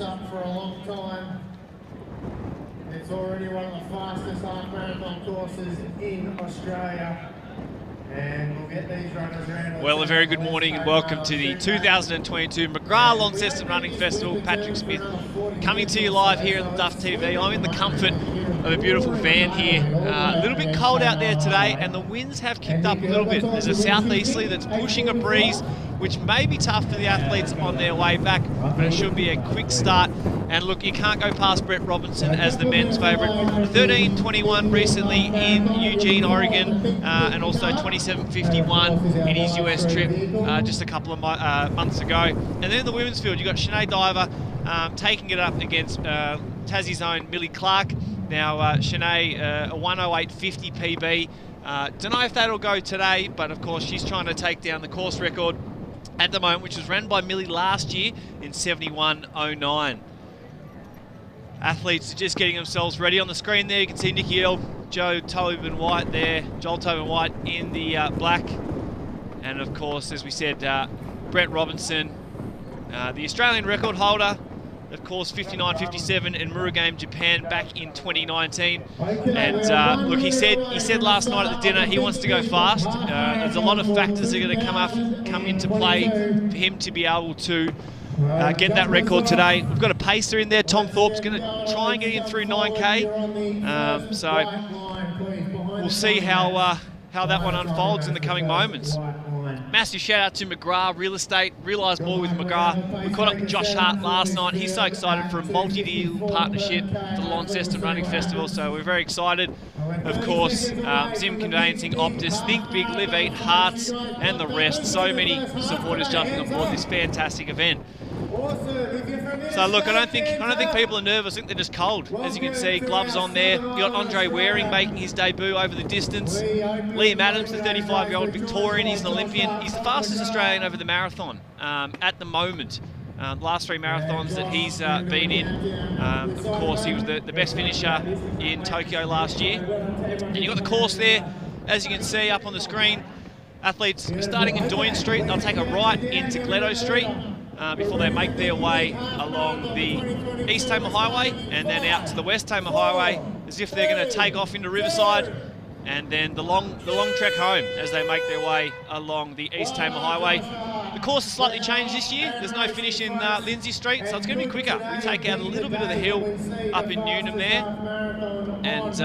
up for a long time. It's already one of the fastest half marathon courses in Australia. And we'll get these runners around. Well, a very good morning and welcome to the 2022 McGrath Launceston Running Festival. Patrick Smith coming to you live here at Duff TV. I'm in the comfort of a beautiful van here. A little bit cold out there today and the winds have kicked up a little bit. There's a southeasterly that's pushing a breeze, which may be tough for the athletes on their way back, but it should be a quick start. And look, you can't go past Brett Robinson as the men's favourite. 13:21 recently in Eugene, Oregon, and also 27:51 in his US trip just a couple of months ago. And then in the women's field, you've got Sinead Diver taking it up against Tassie's own Millie Clark. Now, Sinead, a 1:08.50 PB. Don't know if that'll go today, but of course she's trying to take down the course record at the moment, which was ran by Millie last year in 71:09. Athletes are just getting themselves ready. On the screen there, you can see Nikki Hill, Joel Tobin White in the black. And of course, as we said, Brett Robinson, the Australian record holder, of course, 59:57 in Murugan, Japan, back in 2019. And look, he said last night at the dinner he wants to go fast. There's a lot of factors that are going to come into play for him to be able to get that record today. We've got a pacer in there. Tom Thorpe's going to try and get in through 9K. So we'll see how that one unfolds in the coming moments. Massive shout out to McGrath Real Estate. Realised more with McGrath. We caught up with Josh Hart last night. He's so excited for a multi-deal partnership for the Launceston Running Festival. So we're very excited. Of course, Zim Conveyancing, Optus, Think Big, Live Eat, Hearts, and the rest. So many supporters jumping on board this fantastic event. So look, I don't think people are nervous. I think they're just cold. As you can see, gloves on there. You got Andre Waring making his debut over the distance. Liam Adams, the 35-year-old Victorian, he's an Olympian. He's the fastest Australian over the marathon at the moment. Last three marathons that he's been in. Of course, he was the best finisher in Tokyo last year. And you've got the course there, as you can see up on the screen. Athletes starting in Doyne Street, they'll take a right into Gledo Street before they make their way along the East Tamar Highway and then out to the West Tamar Highway as if they're going to take off into Riverside, and then the long trek home as they make their way along the East Tamar Highway. The course has slightly changed this year. There's no finish in Lindsay Street, so it's going to be quicker. We take out a little bit of the hill up in Newnham there. And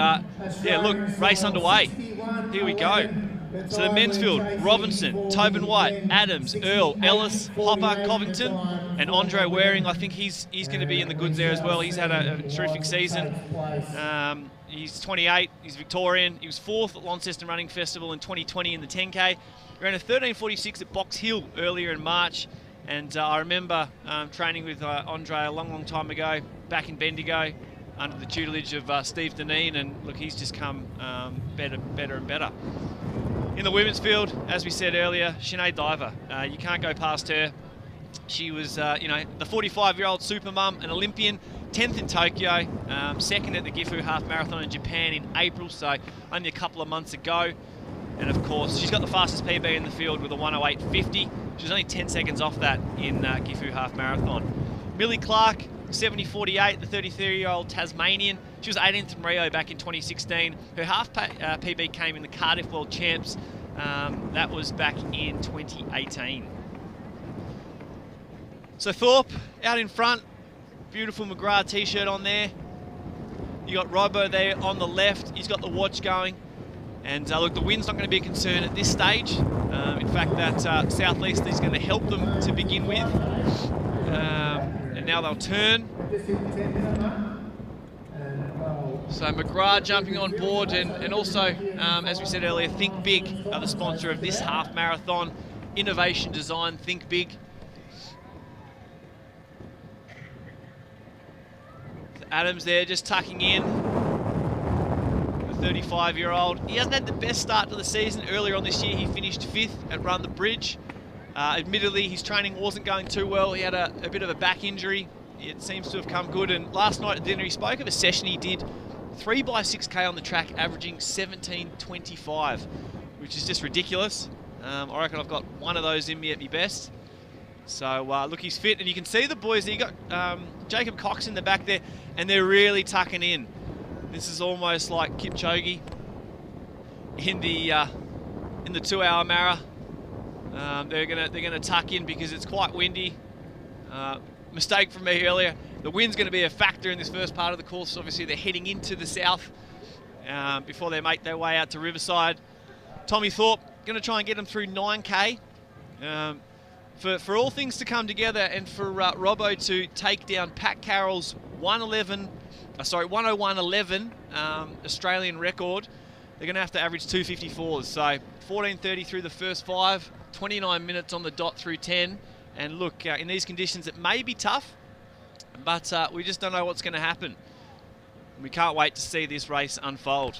yeah, look, race underway. Here we go. So the men's field, Robinson, Tobin White, Adams, Earl, Ellis, Hopper, Covington, and Andre Waring. I think he's going to be in the goods there as well. He's had a terrific season. He's 28, he's Victorian. He was 4th at Launceston Running Festival in 2020 in the 10K. Ran a 13:46 at Box Hill earlier in March. And I remember training with Andre a long time ago, back in Bendigo, under the tutelage of Steve Deneen. And look, he's just come better and better. In the women's field, as we said earlier, Sinead Diver. You can't go past her. She was, the 45-year-old super mum, an Olympian, 10th in Tokyo, 2nd at the Gifu Half Marathon in Japan in April, so only a couple of months ago. And of course, she's got the fastest PB in the field with a 1:08.50. She was only 10 seconds off that in Gifu Half Marathon. Millie Clark, 70:48, the 33-year-old Tasmanian. She was 18th in Rio back in 2016. Her half PB came in the Cardiff World Champs. That was back in 2018. So Thorpe out in front, beautiful McGrath t-shirt on there. You got Robbo there on the left. He's got the watch going. And look, the wind's not going to be a concern at this stage. In fact, that southeast is going to help them to begin with. And now they'll turn. So McGrath jumping on board, and also, as we said earlier, Think Big are the sponsor of this half marathon. Innovation design, Think Big. Adams there just tucking in. The 35-year-old. He hasn't had the best start to the season. Earlier on this year, he finished 5th at Run the Bridge. Admittedly, his training wasn't going too well. He had a bit of a back injury. It seems to have come good. And last night at dinner, he spoke of a session he did 3x6K on the track, averaging 17:25, which is just ridiculous. I reckon I've got one of those in me at my best. So look, he's fit, and you can see the boys there. You got Jacob Cox in the back there, and they're really tucking in. This is almost like Kipchoge in the 2-hour mara. They're gonna tuck in because it's quite windy. Mistake from me earlier. The wind's going to be a factor in this first part of the course. Obviously, they're heading into the south before they make their way out to Riverside. Tommy Thorpe going to try and get them through 9K. For all things to come together and for Robbo to take down Pat Carroll's 101.11 Australian record, they're going to have to average 254s. So 14:30 through the first 5, 29 minutes on the dot through 10. And look, in these conditions, it may be tough, but we just don't know what's going to happen. We can't wait to see this race unfold.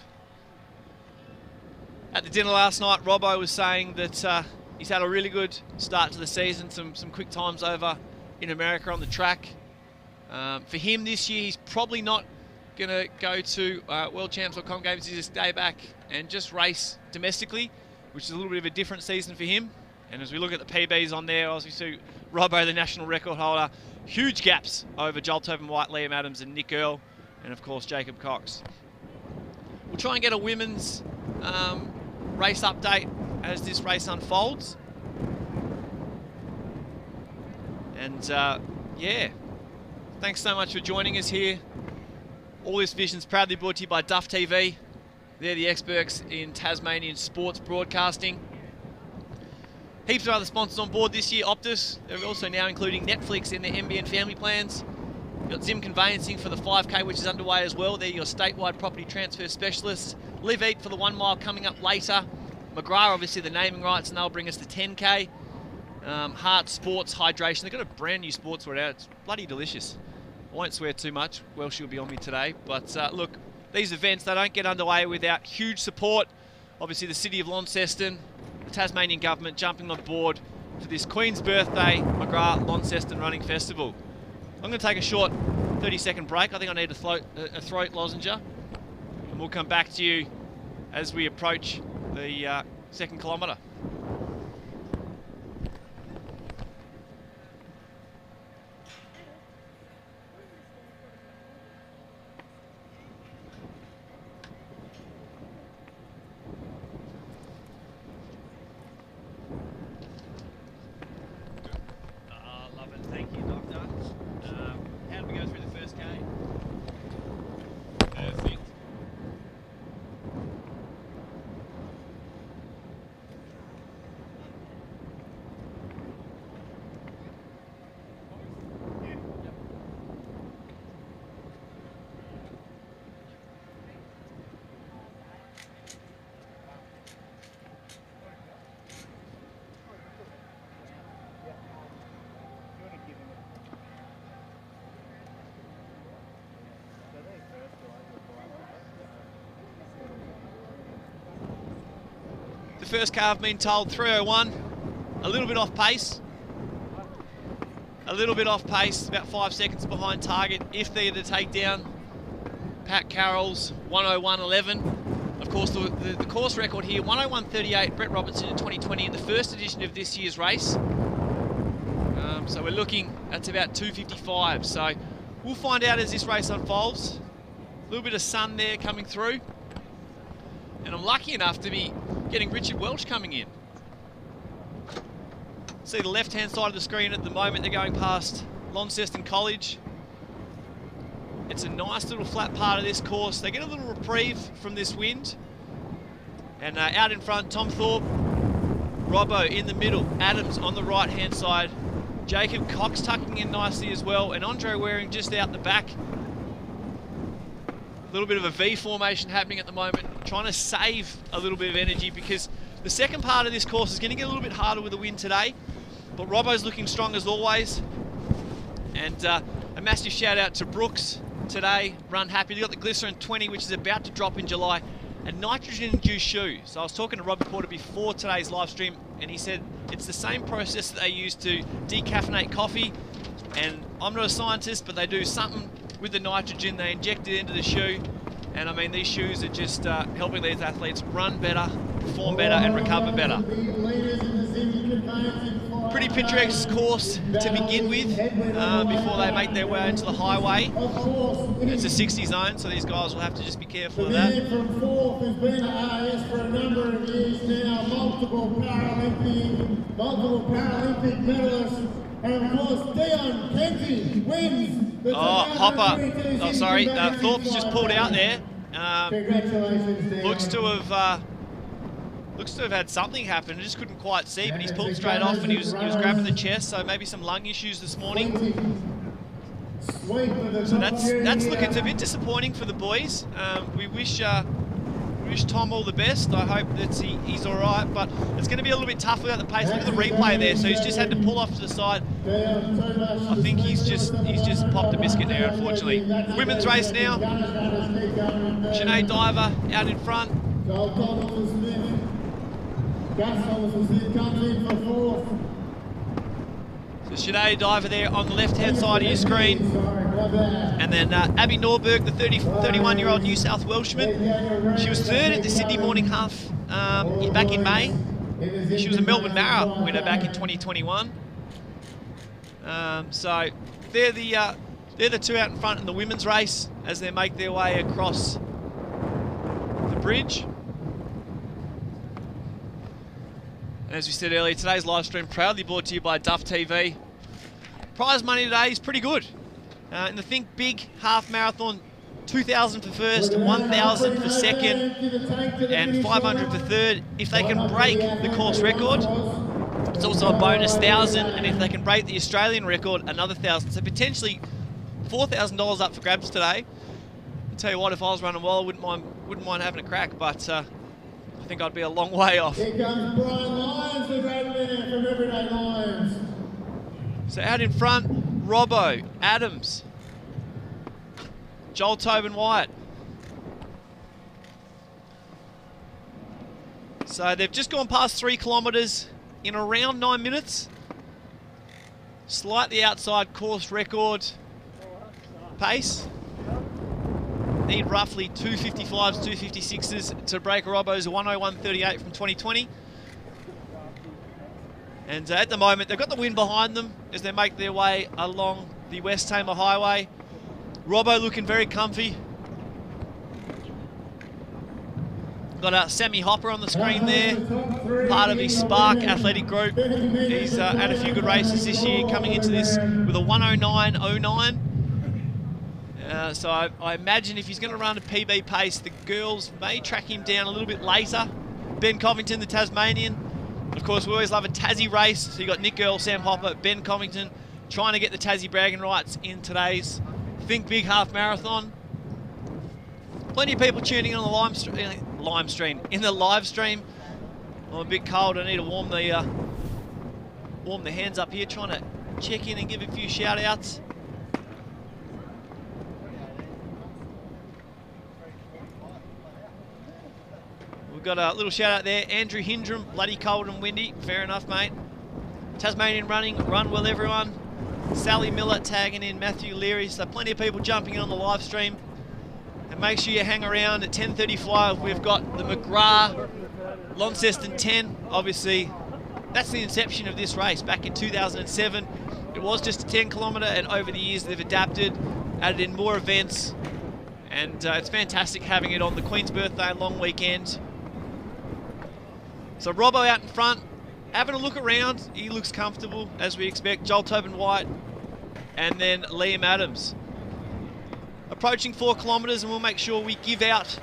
At the dinner last night, Robbo was saying that he's had a really good start to the season, some quick times over in America on the track. For him this year, he's probably not going to go to World Champs or Com Games. He's just stay back and just race domestically, which is a little bit of a different season for him. And as we look at the PBs on there, obviously Robbo, the national record holder, huge gaps over Joel Tobin-White, Liam Adams and Nick Earl, and of course Jacob Cox. We'll try and get a women's race update as this race unfolds. And yeah, thanks so much for joining us here. All This Vision's proudly brought to you by Duff TV. They're the experts in Tasmanian sports broadcasting. Heaps of other sponsors on board this year. Optus, they're also now including Netflix in their NBN family plans. You've got Zim Conveyancing for the 5K, which is underway as well. They're your statewide property transfer specialists. Live Eat for the 1 mile coming up later. McGrath, obviously the naming rights, and they'll bring us to 10K. Heart Sports Hydration. They've got a brand new sportswear out. It's bloody delicious. I won't swear too much. Welsh will be on me today. But look, these events, they don't get underway without huge support. Obviously the City of Launceston, the Tasmanian government jumping on board for this Queen's Birthday McGrath Launceston Running Festival. I'm going to take a short 30-second break. I think I need a throat lozenge. And we'll come back to you as we approach the second kilometre. First car, I've been told 3:01, a little bit off pace. About 5 seconds behind target if they're to take down Pat Carroll's 101.11. Of course, the course record here, 101.38, Brett Robertson in 2020 in the first edition of this year's race. So we're looking at about 2:55. So we'll find out as this race unfolds. A little bit of sun there coming through. And I'm lucky enough to be getting Richard Welch coming in. See the left-hand side of the screen at the moment, they're going past Launceston College. It's a nice little flat part of this course. They get a little reprieve from this wind. And out in front, Tom Thorpe, Robbo in the middle, Adams on the right-hand side, Jacob Cox tucking in nicely as well, and Andre Waring just out the back. A little bit of a V formation happening at the moment, trying to save a little bit of energy because the second part of this course is going to get a little bit harder with the wind today. But Robbo's looking strong as always. And a massive shout out to Brooks today, Run Happy. They got the Glycerin 20, which is about to drop in July, a nitrogen-induced shoe. So I was talking to Robbie Porter before today's live stream, and he said it's the same process that they use to decaffeinate coffee. And I'm not a scientist, but they do something with the nitrogen, they inject it into the shoe, and I mean these shoes are just helping these athletes run better, perform better and recover better. Leaders in the Zim Conveyancing Pretty picturesque course to begin with before they make their way into the highway. It's a 60 zone, so these guys will have to just be careful of that. The man from fourth has been at AIS for a number of years now, multiple Paralympic medalists, and of course Dion Kenzie wins the Hopper, Thorpe's just pulled out there. Congratulations, Dion. Looks to have had something happen. I just couldn't quite see, but he's pulled straight off and he was grabbing the chest, so maybe some lung issues this morning. So that's looking, it's a bit disappointing for the boys. We wish Tom all the best. I hope that he's all right, but it's going to be a little bit tough without the pace. Look at the replay there. So he's just had to pull off to the side. I think he's just popped a biscuit there, unfortunately. Women's race now. Sinead Diver out in front. So Sinead Diver there on the left-hand side of your screen. And then Abby Norberg, the 31-year-old New South Welshman. She was third at the Sydney Morning Half back in May. She was a Melbourne Mara winner back in 2021. So they're the two out in front in the women's race as they make their way across the bridge. As we said earlier, today's live stream proudly brought to you by Duff TV. Prize money today is pretty good. In the Think Big Half Marathon, 2,000 for first, 1,000 for second, and 500 for third. If they can break the course record, it's also a bonus 1,000, and if they can break the Australian record, another 1,000. So potentially $4,000 up for grabs today. I'll tell you what, if I was running well, I wouldn't mind having a crack, but I think I'd be a long way off. Here comes Brian Lyons, the great man from Everyday Lions. So out in front, Robbo, Adams, Joel Tobin Wyatt. So they've just gone past 3 kilometres in around 9 minutes. Slightly outside course record pace. Need roughly 255s, 256s to break Robbo's 101.38 from 2020. And at the moment, they've got the wind behind them as they make their way along the West Tamar Highway. Robbo looking very comfy. Got Sammy Hopper on the screen there, part of his Spark athletic group. He's had a few good races this year, coming into this with a 109.09. So I imagine if he's going to run a PB pace, the girls may track him down a little bit later. Ben Covington, the Tasmanian. Of course, we always love a Tassie race. So you got Nick Earl, Sam Hopper, Ben Covington trying to get the Tassie bragging rights in today's Think Big Half Marathon. Plenty of people tuning in on the live stream. I'm a bit cold. I need to warm the hands up here. Trying to check in and give a few shout outs. We've got a little shout out there. Andrew Hindram, bloody cold and windy. Fair enough, mate. Tasmanian running, run well, everyone. Sally Miller tagging in, Matthew Leary. So plenty of people jumping in on the live stream. And make sure you hang around at 10:35. We've got the McGrath Launceston 10. Obviously, that's the inception of this race back in 2007. It was just a 10 kilometre, and over the years they've adapted, added in more events. And it's fantastic having it on the Queen's birthday long weekend. So Robbo out in front, having a look around. He looks comfortable, as we expect. Joel Tobin White, and then Liam Adams. Approaching 4 kilometres, and we'll make sure we give out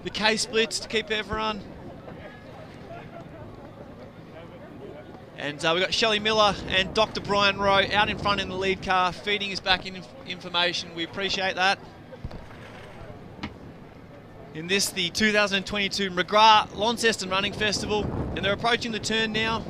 the K-splits to keep everyone. And we've got Shelley Miller and Dr. Brian Rowe out in front in the lead car, feeding us back in information. We appreciate that. In this, the 2022 McGrath Launceston Running Festival, and they're approaching the turn now.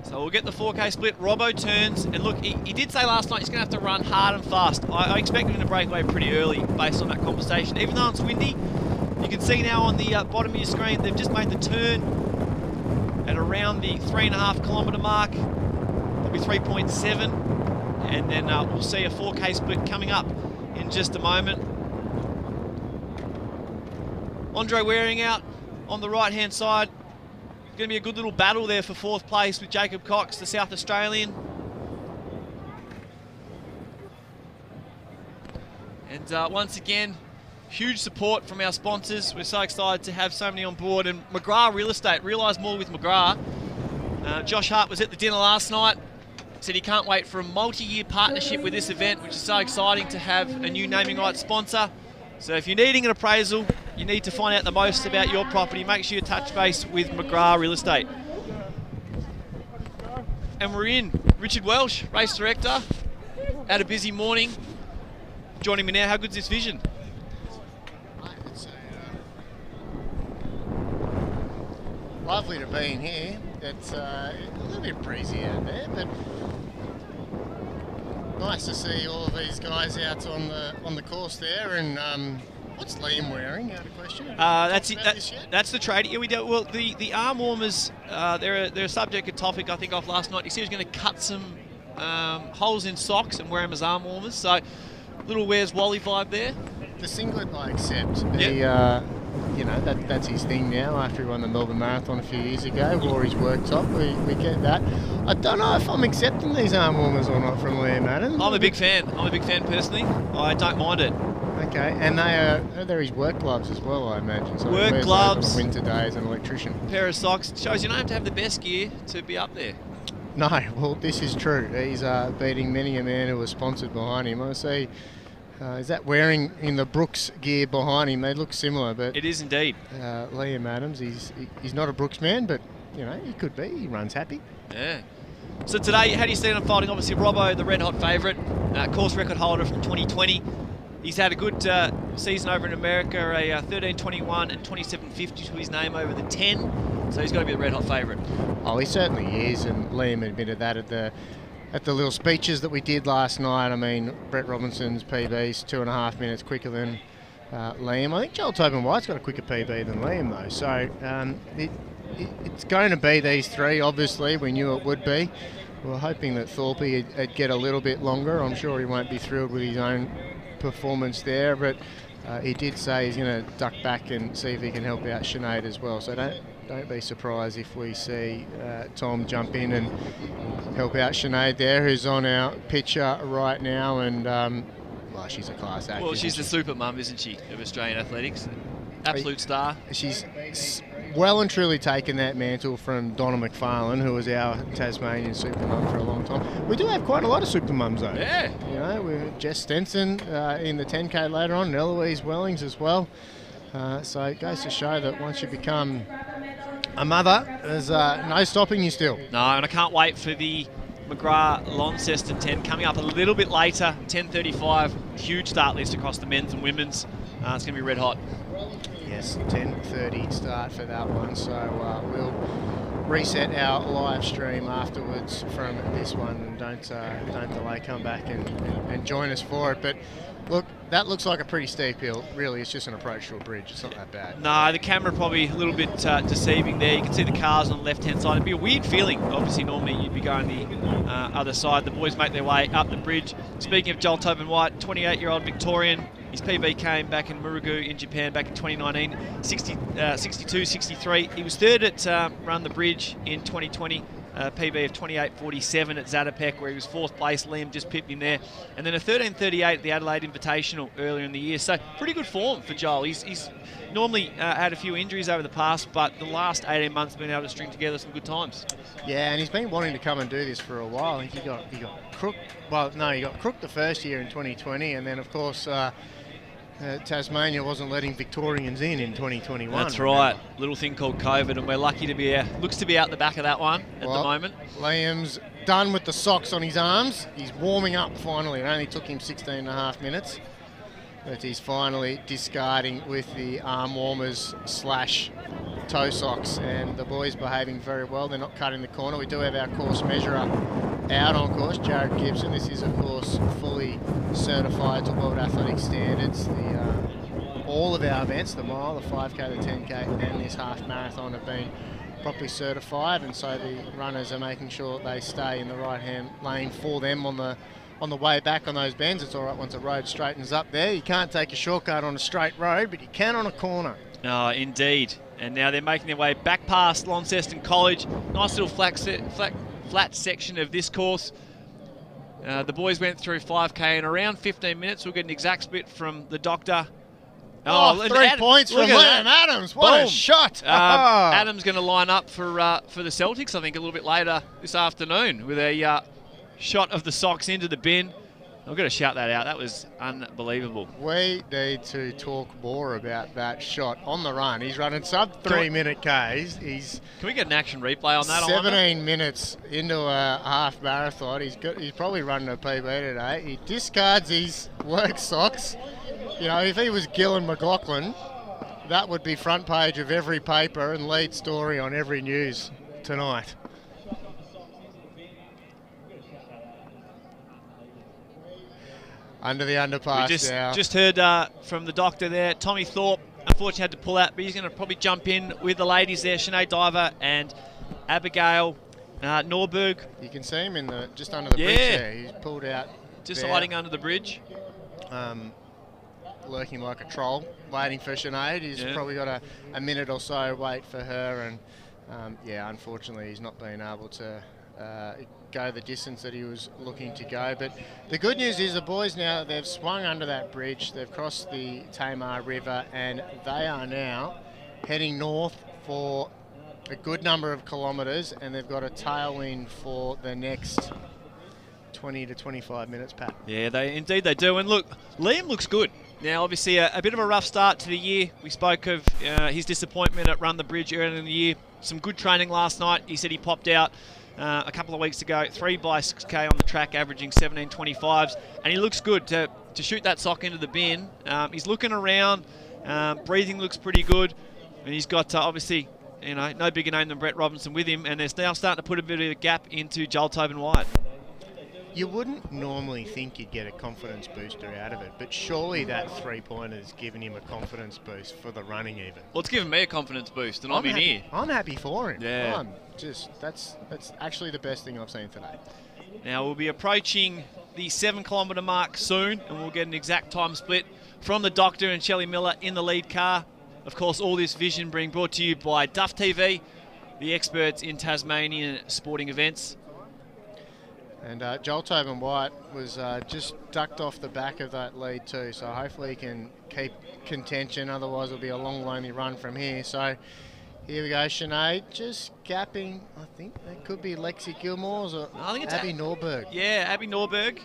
So we'll get the 4K split. Robbo turns, and look, he did say last night he's going to have to run hard and fast. I expect him to break away pretty early based on that conversation. Even though it's windy, you can see now on the bottom of your screen, they've just made the turn at around the 3.5 kilometre mark, probably 3.7, and then we'll see a 4K split coming up in just a moment. Andre Waring out on the right hand side. going to be a good little battle there for 4th place with Jacob Cox, the South Australian. And once again, huge support from our sponsors. We're so excited to have so many on board. And McGrath Real Estate, realise more with McGrath. Josh Hart was at the dinner last night. Said he can't wait for a multi-year partnership with this event, which is so exciting to have a new naming rights sponsor. So if you're needing an appraisal, you need to find out the most about your property, make sure you touch base with McGrath Real Estate. And we're in. Richard Welsh, race director, had a busy morning. Joining me now, how good's this vision? It's lovely to be in here. It's a little bit breezy out there, but nice to see all of these guys out on the course there. And what's Liam wearing? Out of question. That's it. That's the trade. Yeah, we do. Well, the arm warmers, they're a subject and topic I think of last night. He said he was going to cut some holes in socks and wear them as arm warmers. So little Where's Wally vibe there. The singlet I accept. Yep. You know, that's his thing now after he won the Melbourne Marathon a few years ago, wore his work top, we get that. I don't know if I'm accepting these arm warmers or not from Liam Adams. I'm a big fan. I'm a big fan personally. I don't mind it. Okay, and they're his work gloves as well, I imagine. So work gloves. On a winter day as an electrician. Pair of socks. Shows you don't have to have the best gear to be up there. No, well, this is true. He's beating many a man who was sponsored behind him. I see. Is that wearing in the Brooks gear behind him? They look similar, but it is indeed. Liam Adams, he's not a Brooks man, but you know he could be. He runs happy. Yeah. So today, how do you see it unfolding? Obviously, Robbo, the red hot favourite, course record holder from 2020. He's had a good season over in America, a 13:21 and 27:50 to his name over the 10. So he's got to be the red hot favourite. Oh, he certainly is, and Liam admitted that at the little speeches that we did last night. I mean, Brett Robinson's PB's 2.5 minutes quicker than Liam. I think Joel Tobin White's got a quicker PB than Liam though. So it's going to be these three. Obviously, we knew it would be. We were hoping that Thorpe would get a little bit longer. I'm sure he won't be thrilled with his own performance there, but he did say he's going to duck back and see if he can help out Sinead as well. So don't be surprised if we see Tom jump in and help out Sinead there, who's on our picture right now. And well, she's a class act. Well, she's the super mum, isn't she, of Australian athletics? Absolute star. She's well and truly taken that mantle from Donna McFarlane, who was our Tasmanian super mum for a long time. We do have quite a lot of super mums though. Yeah. You know, we've Jess Stenson in the 10K later on, and Eloise Wellings as well. So it goes to show that once you become a mother, there's no stopping you still. No, and I can't wait for the McGrath Launceston 10 coming up a little bit later, 10:35. Huge start list across the men's and women's. It's going to be red hot. Yes, 10:30 start for that one. So we'll reset our live stream afterwards from this one, and don't delay. Come back and join us for it. But look, that looks like a pretty steep hill. Really, it's just an approach to a bridge. It's not that bad. No, the camera probably a little bit deceiving there. You can see the cars on the left-hand side. It'd be a weird feeling. Obviously, normally you'd be going the other side. The boys make their way up the bridge. Speaking of Joel Tobin White, 28-year-old Victorian. His PB came back in Murugu in Japan back in 2019, 62-63. He was third at Run the Bridge in 2020. PB of 28.47 at Zatopek, where he was 4th place. Liam just pipped him there. And then a 13.38 at the Adelaide Invitational earlier in the year. So pretty good form for Joel. He's normally had a few injuries over the past, but the last 18 months been able to string together some good times. Yeah, and he's been wanting to come and do this for a while. I think he got Crook. Well, no, he got Crook the first year in 2020, and then of course Tasmania wasn't letting Victorians in 2021. That's right. Little thing called COVID, and we're lucky to be looks to be out the back of that one at the moment. Liam's done with the socks on his arms. He's warming up finally. It only took him 16.5 minutes. But he's finally discarding with the arm warmers / toe socks, and the boys behaving very well. They're not cutting the corner. We do have our course measurer out on course, Jared Gibson. This is of course fully certified to World Athletic Standards. All of our events, the mile, the 5K, the 10K and this half marathon have been properly certified, and so the runners are making sure that they stay in the right hand lane for them on the way back on those bends. It's all right once the road straightens up there. You can't take a shortcut on a straight road, but you can on a corner. Oh, indeed. And now they're making their way back past Launceston College. Nice little flat section of this course. The boys went through 5K in around 15 minutes. We'll get an exact split from the doctor. Oh, 3 points from Liam Adams. What a shot. Adams going to line up for the Celtics, I think, a little bit later this afternoon with a shot of the socks into the bin. I've got to shout that out. That was unbelievable. We need to talk more about that shot on the run. He's running sub 3-minute Ks. Can we get an action replay on that? 17 minutes into a half marathon. He's probably running a PB today. He discards his work socks. You know, if he was Gillan McLaughlin, that would be front page of every paper and lead story on every news tonight. Under the underpass now. Just heard from the doctor there. Tommy Thorpe, unfortunately, had to pull out, but he's going to probably jump in with the ladies there. Sinead Diver and Abigail Norberg. You can see him just under the bridge there. He's pulled out. Just hiding under the bridge. Lurking like a troll, waiting for Sinead. He's probably got a minute or so wait for her. And unfortunately, he's not been able to go the distance that he was looking to go. But the good news is the boys now, they've swung under that bridge, they've crossed the Tamar River, and they are now heading north for a good number of kilometres, and they've got a tailwind for the next 20 to 25 minutes, Pat. Yeah, they do. And look, Liam looks good. Now, obviously, a bit of a rough start to the year. We spoke of his disappointment at Run the Bridge earlier in the year. Some good training last night. He said he popped out a couple of weeks ago, 3 by 6K on the track, averaging 17:25s, and he looks good to shoot that sock into the bin. He's looking around, breathing looks pretty good, and he's got obviously, you know, no bigger name than Brett Robinson with him, and they're now starting to put a bit of a gap into Joel Tobin-White. You wouldn't normally think you'd get a confidence booster out of it, but surely that 3-pointer's given him a confidence boost for the running even. Well, it's given me a confidence boost, and I'm in here. I'm happy for him. Yeah. That's actually the best thing I've seen today. Now we'll be approaching the 7-kilometre mark soon, and we'll get an exact time split from the doctor and Shelley Miller in the lead car. Of course, all this vision being brought to you by Duff TV, the experts in Tasmanian sporting events. And Joel Tobin-White was just ducked off the back of that lead too, so hopefully he can keep contention, otherwise it'll be a long, lonely run from here. So here we go, Sinead, just gapping, I think that could be Lexi Gilmore's or Abby Norberg. Yeah, Abby Norberg.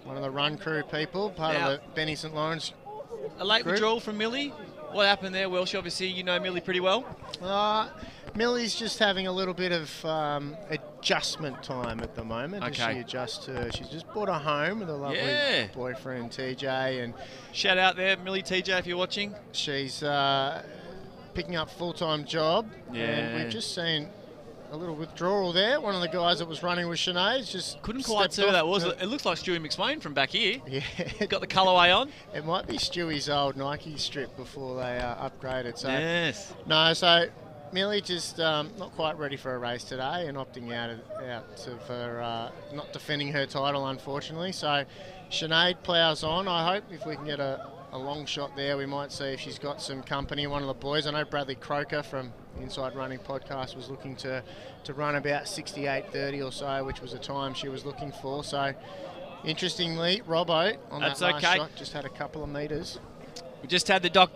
One of the run crew people, part of the Benny St. Lawrence A late group. Withdrawal from Millie. What happened there, Welsh? Obviously, you know Millie pretty well. Millie's just having a little bit of adjustment time at the moment. Okay. As she adjusts to, she's just bought a home with a lovely boyfriend, TJ. And shout out there, Millie TJ, if you're watching. She's picking up a full-time job. Yeah. And we've just seen a little withdrawal there. One of the guys that was running with Sinead just couldn't quite see who that was. It looks like Stewie McSwain from back here. Yeah. Got the colourway on. It might be Stewie's old Nike strip before they upgraded. So yes. No, so Millie just not quite ready for a race today and opting out of her, not defending her title, unfortunately. So Sinead ploughs on. I hope if we can get a long shot there, we might see if she's got some company. One of the boys, I know Bradley Croker from Inside Running Podcast was looking to run about 68:30 or so, which was a time she was looking for. So interestingly, Robbo on that last shot just had a couple of metres. We just had the doc.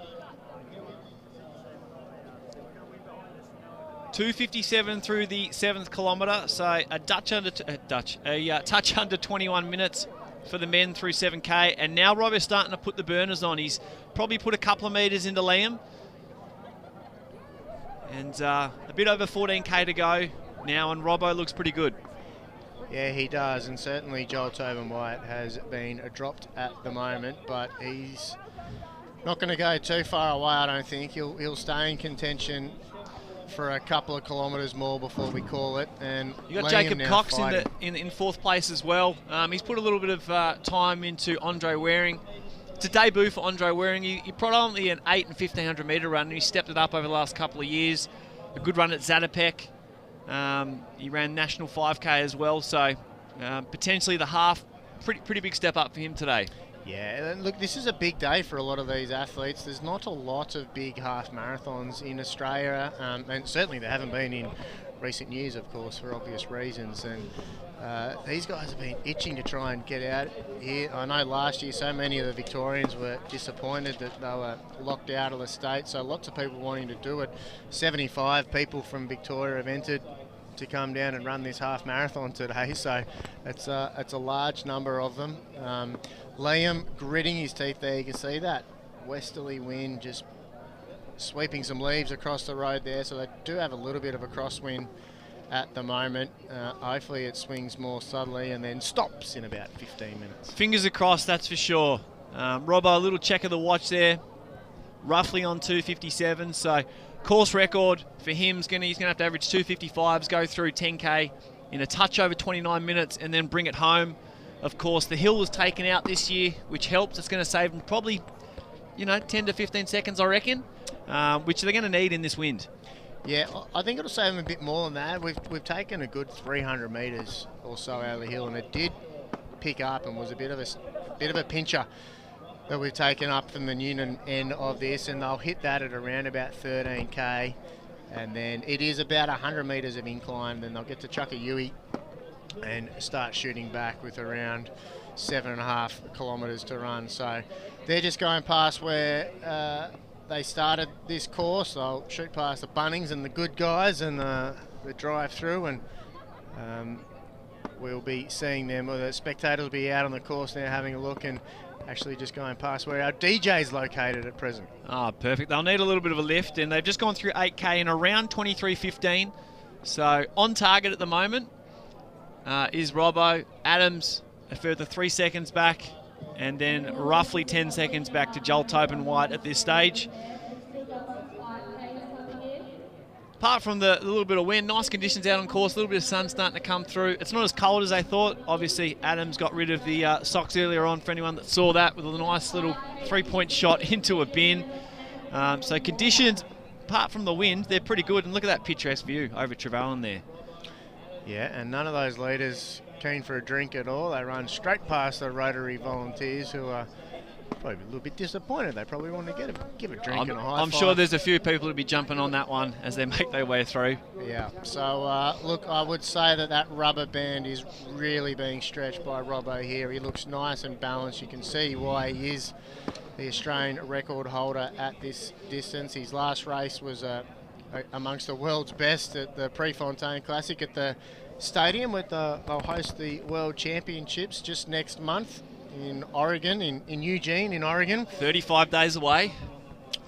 2:57 through the 7th kilometre, so a touch under 21 minutes for the men through 7K, and now Robbo's starting to put the burners on. He's probably put a couple of metres into Liam, and a bit over 14K to go now, and Robbo looks pretty good. Yeah, he does, and certainly Joel Tobin-White has been dropped at the moment, but he's not going to go too far away, I don't think. He'll stay in contention for a couple of kilometres more before we call it. And you got Jacob Cox in 4th place as well. He's put a little bit of time into Andre Waring. It's a debut for Andre Waring. He predominantly an 8 and 1500 metre run, and he stepped it up over the last couple of years. A good run at Zatopek. He ran National 5K as well, so potentially the half, pretty big step up for him today. Yeah, and look, this is a big day for a lot of these athletes. There's not a lot of big half marathons in Australia, and certainly there haven't been in recent years, of course, for obvious reasons. And these guys have been itching to try and get out here. I know last year so many of the Victorians were disappointed that they were locked out of the state, so lots of people wanting to do it. 75 people from Victoria have entered to come down and run this half marathon today, so it's a large number of them. Liam gritting his teeth there, you can see that westerly wind just sweeping some leaves across the road there, so they do have a little bit of a crosswind at the moment. Hopefully it swings more subtly and then stops in about 15 minutes. Fingers crossed, that's for sure. Robbo, a little check of the watch there, roughly on 2:57, so course record for him, he's going to have to average 2:55s, go through 10K in a touch over 29 minutes and then bring it home. Of course, the hill was taken out this year, which helps. It's going to save him probably, 10 to 15 seconds, I reckon, which they're going to need in this wind. Yeah, I think it'll save him a bit more than that. We've taken a good 300 metres or so out of the hill, and it did pick up and was a bit of a pincher that we've taken up from the Newton end of this, and they'll hit that at around about 13K, and then it is about 100 metres of incline, then they'll get to chuck a Yui and start shooting back with around 7.5 kilometres to run. So they're just going past where they started this course. They'll shoot past the Bunnings and the Good Guys and the drive through, and we'll be seeing them, or the spectators will be out on the course now having a look, and actually just going past where our DJ is located at present. Ah, perfect. They'll need a little bit of a lift, and they've just gone through 8K in around 23:15. So on target at the moment is Robbo. Adams a further 3 seconds back, and then roughly 10 seconds back to Joel Tobin White at this stage. Apart from the little bit of wind, nice conditions out on course, a little bit of sun starting to come through. It's not as cold as they thought. Obviously, Adams got rid of the socks earlier on, for anyone that saw that, with a nice little 3-point shot into a bin. So conditions, apart from the wind, they're pretty good. And look at that picturesque view over Trevellyn there. Yeah, and none of those leaders keen for a drink at all. They run straight past the Rotary volunteers, who are probably a little bit disappointed. They probably want to give a drink and a high five. I'm sure there's a few people who'll be jumping on that one as they make their way through. Yeah, so look, I would say that rubber band is really being stretched by Robbo here. He looks nice and balanced. You can see why he is the Australian record holder at this distance. His last race was amongst the world's best at the Prefontaine Classic at the stadium. They'll host the World Championships just next month in Oregon, in Eugene, in Oregon. 35 days away.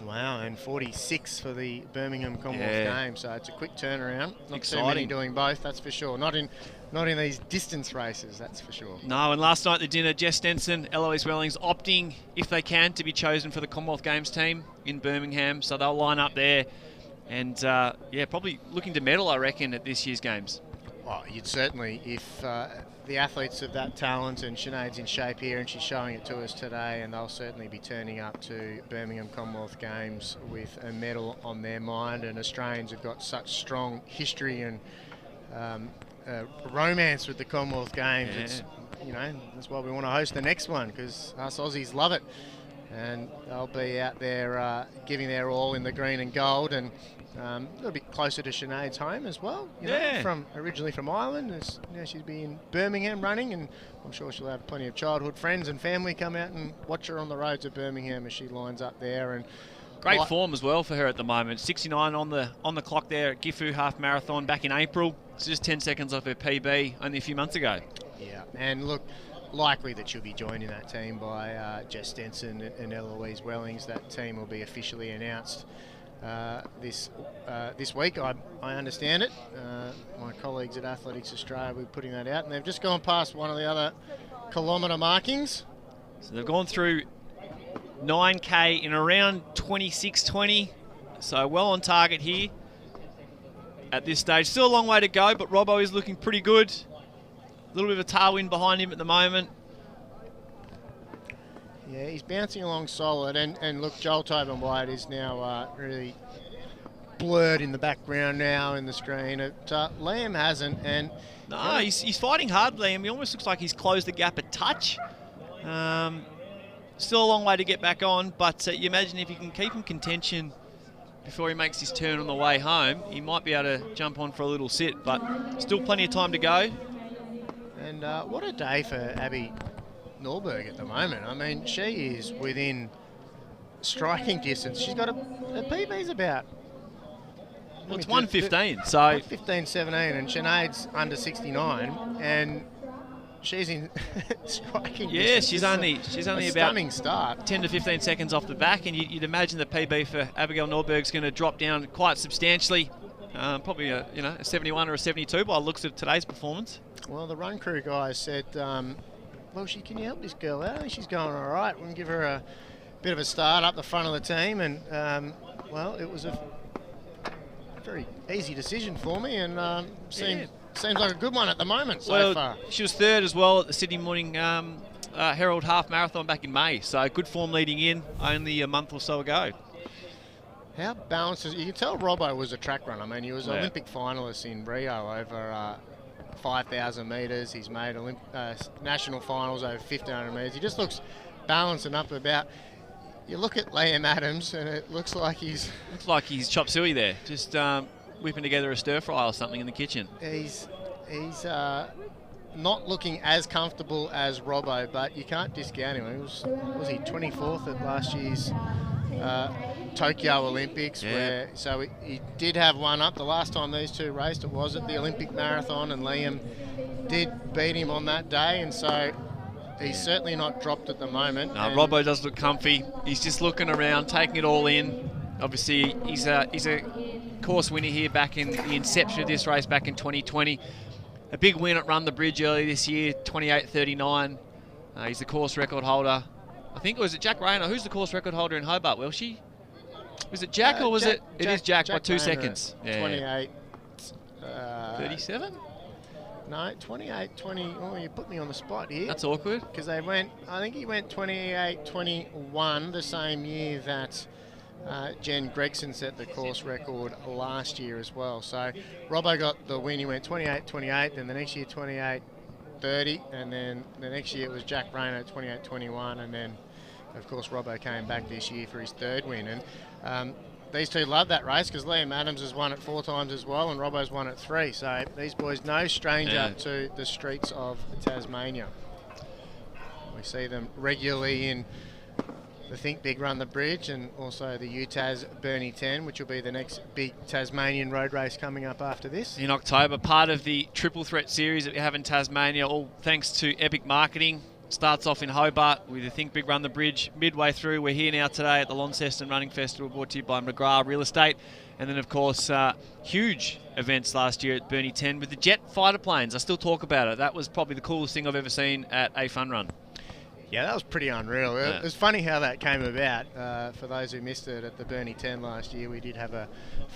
Wow, and 46 for the Birmingham Commonwealth Games, so it's a quick turnaround. Not exciting. Too many doing both, that's for sure. Not in these distance races, that's for sure. No, and last night at the dinner, Jess Stenson, Eloise Wellings opting, if they can, to be chosen for the Commonwealth Games team in Birmingham, so they'll line up there. And, probably looking to medal, I reckon, at this year's Games. Oh, you'd certainly, if the athletes of that talent, and Sinead's in shape here and she's showing it to us today, and they'll certainly be turning up to Birmingham Commonwealth Games with a medal on their mind. And Australians have got such strong history and romance with the Commonwealth Games. Yeah. It's, that's why we want to host the next one, because us Aussies love it. And they'll be out there giving their all in the green and gold, and a little bit closer to Sinead's home as well. Originally from Ireland. She'll be in Birmingham running, and I'm sure she'll have plenty of childhood friends and family come out and watch her on the roads of Birmingham as she lines up there. And great form as well for her at the moment. 69 on the clock there at Gifu Half Marathon back in April. It's just 10 seconds off her PB only a few months ago. Yeah, and look, likely that she'll be joined in that team by Jess Stenson and Eloise Wellings. That team will be officially announced this week, I understand it. My colleagues at Athletics Australia will be putting that out, and they've just gone past one of the other kilometre markings. So they've gone through 9K in around 26:20, so well on target here at this stage. Still a long way to go, but Robbo is looking pretty good. A little bit of a tailwind behind him at the moment. Yeah, he's bouncing along solid, and look, Joel Tobin White is now really blurred in the background now in the screen. Liam hasn't, and no, he's fighting hard, Liam. He almost looks like he's closed the gap a touch. Still a long way to get back on, but you imagine if you can keep him contention before he makes his turn on the way home, he might be able to jump on for a little sit, but still plenty of time to go. And what a day for Abby Norberg at the moment. I mean, she is within striking distance. She's got a PB's about... Well, it's 1:15, so... 1:15.17, and Sinead's under 69, and she's in striking distance. She's only about stunning start. 10 to 15 seconds off the back, and you'd imagine the PB for Abigail Norberg's going to drop down quite substantially. Probably a 71 or a 72 by the looks of today's performance. Well, the run crew guys said, well, can you help this girl out? I think she's going all right. We can give her a bit of a start up the front of the team, and well, it was a very easy decision for me, and seems like a good one at the moment so far. She was third as well at the Sydney Morning Herald Half Marathon back in May, so good form leading in only a month or so ago. How balanced is... You can tell Robbo was a track runner. I mean, he was an Olympic finalist in Rio over 5,000 metres. He's made national finals over 1,500 metres. He just looks balanced and up about... You look at Liam Adams, and it looks like he's... Looks like he's chop suey there, just whipping together a stir-fry or something in the kitchen. He's not looking as comfortable as Robbo, but you can't discount him. Was he 24th at last year's Tokyo Olympics? Yeah. So he did have one up. The last time these two raced, it was at the Olympic Marathon, and Liam did beat him on that day, and so... He's certainly not dropped at the moment. No, Robbo does look comfy. He's just looking around, taking it all in. Obviously, he's a course winner here back in the inception of this race back in 2020. A big win at Run the Bridge early this year, 28.39. He's the course record holder. I think, was it Jack Rayner? Who's the course record holder in Hobart, Welshie? Was it Jack or was it? It is Jack by 2 seconds. 28. 37? No, 28, 20. Oh, you put me on the spot here. That's awkward. Because I think he went 28, 21 the same year that Jen Gregson set the course record last year as well. So Robbo got the win. He went 28, 28. Then the next year 28, 30. And then the next year it was Jack Rayner at 28, 21. And then, of course, Robbo came back this year for his third win. And these two love that race because Liam Adams has won it 4 times as well, and Robbo's won it 3. So these boys no stranger to the streets of Tasmania. We see them regularly in the Think Big Run the Bridge and also the UTAS Burnie 10, which will be the next big Tasmanian road race coming up after this. In October, part of the Triple Threat series that we have in Tasmania, all thanks to Epic Marketing. Starts off in Hobart with the Think Big Run the Bridge. Midway through, we're here now today at the Launceston Running Festival, brought to you by McGrath Real Estate. And then, of course, huge events last year at Burnie 10 with the jet fighter planes. I still talk about it. That was probably the coolest thing I've ever seen at a fun run. Yeah, that was pretty unreal. Yeah. It was funny how that came about. For those who missed it, at the Burnie 10 last year, we did have a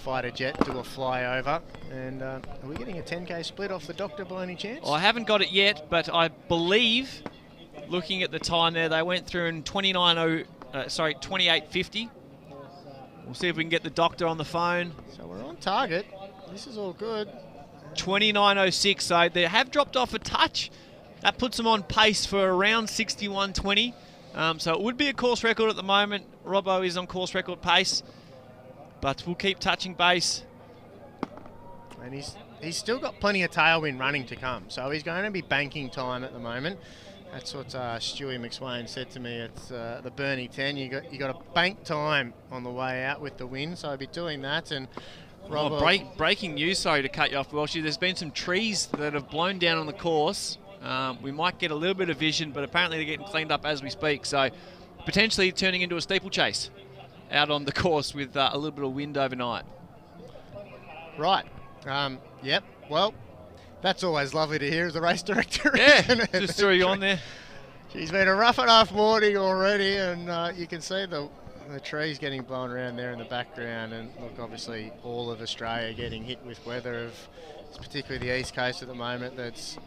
fighter jet do a flyover. And are we getting a 10K split off the doctor by any chance? Well, I haven't got it yet, but I believe... Looking at the time there, they went through in 28.50. We'll see if we can get the doctor on the phone. So we're on target. This is all good. 29.06, so they have dropped off a touch. That puts them on pace for around 61.20. So it would be a course record at the moment. Robbo is on course record pace, but we'll keep touching base. And he's still got plenty of tailwind running to come, so he's going to be banking time at the moment. That's what Stewie McSwain said to me at the Burnie 10. You got a bank time on the way out with the win, so I'll be doing that. And breaking news, sorry to cut you off, Welshie. There's been some trees that have blown down on the course. We might get a little bit of vision, but apparently they're getting cleaned up as we speak. So potentially turning into a steeplechase out on the course with a little bit of wind overnight. Right. Yep. Well, that's always lovely to hear as a race director. Yeah, just threw you on there. She's been a rough enough morning already, and you can see the trees getting blown around there in the background. And look, obviously all of Australia getting hit with weather, particularly the east coast at the moment. That's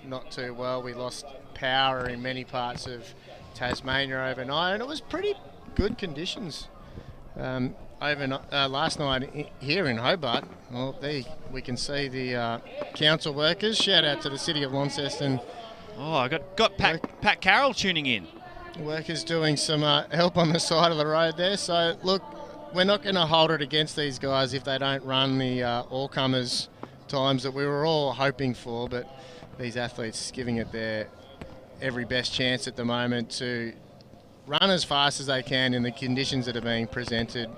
not too well. We lost power in many parts of Tasmania overnight, and it was pretty good conditions last night here in Hobart. Well, we can see the council workers. Shout out to the City of Launceston. Oh, I got Pat Carroll tuning in. Workers doing some help on the side of the road there. So, look, we're not going to hold it against these guys if they don't run the all-comers times that we were all hoping for, but these athletes giving it their every best chance at the moment to run as fast as they can in the conditions that are being presented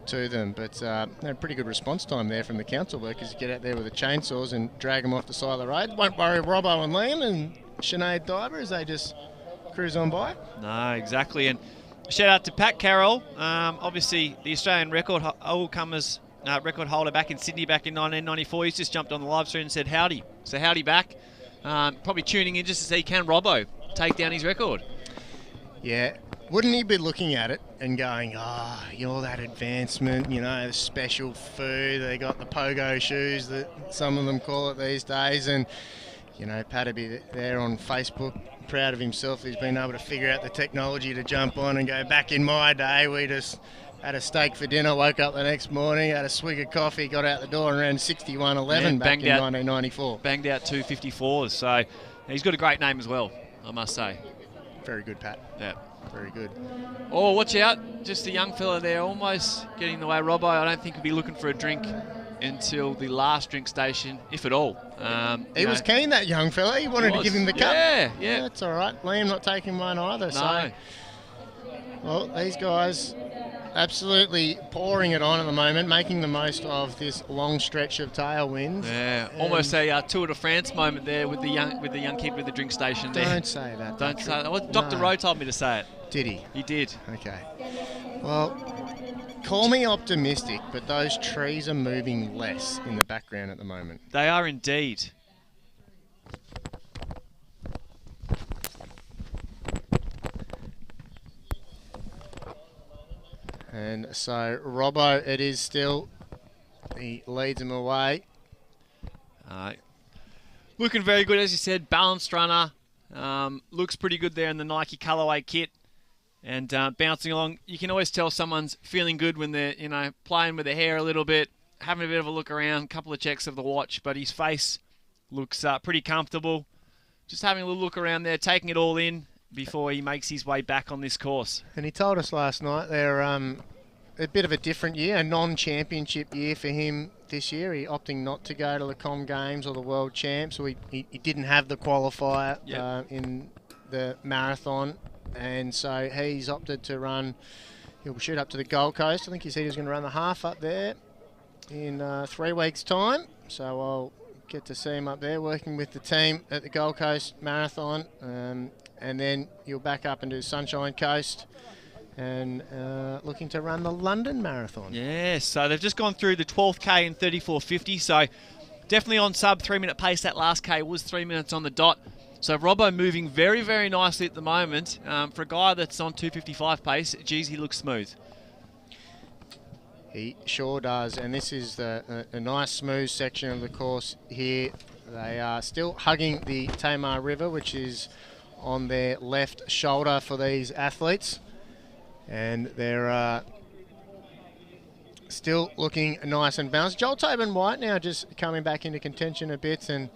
to them. But a pretty good response time there from the council workers to get out there with the chainsaws and drag them off the side of the road. Won't worry Robbo and Liam and Sinead Diver as they just cruise on by. No, exactly. And shout out to Pat Carroll, obviously the Australian record all-comers record holder back in Sydney back in 1994. He's just jumped on the live stream and said howdy. So howdy back. Probably tuning in just to see can Robbo take down his record. Yeah, wouldn't he be looking at it and going, oh, all that advancement, the special food, they got the pogo shoes that some of them call it these days, and Pat would be there on Facebook, proud of himself. He's been able to figure out the technology to jump on and go, back in my day, we just had a steak for dinner, woke up the next morning, had a swig of coffee, got out the door and ran 61.11 back in 1994. Banged out 254s, so he's got a great name as well, I must say. Very good, Pat. Yeah. Very good. Oh, watch out. Just a young fella there almost getting in the way. Robbo, I don't think he'll be looking for a drink until the last drink station, if at all. He was keen, that young fella. He wanted to give him the cup. Yeah. That's all right. Liam not taking one either. No. So, well, these guys absolutely pouring it on at the moment, making the most of this long stretch of tailwinds. Yeah, almost a Tour de France moment there with the young kid with the drink station there. Don't say that. Don't say that. Well, Dr. Rowe told me to say it. Did he? He did. Okay. Well, call me optimistic, but those trees are moving less in the background at the moment. They are indeed. And so Robbo, it is still, he leads him away. Looking very good, as you said, balanced runner. Looks pretty good there in the Nike colorway kit. And bouncing along, you can always tell someone's feeling good when they're, playing with their hair a little bit, having a bit of a look around, a couple of checks of the watch, but his face looks pretty comfortable. Just having a little look around there, taking it all in before he makes his way back on this course. And he told us last night they're a bit of a different year, a non-championship year for him this year. He opting not to go to the Com Games or the World Champs, so he didn't have the qualifier in the marathon. And so he's opted to run, he'll shoot up to the Gold Coast. I think he said he was going to run the half up there in 3 weeks' time. So I'll get to see him up there working with the team at the Gold Coast Marathon. And then he'll back up and do Sunshine Coast and looking to run the London Marathon. Yeah, so they've just gone through the 12K in 34.50. So definitely on sub 3 minute pace. That last K was 3 minutes on the dot. So Robbo moving very, very nicely at the moment. For a guy that's on 2:55 pace, geez, he looks smooth. He sure does, and this is a nice smooth section of the course here. They are still hugging the Tamar River, which is on their left shoulder for these athletes. And they're still looking nice and balanced. Joel Tobin White now just coming back into contention a bit, and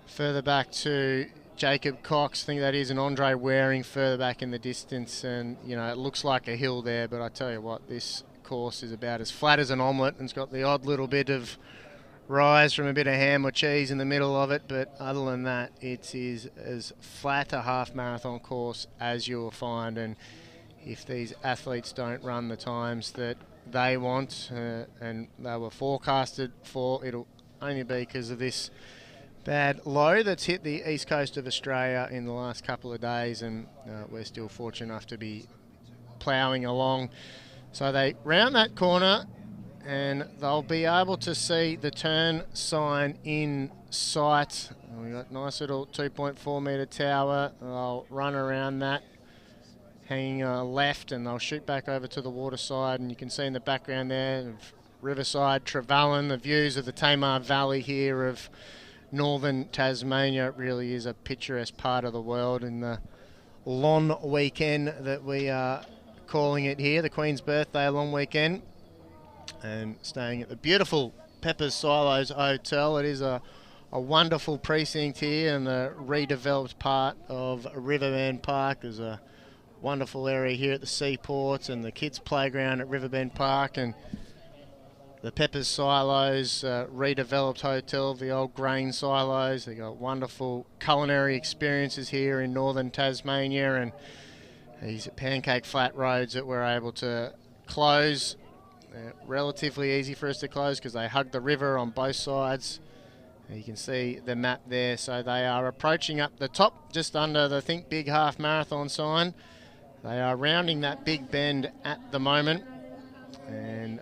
further back to Jacob Cox, I think that is, and Andre Waring further back in the distance. And, it looks like a hill there, but I tell you what, this course is about as flat as an omelette, and it's got the odd little bit of rise from a bit of ham or cheese in the middle of it. But other than that, it is as flat a half marathon course as you'll find. And if these athletes don't run the times that they want and they were forecasted for, it'll only be because of this bad low that's hit the east coast of Australia in the last couple of days, and we're still fortunate enough to be ploughing along. So they round that corner and they'll be able to see the turn sign in sight. We've got a nice little 2.4 metre tower. They'll run around that, hanging left, and they'll shoot back over to the waterside. And you can see in the background there, Riverside, Trevallyn, the views of the Tamar Valley here of northern Tasmania. It really is a picturesque part of the world in the long weekend that we are calling it here, the Queen's Birthday long weekend. And staying at the beautiful Peppers Silos Hotel. It is a a wonderful precinct here in the redeveloped part of Riverbend Park. There's a wonderful area here at the Seaports and the kids' playground at Riverbend Park, and the Peppers Silos, redeveloped hotel, the old grain silos. They got wonderful culinary experiences here in northern Tasmania, and these pancake flat roads that we're able to close. Relatively easy for us to close because they hug the river on both sides. You can see the map there. So they are approaching up the top, just under the Think Big Half Marathon sign. They are rounding that big bend at the moment, and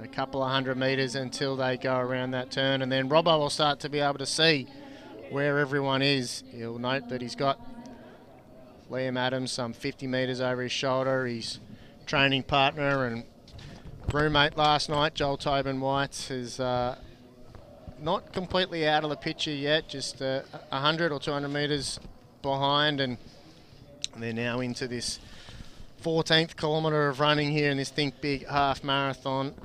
a couple of 100 metres until they go around that turn, and then Robbo will start to be able to see where everyone is. You'll note that he's got Liam Adams some 50 metres over his shoulder. His training partner and roommate last night, Joel Tobin White, is not completely out of the picture yet, just 100 or 200 metres behind, and they're now into this 14th kilometre of running here in this Think Big Half Marathon.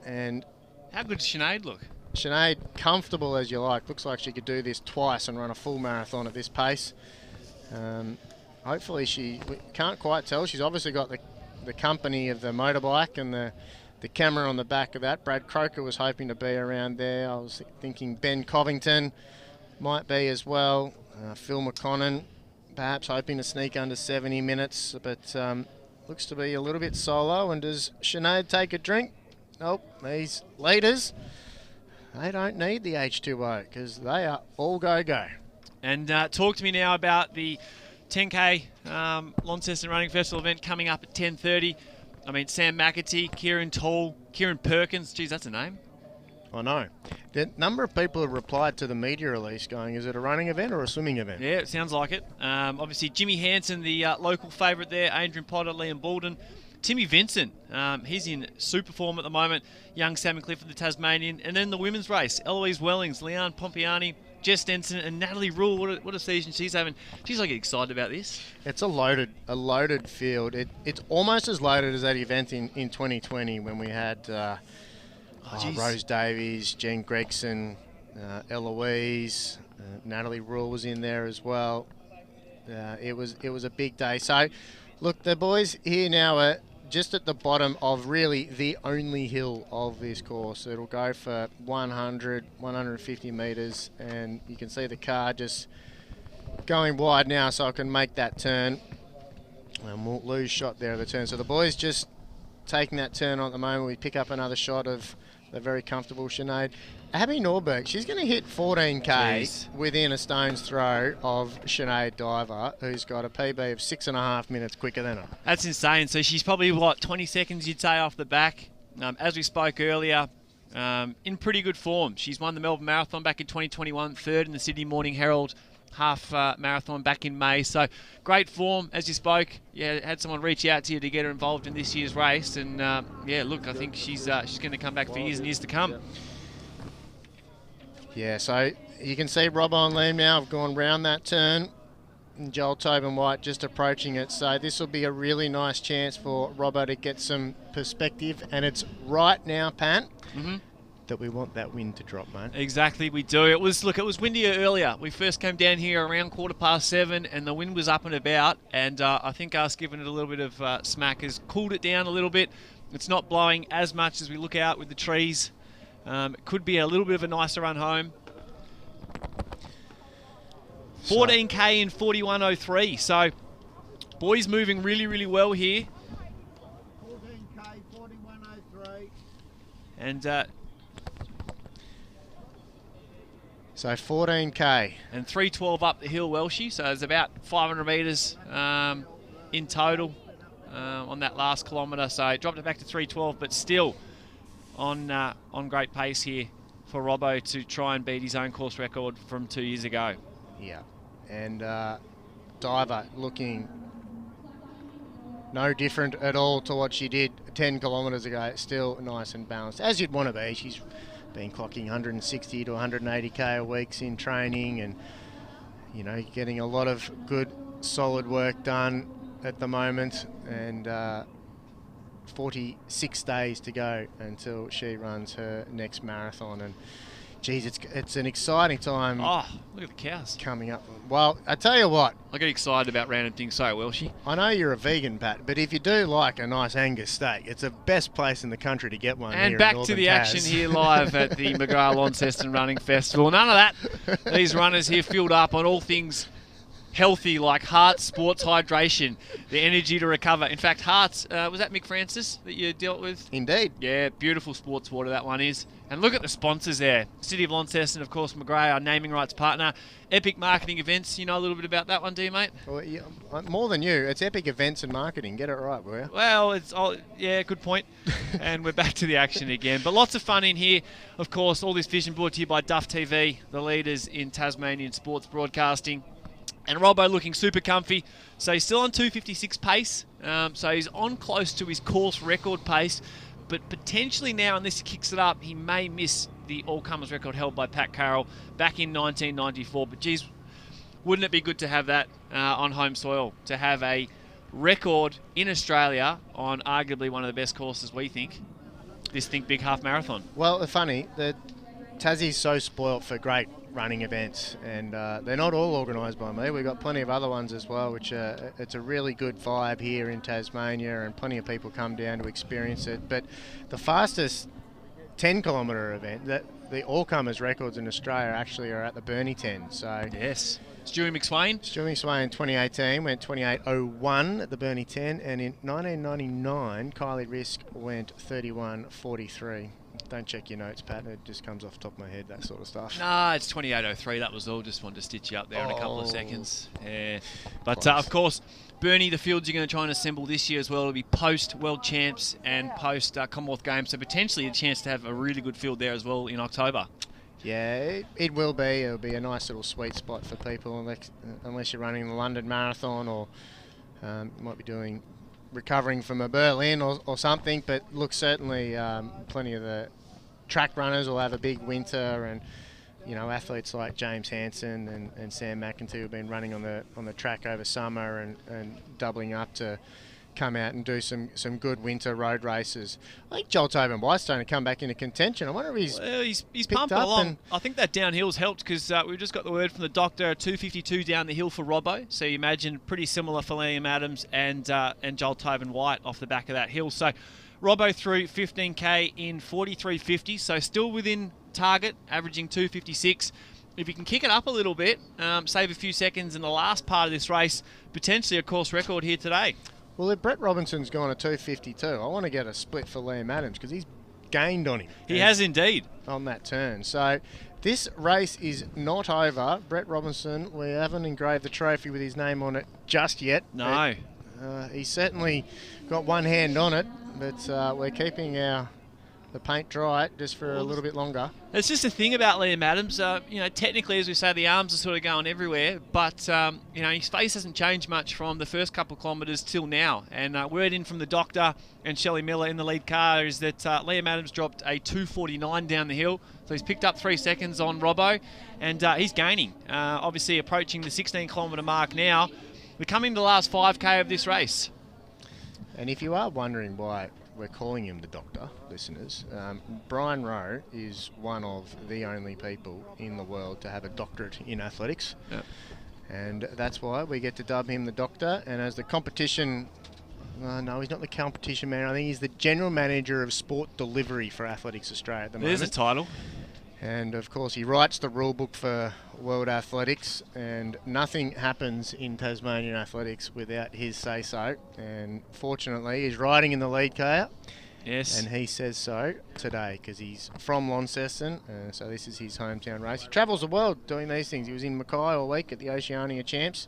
And how good does Sinead look? Sinead, comfortable as you like. Looks like she could do this twice and run a full marathon at this pace. Hopefully we can't quite tell. She's obviously got the company of the motorbike and the camera on the back of that. Brad Croker was hoping to be around there. I was thinking Ben Covington might be as well. Phil McConnon perhaps hoping to sneak under 70 minutes, but looks to be a little bit solo. And does Sinead take a drink? Nope, these leaders, they don't need the H2O because they are all go-go. And talk to me now about the 10K Launceston Running Festival event coming up at 10:30. I mean, Sam McAtee, Kieran Tall, Kieran Perkins. Geez, that's a name. I know. The number of people have replied to the media release going, is it a running event or a swimming event? Yeah, it sounds like it. Obviously, Jimmy Hansen, the local favourite there, Adrian Potter, Liam Baldwin. Timmy Vincent, he's in super form at the moment. Young Salmon Clifford, the Tasmanian. And then the women's race, Eloise Wellings, Leanne Pompiani, Jess Denson, and Natalie Rule. What a season she's having. She's like excited about this. It's a loaded field. It's almost as loaded as that event in 2020 when we had Rose Davies, Jen Gregson, Eloise, Natalie Rule was in there as well. It was a big day. So, look, the boys here now are just at the bottom of really the only hill of this course. It'll go for 100, 150 metres, and you can see the car just going wide now so I can make that turn. And we'll lose shot there of the turn. So the boys just taking that turn on at the moment. We pick up another shot of the very comfortable Sinead. Abby Norberg, she's going to hit 14K within a stone's throw of Sinead Diver, who's got a PB of 6.5 minutes quicker than her. That's insane. So she's probably, 20 seconds, you'd say, off the back. As we spoke earlier, in pretty good form. She's won the Melbourne Marathon back in 2021, third in the Sydney Morning Herald half marathon back in May. So great form, as you spoke. Yeah, had someone reach out to you to get her involved in this year's race. And, yeah, look, I think she's going to come back for years and years to come. Yeah, so you can see Robbo and Liam now have gone round that turn, and Joel Tobin White just approaching it. So this will be a really nice chance for Robbo to get some perspective, and it's right now, Pat, that we want that wind to drop, mate. Exactly, we do. It was windier earlier. We first came down here around 7:15, and the wind was up and about, and I think us giving it a little bit of smack has cooled it down a little bit. It's not blowing as much as we look out with the trees. It could be a little bit of a nicer run home. 14K in 41.03. So, boys moving really, really well here. 14K, 41.03. And so 14K. And 3:12 up the hill, Welshie. So it's about 500 metres in total on that last kilometre. So it dropped it back to 3:12, but still on great pace here for Robbo to try and beat his own course record from 2 years ago. Yeah, and Diver looking no different at all to what she did 10 kilometres ago. Still nice and balanced, as you'd want to be. She's been clocking 160 to 180k a week in training, and you know, getting a lot of good, solid work done at the moment, and 46 days to go until she runs her next marathon. And Geez, it's an exciting time. Oh, look at the cows coming up. Well, I tell you what, I get excited about random things so Welshie. I know you're a vegan, Pat, but if you do like a nice Angus steak, it's the best place in the country to get one. And here back in to the Northern action here live at the McGrath Launceston Running Festival. None of that. These runners here filled up on all things healthy, like Hearts sports hydration, the energy to recover. In fact, Hearts, was that Mick Francis that you dealt with? Indeed. Yeah, beautiful sports water that one is. And look at the sponsors there. City of Launceston, of course, McGrath, our naming rights partner. Epic Marketing Events. You know a little bit about that one, do you, mate? Well, yeah, more than you. It's Epic Events and Marketing. Get it right, will you? Well, it's all, yeah, good point. And we're back to the action again. But lots of fun in here. Of course, all this vision brought to you by Duff TV, the leaders in Tasmanian sports broadcasting. And Robbo looking super comfy. So he's still on 2:56 pace. So he's on close to his course record pace. But potentially now, unless he kicks it up, he may miss the all-comers record held by Pat Carroll back in 1994. But geez, wouldn't it be good to have that on home soil? To have a record in Australia on arguably one of the best courses, we think, this Think Big Half Marathon. Well, funny, the Tassie's so spoilt for great running events, and they're not all organised by me. We've got plenty of other ones as well, which it's a really good vibe here in Tasmania, and plenty of people come down to experience it. But the fastest 10-kilometre event, the all-comers records in Australia actually are at the Burnie 10. So yes, Stewie McSwain. Stewie McSwain in 2018 went 28.01 at the Burnie 10, and in 1999, Kylie Risk went 31.43. Don't check your notes, Pat. It just comes off the top of my head, that sort of stuff. Nah, it's 28.03. That was all. Just wanted to stitch you up there in a couple of seconds. Yeah. But, of course, Burnie, the fields you're going to try and assemble this year as well will be post-World Champs and post-Commonwealth Games. So potentially a chance to have a really good field there as well in October. Yeah, it will be. It'll be a nice little sweet spot for people, unless you're running the London Marathon or might be recovering from a Berlin or something. But look, certainly plenty of the track runners will have a big winter, and you know, athletes like James Hansen and Sam McEntee have been running on the track over summer and doubling up to come out and do some good winter road races. I think Joel Tobin White's starting to come back into contention. I wonder if he's pumping along. I think that downhill's helped because we've just got the word from the doctor, 2:52 down the hill for Robbo. So you imagine pretty similar for Liam Adams and Joel Tobin White off the back of that hill. So Robbo through 15k in 43.50, so still within target, averaging 2:56. If you can kick it up a little bit, save a few seconds in the last part of this race, potentially a course record here today. Well, if Brett Robinson's gone to 2:52, I want to get a split for Liam Adams because he's gained on him. He has indeed. On that turn. So this race is not over. Brett Robinson, we haven't engraved the trophy with his name on it just yet. No. He's certainly got one hand on it, but we're keeping the paint dry just for a little bit longer. It's just a thing about Liam Adams. You know, technically, as we say, the arms are sort of going everywhere, but you know, his face hasn't changed much from the first couple of kilometres till now. And word in from the doctor and Shelley Miller in the lead car is that Liam Adams dropped a 2:49 down the hill, so he's picked up 3 seconds on Robbo, and he's gaining. Obviously, approaching the 16-kilometre mark now. We're coming to the last 5k of this race. And if you are wondering why we're calling him the doctor, listeners, Brian Rowe is one of the only people in the world to have a doctorate in athletics. Yep. And that's why we get to dub him the doctor. And as the competition, no, he's not the competition manager. I think he's the general manager of sport delivery for Athletics Australia at the moment. There's a title. And of course he writes the rule book for World Athletics, and nothing happens in Tasmanian athletics without his say-so. And fortunately he's riding in the lead car. Yes. And he says so today because he's from Launceston, so this is his hometown race. He travels the world doing these things. He was in Mackay all week at the Oceania Champs,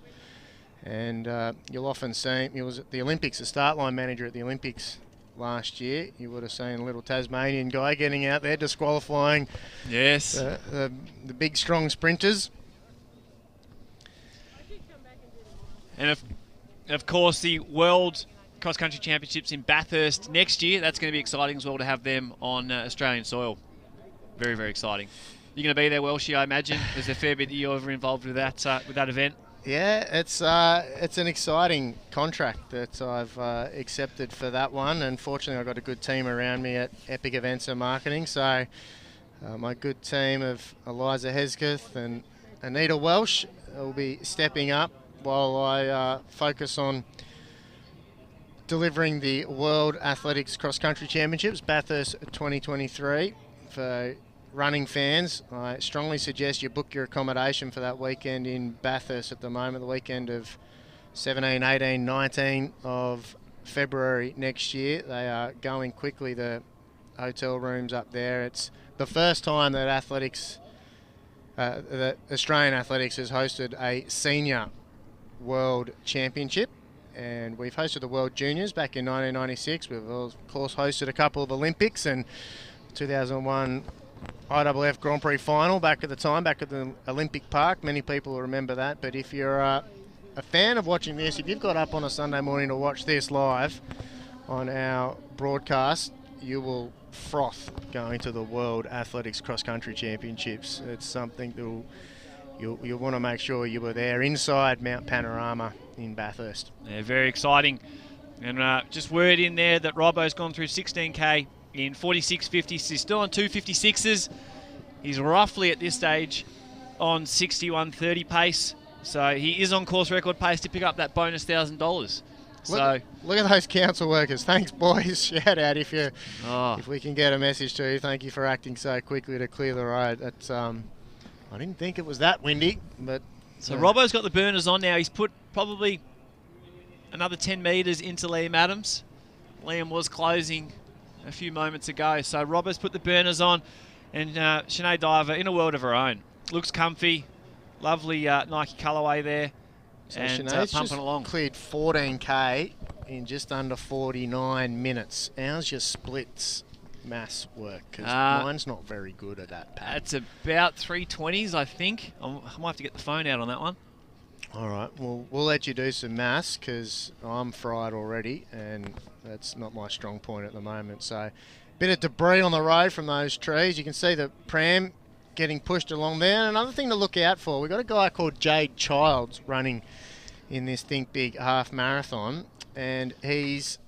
and you'll often see him. He was at the Olympics, the start line manager at the Olympics last year. You would have seen a little Tasmanian guy getting out there disqualifying the big strong sprinters. And of course the World Cross Country Championships in Bathurst next year. That's going to be exciting as well to have them on Australian soil. Very, very exciting. You're going to be there, Welshie, I imagine. There's a fair bit that you're ever involved with that event. Yeah, it's an exciting contract that I've accepted for that one. And fortunately, I've got a good team around me at Epic Events and Marketing. So My good team of Eliza Hesketh and Anita Welsh will be stepping up while I focus on delivering the World Athletics Cross Country Championships, Bathurst 2023. For running fans, I strongly suggest you book your accommodation for that weekend in Bathurst at the moment, the weekend of 17, 18, 19 of February next year. They are going quickly, the hotel rooms up there. It's the first time that the Australian Athletics has hosted a senior World Championship, and we've hosted the World Juniors back in 1996. We've of course hosted a couple of Olympics and 2001 IAAF Grand Prix final back at the Olympic Park. Many people will remember that, but if you're a fan of watching this, if you've got up on a Sunday morning to watch this live on our broadcast, you will froth going to the World Athletics Cross Country Championships. It's something that you'll want to make sure you were there inside Mount Panorama in Bathurst. Yeah, very exciting. And just word in there that Robbo's gone through 16K in 46.50. He's still on 256s. He's roughly at this stage on 61.30 pace. So he is on course record pace to pick up that bonus $1,000. So look at those council workers. Thanks, boys. Shout out if we can get a message to you. Thank you for acting so quickly to clear the road. That's I didn't think it was that windy, but so Robbo's got the burners on now. He's put probably another 10 metres into Liam Adams. Liam was closing a few moments ago, so Robbo's put the burners on, and Sinead Diver in a world of her own. Looks comfy, lovely Nike colourway there. So and Sinead's pumping just along. Cleared 14K in just under 49 minutes. How's your splits mass work? Because mine's not very good at that, Pat. It's about 320s, I think. I might have to get the phone out on that one. All right, well, we'll let you do some maths because I'm fried already, and that's not my strong point at the moment. So, bit of debris on the road from those trees. You can see the pram getting pushed along there. And another thing to look out for, we've got a guy called Jade Childs running in this Think Big half marathon, and he's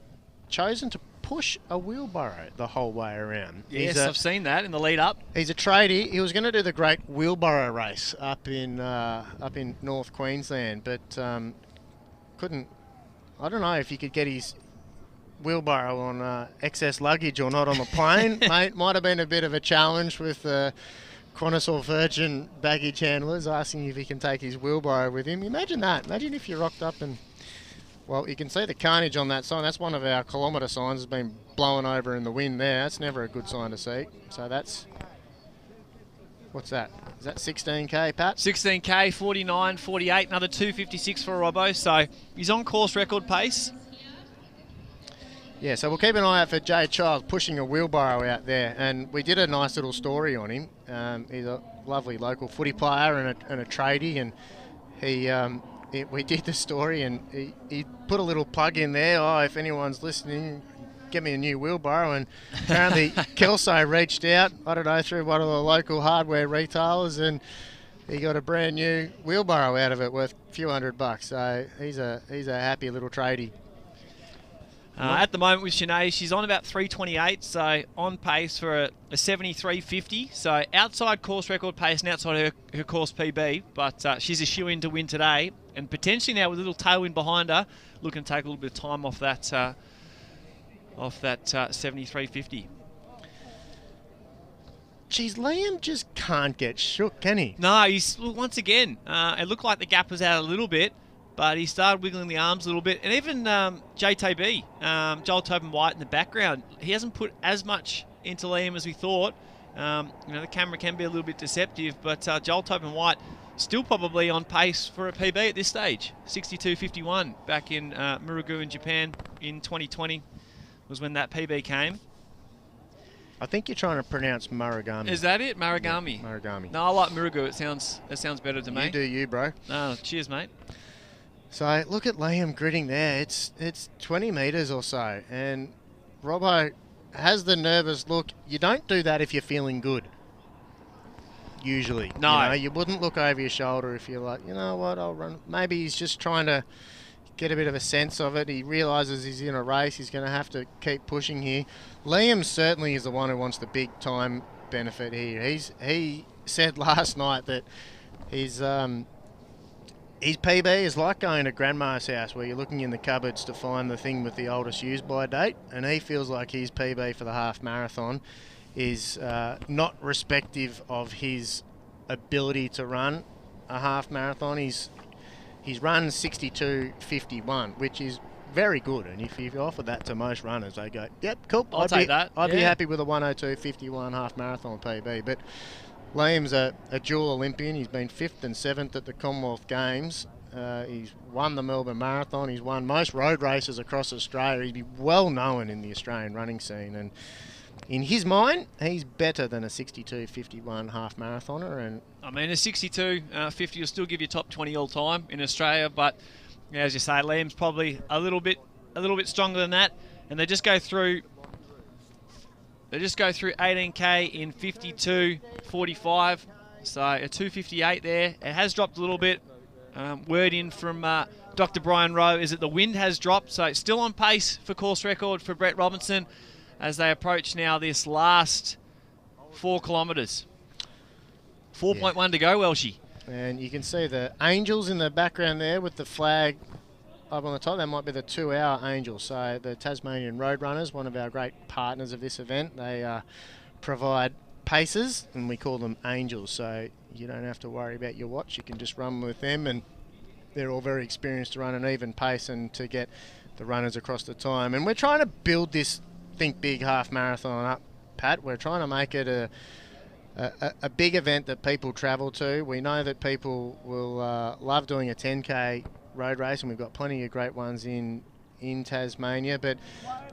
chosen to push a wheelbarrow the whole way around. Yes, I've seen that in the lead up. He's a tradie. He was going to do the great wheelbarrow race up in North Queensland, but couldn't. I don't know if he could get his wheelbarrow on excess luggage or not on the plane. Mate, might have been a bit of a challenge with Qantas or Virgin baggage handlers asking if he can take his wheelbarrow with him. Imagine that. Imagine if you rocked up and, well, you can see the carnage on that sign. That's one of our kilometre signs has been blown over in the wind there. That's never a good sign to see. So that's, what's that? Is that 16K, Pat? 16K, 49, 48, another 256 for Robbo. So he's on course record pace. Yeah, so we'll keep an eye out for Jay Childs pushing a wheelbarrow out there. And we did a nice little story on him. He's a lovely local footy player and a tradie, and we did the story, and he put a little plug in there. Oh, if anyone's listening, get me a new wheelbarrow. And apparently Kelso reached out, I don't know, through one of the local hardware retailers, and he got a brand new wheelbarrow out of it worth a few $100. So he's a happy little tradie. At the moment with Sinead, she's on about 328, so on pace for a 73.50. So outside course record pace and outside her course PB, but she's a shoe-in to win today. And potentially now with a little tailwind behind her, looking to take a little bit of time off that 73.50. Geez, Liam just can't get shook, can he? No, he's once again. It looked like the gap was out a little bit, but he started wiggling the arms a little bit. And even JTB, Joel Tobin White in the background, he hasn't put as much into Liam as we thought. The camera can be a little bit deceptive, but Joel Tobin White still probably on pace for a PB at this stage. 62.51 back in Murugu in Japan in 2020 was when that PB came. I think you're trying to pronounce Marugami. Is that it? Marugami? Yeah, Marugami. No, I like Murugu. It sounds better to me. You do you, bro. Oh, cheers, mate. So look at Liam gritting there. It's 20 metres or so, and Robbo has the nervous look. You don't do that if you're feeling good. Usually, no. You wouldn't look over your shoulder if you're like, you know what, I'll run. Maybe he's just trying to get a bit of a sense of it. He realises he's in a race. He's going to have to keep pushing here. Liam certainly is the one who wants the big time benefit here. He said last night that his PB is like going to grandma's house where you're looking in the cupboards to find the thing with the oldest use by date, and he feels like his PB for the half marathon is not respective of his ability to run a half marathon. He's run 62:51, which is very good, and if you offer that to most runners, they go, yep, cool, I'll take that. I'd be happy with a 102:51 half marathon PB. But Liam's a dual Olympian. He's been 5th and 7th at the Commonwealth Games. He's won the Melbourne Marathon. He's won most road races across Australia. He's well known in the Australian running scene, and in his mind, he's better than a 62:51 half marathoner. And I mean, a 62:50 will still give you top 20 all time in Australia, but as you say, Liam's probably a little bit stronger than that, and they just go through 18k in 52:45, so a 2:58 there. It has dropped a little bit. Word in from Dr. Brian Rowe is that the wind has dropped, so it's still on pace for course record for Brett Robinson as they approach now this last 4 kilometres. 4.1 to go, Welshie. And you can see the Angels in the background there with the flag up on the top. That might be the 2-hour Angels. So the Tasmanian Roadrunners, one of our great partners of this event, they provide paces, and we call them Angels. So you don't have to worry about your watch. You can just run with them, and they're all very experienced to run an even pace and to get the runners across the time. And we're trying to build this Think Big half marathon up, Pat. We're trying to make it a big event that people travel to. We know that people will love doing a 10k road race, and we've got plenty of great ones in Tasmania, but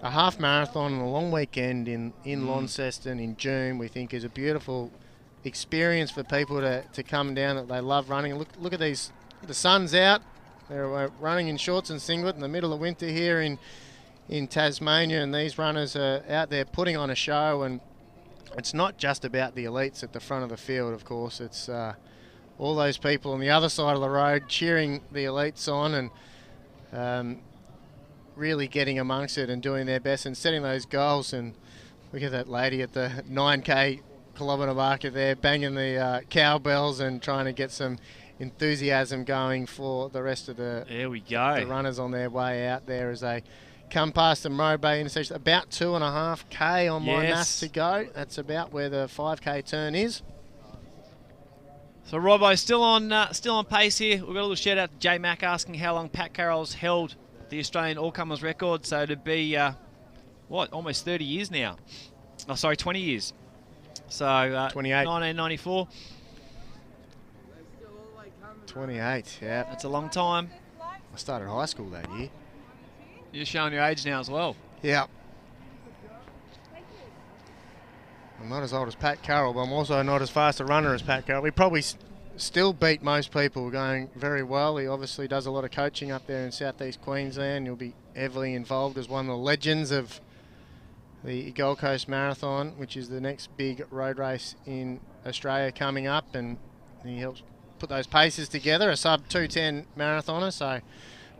a half marathon and a long weekend in Launceston in June, we think is a beautiful experience for people to come down that they love running. Look at these, the sun's out, they're running in shorts and singlet in the middle of winter here in Tasmania, and these runners are out there putting on a show. And it's not just about the elites at the front of the field, of course. It's all those people on the other side of the road cheering the elites on and really getting amongst it and doing their best and setting those goals. And look at that lady at the 9k kilometre marker there banging the cowbells and trying to get some enthusiasm going for the rest of the runners on their way out there as they come past the Moray Bay intersection. About 2.5k on my maths to go. That's about where the 5k turn is. So Robbo still on pace here. We've got a little shout out to J Mac asking how long Pat Carroll's held the Australian all-comers record. So it'd be almost 30 years now. Oh, sorry, 20 years. So 28. 1994. 28. Yeah, that's a long time. I started high school that year. You're showing your age now as well. Yeah. I'm not as old as Pat Carroll, but I'm also not as fast a runner as Pat Carroll. We probably still beat most people, going very well. He obviously does a lot of coaching up there in southeast Queensland. He'll be heavily involved as one of the legends of the Gold Coast Marathon, which is the next big road race in Australia coming up, and he helps put those paces together, a sub 2:10 marathoner. So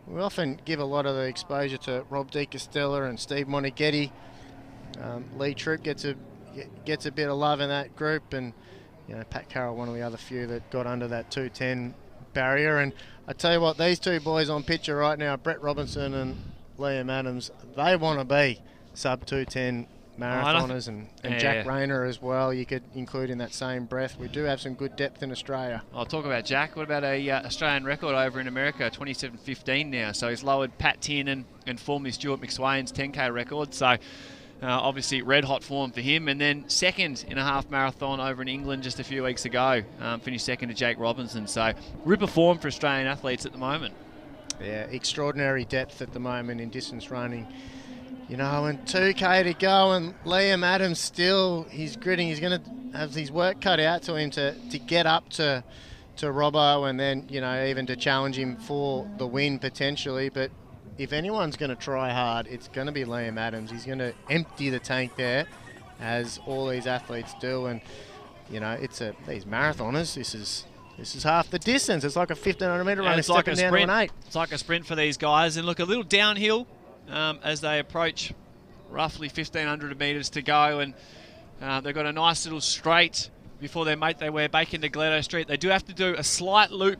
we often give a lot of the exposure to Rob De Castella and Steve Monaghetti. Lee Troop gets a bit of love in that group, and Pat Carroll, one of the other few that got under that 2:10 barrier. And I tell you what, these two boys on picture right now, Brett Robinson and Liam Adams, they want to be sub 2:10 marathoners, and Jack Rayner as well. You could include in that same breath. We do have some good depth in Australia. I'll talk about Jack. What about a Australian record over in America, 27:15 now. So he's lowered Pat Tiernan and formerly Stuart McSwain's 10k record. So obviously red hot form for him. And then second in a half marathon over in England just a few weeks ago. Finished second to Jake Robinson. So ripper form for Australian athletes at the moment. Yeah, extraordinary depth at the moment in distance running. And 2k to go, and Liam Adams still, he's gritting. He's going to have his work cut out to him to get up to Robbo, and then, even to challenge him for the win potentially. But if anyone's going to try hard, it's going to be Liam Adams. He's going to empty the tank there, as all these athletes do. And, these marathoners, this is half the distance. It's like a 1,500 metre run. It's like a sprint. It's like a sprint for these guys. And look, a little downhill as they approach roughly 1,500 metres to go. And They've got a nice little straight before they make their way back into Gledo Street. They do have to do a slight loop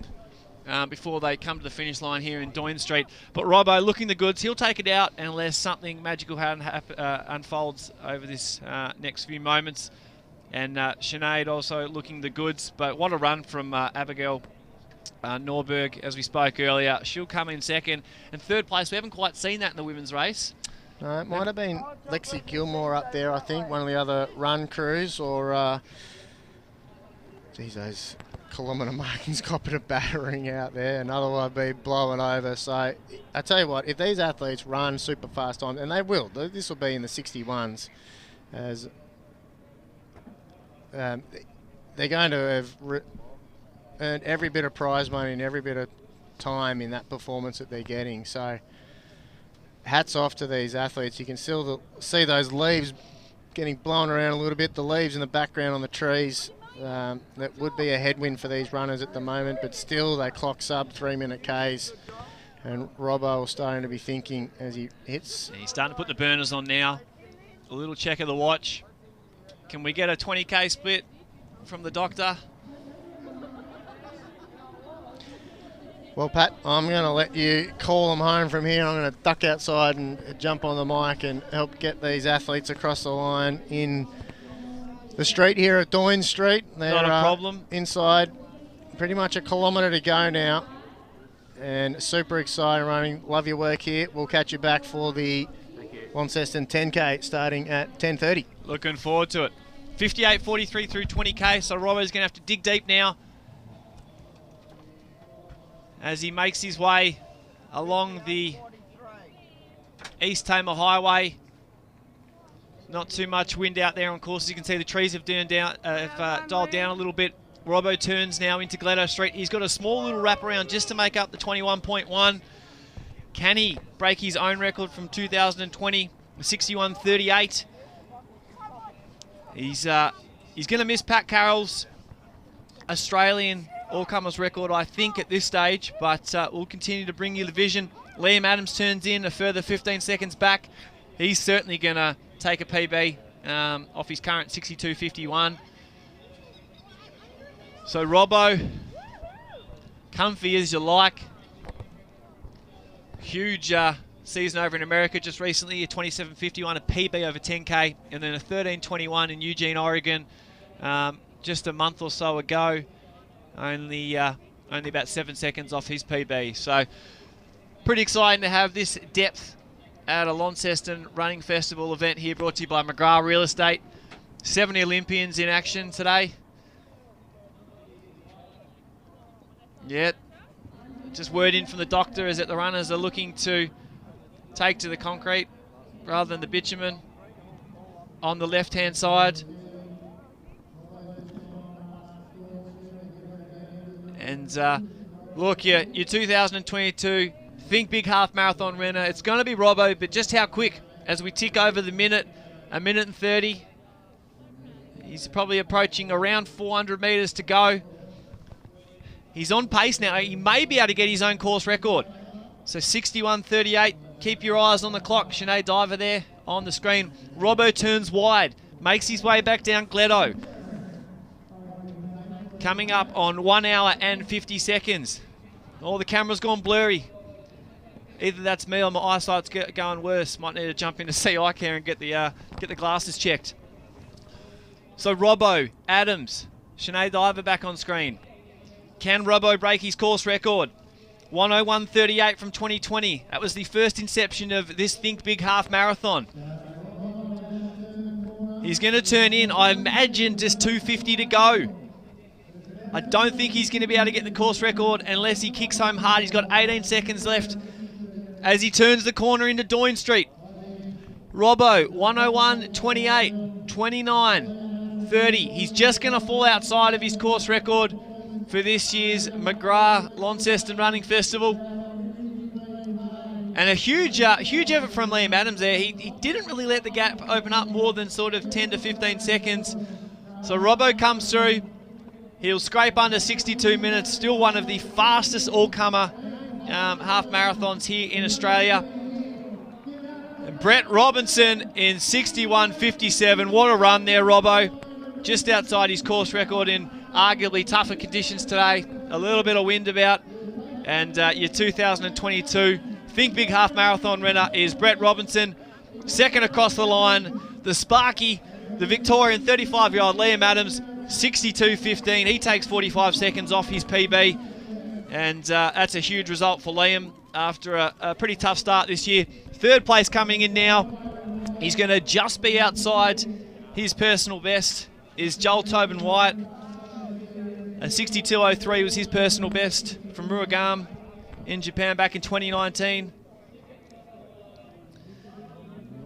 before they come to the finish line here in Doyne Street. But Robbo looking the goods. He'll take it out unless something magical unfolds over this next few moments. And Sinead also looking the goods. But what a run from Abigail Norberg, as we spoke earlier. She'll come in second. And third place, we haven't quite seen that in the women's race. It might have been Lexi Gilmore up there, I think, one of the other run crews, or geez, those kilometre markings copping a battering out there, another one be blowing over. So I tell you what, if these athletes run super fast times, and they will, this will be in the 61s, as they're going to have earned every bit of prize money and every bit of time in that performance that they're getting. So hats off to these athletes. You can still see those leaves getting blown around a little bit, the leaves in the background on the trees. That would be a headwind for these runners at the moment, but still they clock sub 3-minute Ks. And Robbo starting to be thinking as he hits. He's starting to put the burners on now. A little check of the watch. Can we get a 20K split from the doctor? Well, Pat, I'm going to let you call them home from here. I'm going to duck outside and jump on the mic and help get these athletes across the line in the street here at Doyne Street. They're, not a problem. Inside, pretty much a kilometre to go now. And super exciting running. Love your work here. We'll catch you back for the Launceston 10K starting at 10:30. Looking forward to it. 58.43 through 20K, so Robbo's going to have to dig deep now as he makes his way along the East Tamar Highway. Not too much wind out there on course. As you can see, the trees have dialed down a little bit. Robbo turns now into Gledo Street. He's got a small little wraparound just to make up the 21.1. Can he break his own record from 2020, 61.38? He's going to miss Pat Carroll's Australian all-comers record, I think, at this stage, but we'll continue to bring you the vision. Liam Adams turns in a further 15 seconds back. He's certainly going to take a PB off his current 62.51. So Robbo, comfy as you like. Huge season over in America just recently, a 27.51, a PB over 10K, and then a 13.21 in Eugene, Oregon, just a month or so ago. Only about 7 seconds off his PB. So pretty exciting to have this depth at a Launceston Running Festival event here, brought to you by McGrath Real Estate. 70 Olympians in action today. Yep. Just word in from the doctor is that the runners are looking to take to the concrete rather than the bitumen on the left-hand side. And look, your 2022 Think Big Half Marathon winner, it's going to be Robbo, but just how quick as we tick over the minute, a minute and 30. He's probably approaching around 400 metres to go. He's on pace now. He may be able to get his own course record. So 61.38. Keep your eyes on the clock. Sinead Diver there on the screen. Robbo turns wide. Makes his way back down Gledo. Coming up on 1 hour and 50 seconds. Oh, the camera's gone blurry. Either that's me or my eyesight's going worse. Might need to jump into see eye care and get the glasses checked. So Robbo, Adams, Sinead Diver back on screen. Can Robbo break his course record? 101.38 from 2020. That was the first inception of this Think Big Half Marathon. He's going to turn in, I imagine, just 2:50 to go. I don't think he's going to be able to get the course record unless he kicks home hard. He's got 18 seconds left as he turns the corner into Doyne Street. Robbo, 101.28, 29.30. He's just going to fall outside of his course record for this year's McGrath Launceston Running Festival. And a huge effort from Liam Adams there. He didn't really let the gap open up more than sort of 10 to 15 seconds. So Robbo comes through. He'll scrape under 62 minutes. Still one of the fastest all-comer half marathons here in Australia. Brett Robinson in 61.57. What a run there, Robbo. Just outside his course record in arguably tougher conditions today. A little bit of wind about. And your 2022 Think Big Half Marathon runner is Brett Robinson. Second across the line, the Sparky, the Victorian 35-year-old Liam Adams, 62.15. He takes 45 seconds off his PB. And that's a huge result for Liam after a pretty tough start this year. Third place coming in now. He's going to just be outside his personal best is Joel Tobin White. A 62.03 was his personal best from Ruagam in Japan back in 2019.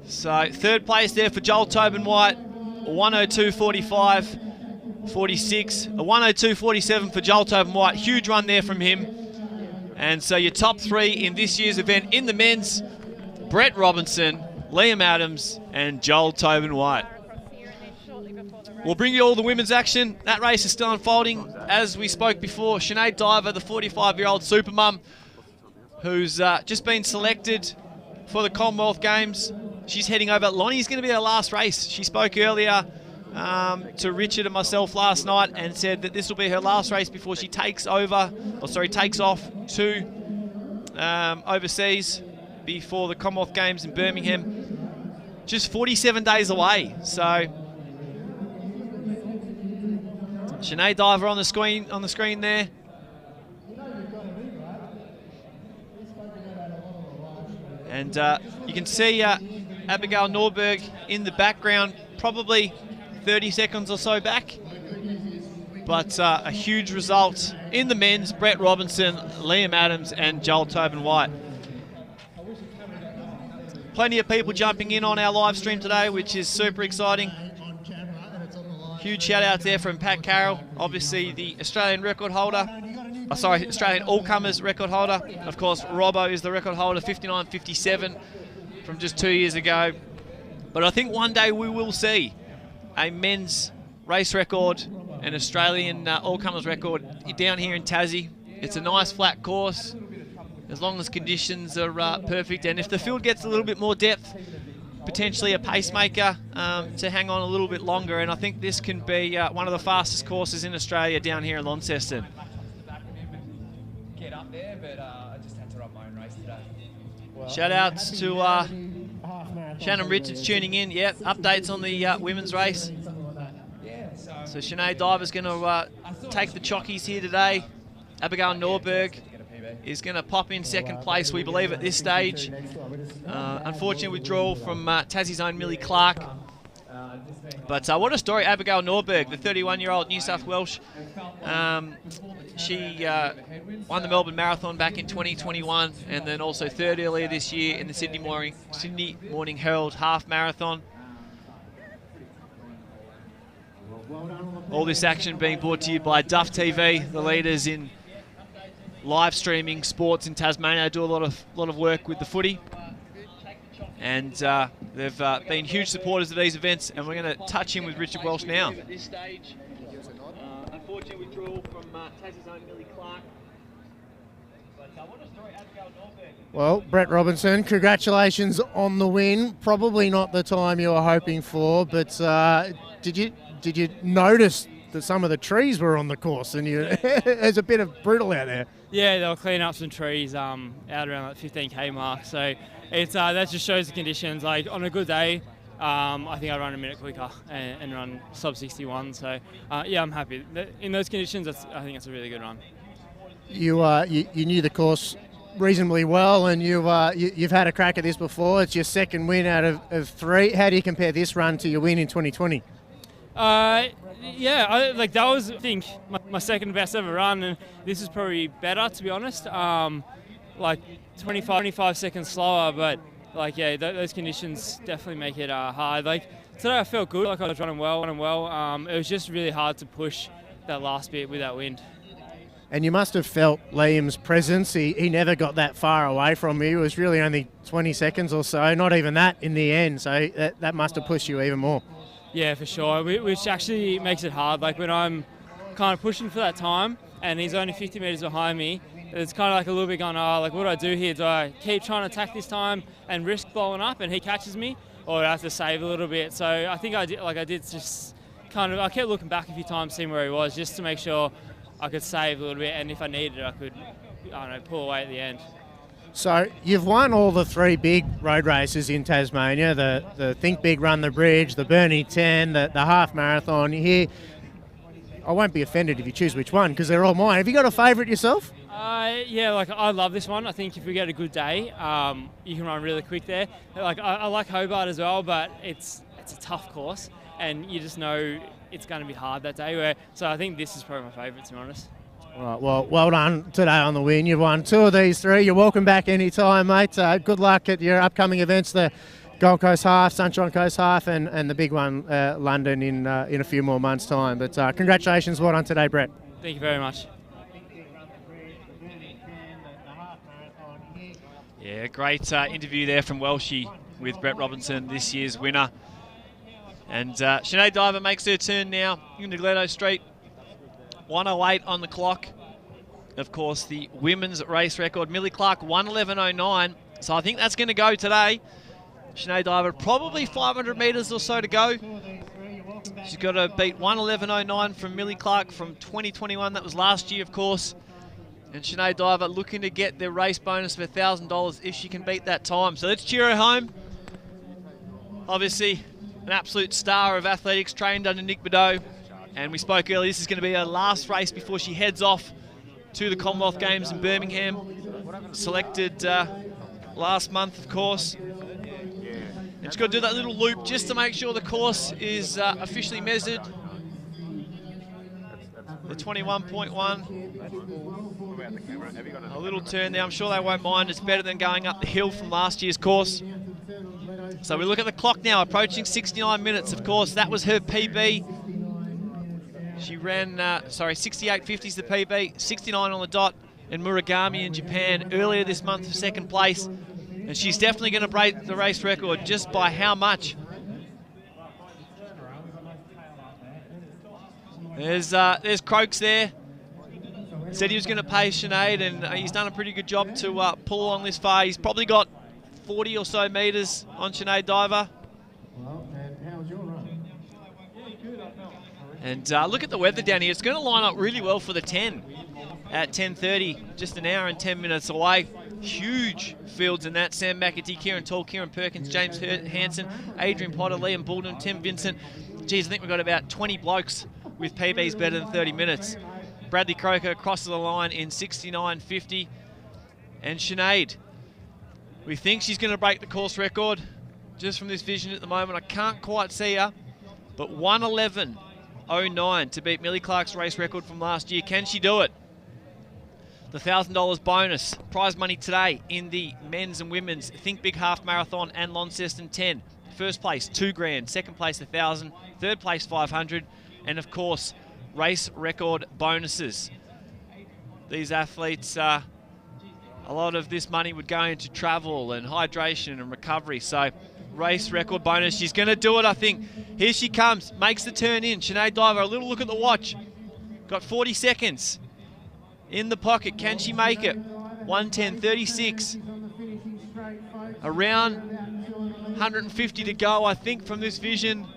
So third place there for Joel Tobin White. 102.45, 46. A 102.47 for Joel Tobin White. Huge run there from him. And so your top three in this year's event in the men's, Brett Robinson, Liam Adams, and Joel Tobin White. We'll bring you all the women's action. That race is still unfolding. As we spoke before, Sinead Diver, the 45-year-old supermum, who's just been selected for the Commonwealth Games. She's heading over. Lonnie's going to be her last race. She spoke earlier to Richard and myself last night and said that this will be her last race before she takes off to overseas before the Commonwealth Games in Birmingham. Just 47 days away. So Sinead Diver on the screen there. And you can see Abigail Norberg in the background, probably 30 seconds or so back. But a huge result in the men's, Brett Robinson, Liam Adams and Joel Tobin White. Plenty of people jumping in on our live stream today, which is super exciting. Huge shout out there from Pat Carroll, obviously the Australian record holder. Australian all-comers record holder. Of course, Robbo is the record holder, 59.57 from just 2 years ago. But I think one day we will see a men's race record, an Australian all-comers record down here in Tassie. It's a nice flat course, as long as conditions are perfect. And if the field gets a little bit more depth, potentially a pacemaker to hang on a little bit longer. And I think this can be one of the fastest courses in Australia down here in Launceston. Get up there, but I just had to run my own race today. Shout outs to Shannon Richards tuning in. Yeah, updates on the women's race. So Sinead Diver's going to take the chockies here today. Abigail Norberg is going to pop in second place, we believe, at this stage. Unfortunate withdrawal from Tassie's own Millie Clark. But what a story, Abigail Norberg, the 31-year-old New South Welsh. She won the Melbourne Marathon back in 2021 and then also third earlier this year in the Sydney Morning Herald Half Marathon. All this action being brought to you by Duff TV, the leaders in live streaming sports in Tasmania. Do a lot of work with the footy. And they've been huge supporters of these events, and we're going to touch in with Richard Welsh now. At this stage, unfortunate withdrawal from Tassie's own Millie Clark. But what a story, Abigail Norberg. Well, Brett Robinson, congratulations on the win. Probably not the time you were hoping for, but did you notice that some of the trees were on the course, and there's a bit of brutal out there? Yeah, they were cleaning up some trees out around that 15k mark. So it's that just shows the conditions. Like on a good day, I think I'd run a minute quicker and run sub 61. So yeah, I'm happy. In those conditions, I think it's a really good run. You knew the course reasonably well, and you've had a crack at this before. It's your second win out of three. How do you compare this run to your win in 2020? Yeah, that was, I think, my second best ever run, and this is probably better, to be honest. Like 25 seconds slower, but those conditions definitely make it hard. Like today I felt good, like I was running well. It was just really hard to push that last bit with that wind. And you must have felt Liam's presence. He never got that far away from you. It was really only 20 seconds or so, not even that in the end. So that must have pushed you even more. Yeah, for sure, which actually makes it hard. Like when I'm kind of pushing for that time and he's only 50 metres behind me, it's kind of like a little bit going, oh, like what do I do here? Do I keep trying to attack this time and risk blowing up and he catches me, or do I have to save a little bit? So I think I did just kind of, I kept looking back a few times, seeing where he was, just to make sure I could save a little bit, and if I needed it, I could, I don't know, pull away at the end. So you've won all the 3 big road races in Tasmania, the Think Big Run the Bridge, the Burnie 10, the half marathon here. I won't be offended if you choose which one, because they're all mine. Have you got a favourite yourself? Yeah, like I love this one. I think if we get a good day, you can run really quick there. Like I like Hobart as well, but it's a tough course, and you just know it's going to be hard that day. So I think this is probably my favourite, to be honest. All right, well done today on the win. You've won 2 of these 3. You're welcome back anytime, mate. Good luck at your upcoming events, the Gold Coast Half, Sunshine Coast Half, and the big one, London, in a few more months' time. But congratulations, well done today, Brett. Thank you very much. Yeah, great interview there from Welshie with Brett Robinson, this year's winner. And Sinead Diver makes her turn now into Glenelg Street. 1:08 on the clock. Of course, the women's race record, Millie Clark, 1:11.09. So I think that's going to go today. Sinead Diver, probably 500 metres or so to go. She's got to beat 1:11.09 from Millie Clark from 2021. That was last year, of course. And Sinead Diver looking to get their race bonus of $1,000 if she can beat that time. So let's cheer her home. Obviously, an absolute star of athletics, trained under Nick Bedeau. And we spoke earlier, this is going to be her last race before she heads off to the Commonwealth Games in Birmingham. Selected last month, of course. And she's got to do that little loop just to make sure the course is officially measured. The 21.1. A little turn there. I'm sure they won't mind. It's better than going up the hill from last year's course. So we look at the clock now, approaching 69 minutes. Of course, that was her PB. She ran, 68.50 is the PB, 69 on the dot in Murakami in Japan earlier this month for 2nd place. And she's definitely going to break the race record. Just by how much? There's Croaks there. Said he was going to pay Sinead, and he's done a pretty good job to pull along this far. He's probably got 40 or so metres on Sinead Diver. And look at the weather down here. It's going to line up really well for the 10 at 10:30, just an hour and 10 minutes away. Huge fields in that. Sam McAtee, Kieran Tall, Kieran Perkins, James Hansen, Adrian Potter, Liam Baldwin, Tim Vincent. Geez, I think we've got about 20 blokes with PBs better than 30 minutes. Bradley Croker crosses the line in 69.50. And Sinead, we think she's going to break the course record. Just from this vision at the moment, I can't quite see her. But 1:11.09 to beat Millie Clark's race record from last year. Can she do it? The $1,000 bonus prize money today in the men's and women's Think Big Half Marathon and Launceston 10. First place, $2,000. Second place, $1,000. Third place, $500. And of course, race record bonuses. These athletes, a lot of this money would go into travel and hydration and recovery. So, race record bonus. She's going to do it, I think. Here she comes. Makes the turn in. Sinead Diver, a little look at the watch. Got 40 seconds in the pocket. Can she make it? 1:10.36. Around 150 to go, I think, from this vision.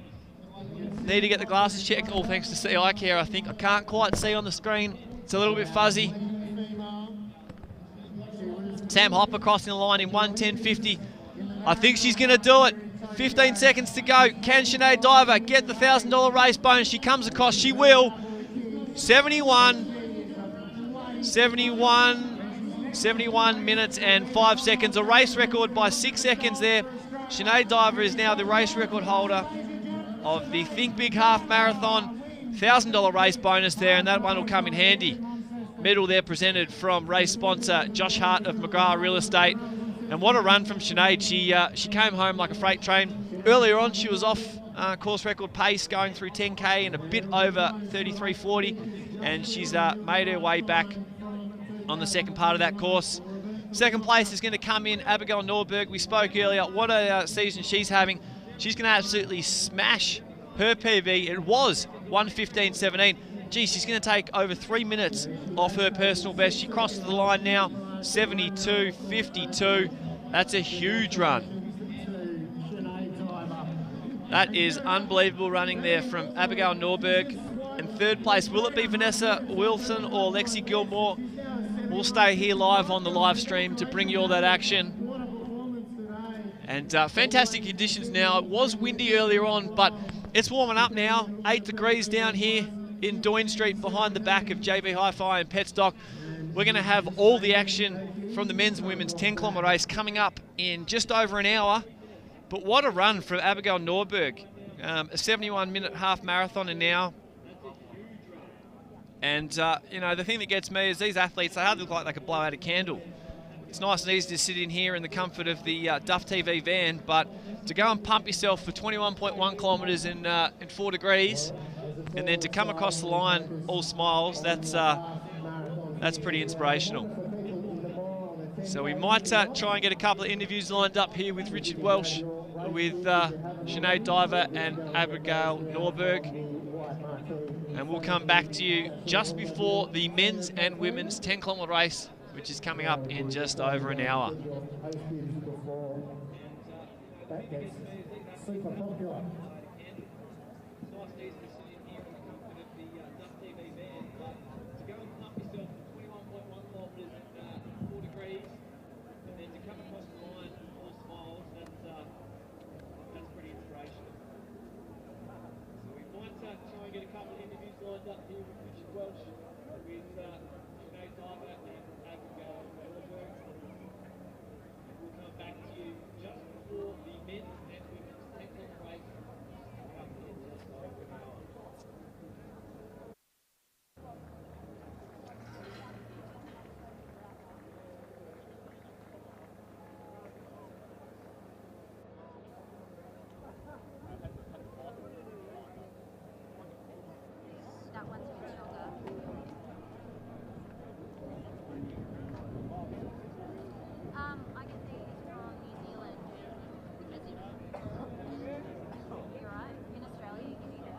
Need to get the glasses checked. All thanks to CI Care, I think. I can't quite see on the screen. It's a little bit fuzzy. Sam Hopper crossing the line in 1:10.50. I think she's going to do it. 15 seconds to go. Can Sinead Diver get the $1,000 race bonus? She comes across. She will. 71 minutes and 5 seconds. A race record by 6 seconds there. Sinead Diver is now the race record holder of the Think Big Half Marathon. $1,000 race bonus there, and that one will come in handy. Medal there presented from race sponsor Josh Hart of McGrath Real Estate. And what a run from Sinead. She came home like a freight train. Earlier on, she was off course record pace, going through 10K and a bit over 33.40. And she's made her way back on the second part of that course. Second place is going to come in Abigail Norberg. We spoke earlier. What a season she's having. She's going to absolutely smash her PB. It was 1:15.17. Geez, she's going to take over 3 minutes off her personal best. She crosses the line now, 72.52. That's a huge run. That is unbelievable running there from Abigail Norberg. In third place, will it be Vanessa Wilson or Lexi Gilmore? We'll stay here live on the live stream to bring you all that action. And fantastic conditions now. It was windy earlier on, but it's warming up now. 8 degrees down here in Doyne Street behind the back of JB Hi-Fi and Petstock. We're going to have all the action from the men's and women's 10-kilometre race coming up in just over an hour. But what a run from Abigail Norberg. A 71-minute half marathon in now. And, you know, the thing that gets me is these athletes, they hardly look like they could blow out a candle. It's nice and easy to sit in here in the comfort of the Duff TV van, but to go and pump yourself for 21.1 kilometres in 4 degrees, and then to come across the line all smiles, that's pretty inspirational. So we might try and get a couple of interviews lined up here with Richard Welsh, with Sinead Diver and Abigail Norberg. And we'll come back to you just before the men's and women's 10-kilometre race, which is coming up in just over an hour. I get these from New Zealand because you're right, in Australia you can eat it.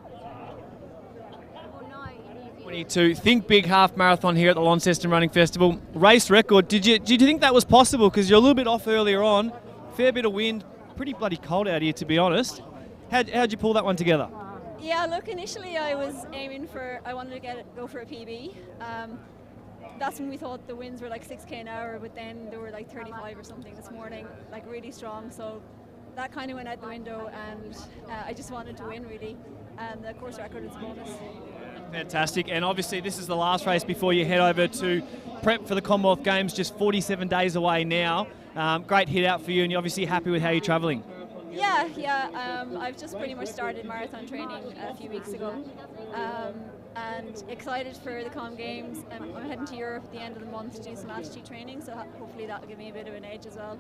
Well, no, in New Zealand. 22. Think Big Half Marathon here at the Launceston Running Festival. Race record. Did you think that was possible? Because you're a little bit off earlier on. Fair bit of wind. Pretty bloody cold out here, to be honest. How'd you pull that one together? Yeah, look, initially I was aiming I wanted to go for a PB. That's when we thought the winds were like 6k an hour, but then they were like 35 or something this morning, like really strong. So that kind of went out the window, and I just wanted to win really. And the course record is a bonus. Fantastic. And obviously this is the last race before you head over to prep for the Commonwealth Games, just 47 days away now. Great hit out for you, and you're obviously happy with how you're travelling. Yeah. I've just pretty much started marathon training a few weeks ago, and excited for the Com Games. I'm heading to Europe at the end of the month to do some altitude training, so hopefully that will give me a bit of an edge as well.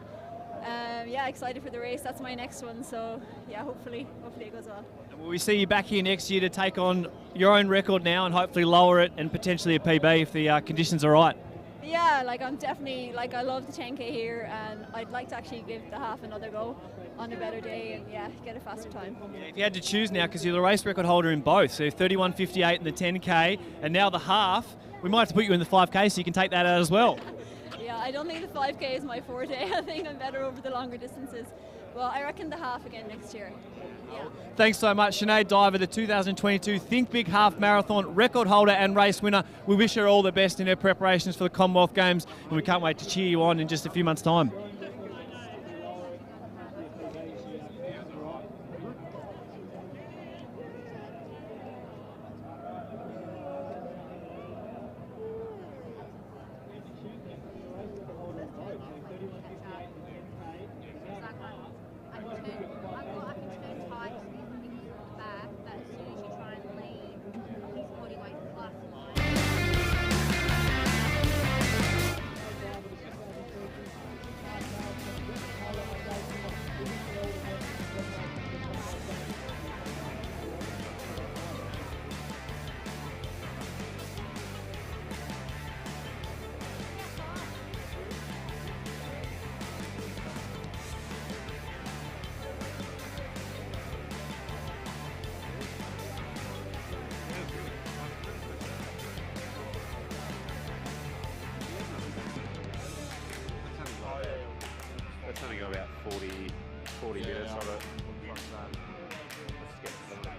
Yeah, excited for the race. That's my next one, so yeah, hopefully it goes well. Will we see you back here next year to take on your own record now and hopefully lower it and potentially a PB if the conditions are right? Yeah, I'm definitely, I love the 10k here, and I'd like to actually give the half another go on a better day and yeah, get a faster time. Yeah, if you had to choose now, because you're the race record holder in both, so 31.58 in the 10k and now the half, we might have to put you in the 5k so you can take that out as well. Yeah, I don't think the 5k is my forte. I think I'm better over the longer distances. Well, I reckon the half again next year. Yeah. Thanks so much, Sinead Diver, the 2022 Think Big Half Marathon record holder and race winner. We wish her all the best in her preparations for the Commonwealth Games, and we can't wait to cheer you on in just a few months' time. 40 minutes of it. Let's get some.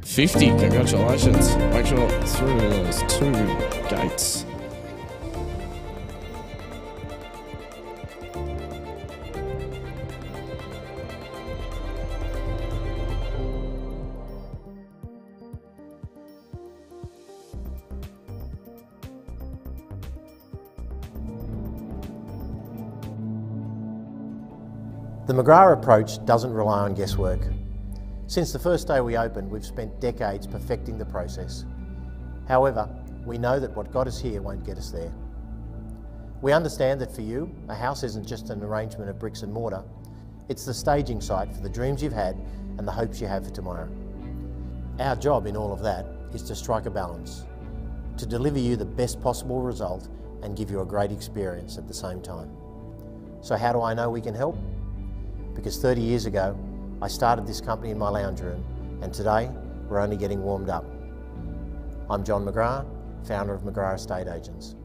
50, congratulations. Make sure through those 2 gates. The McGrath approach doesn't rely on guesswork. Since the first day we opened, we've spent decades perfecting the process. However, we know that what got us here won't get us there. We understand that for you, a house isn't just an arrangement of bricks and mortar, it's the staging site for the dreams you've had and the hopes you have for tomorrow. Our job in all of that is to strike a balance, to deliver you the best possible result and give you a great experience at the same time. So how do I know we can help? Because 30 years ago, I started this company in my lounge room, and today, we're only getting warmed up. I'm John McGrath, founder of McGrath Estate Agents.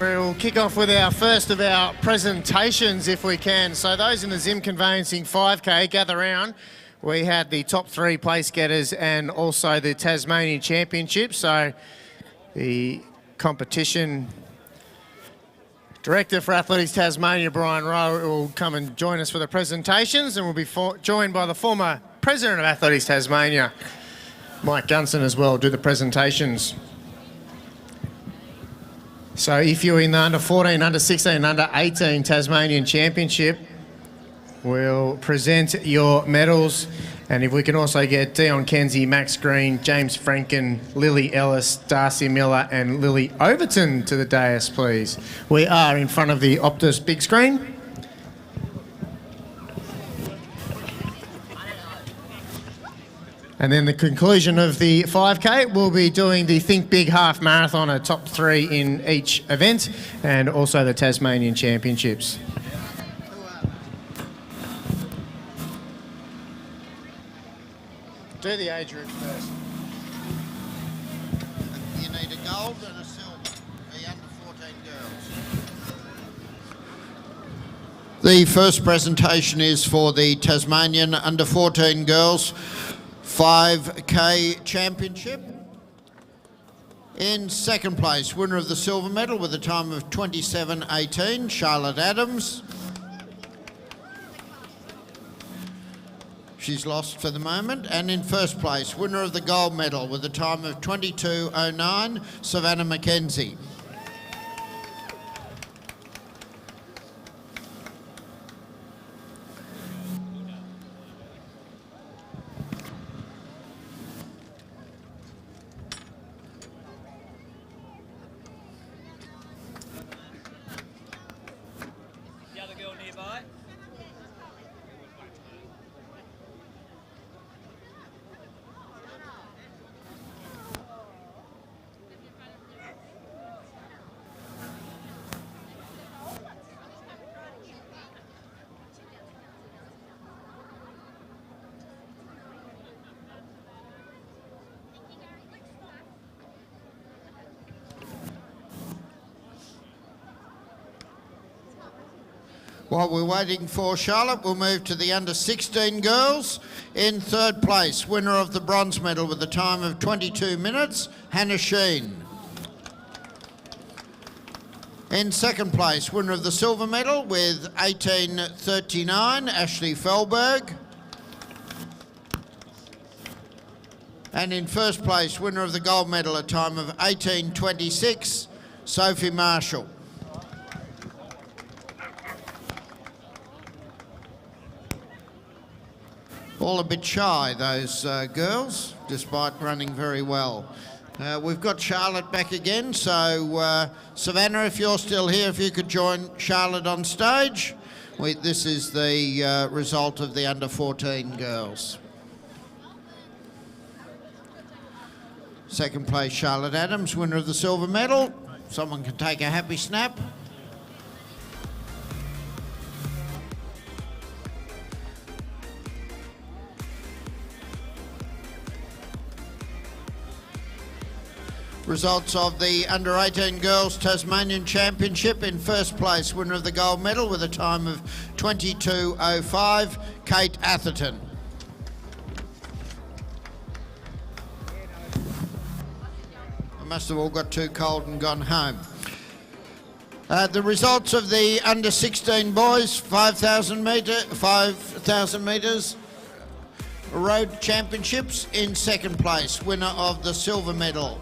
We'll kick off with our first of our presentations if we can. So those in the Zim Conveyancing 5K, gather round. We had the top 3 place getters and also the Tasmanian Championship. So the competition director for Athletics Tasmania, Brian Rowe, will come and join us for the presentations, and we'll be joined by the former president of Athletics Tasmania, Mike Gunson, as well, do the presentations. So if you're in the under 14, under 16, under 18 Tasmanian Championship, we'll present your medals. And if we can also get Dion Kenzie, Max Green, James Franken, Lily Ellis, Darcy Miller and Lily Overton to the dais, please. We are in front of the Optus big screen. And then the conclusion of the 5K, we'll be doing the Think Big Half Marathon, a top 3 in each event, and also the Tasmanian Championships. Do the age group first. You need a gold and a silver, the under 14 girls. The first presentation is for the Tasmanian under 14 girls 5K Championship. In second place, winner of the silver medal with a time of 27:18, Charlotte Adams. She's lost for the moment. And in first place, winner of the gold medal with a time of 22:09, Savannah McKenzie. While we're waiting for Charlotte, we'll move to the under 16 girls. In third place, winner of the bronze medal with a time of 22 minutes, Hannah Sheen. In second place, winner of the silver medal with 18:39, Ashley Felberg. And in first place, winner of the gold medal, a time of 18:26, Sophie Marshall. All a bit shy, those girls, despite running very well. We've got Charlotte back again, so Savannah, if you're still here, if you could join Charlotte on stage. This is the result of the under 14 girls. Second place, Charlotte Adams, winner of the silver medal. Someone can take a happy snap. Results of the under 18 girls Tasmanian Championship. In first place, winner of the gold medal with a time of 22:05, Kate Atherton. I must have all got too cold and gone home. The results of the under 16 boys 5,000 metres road championships. In second place, winner of the silver medal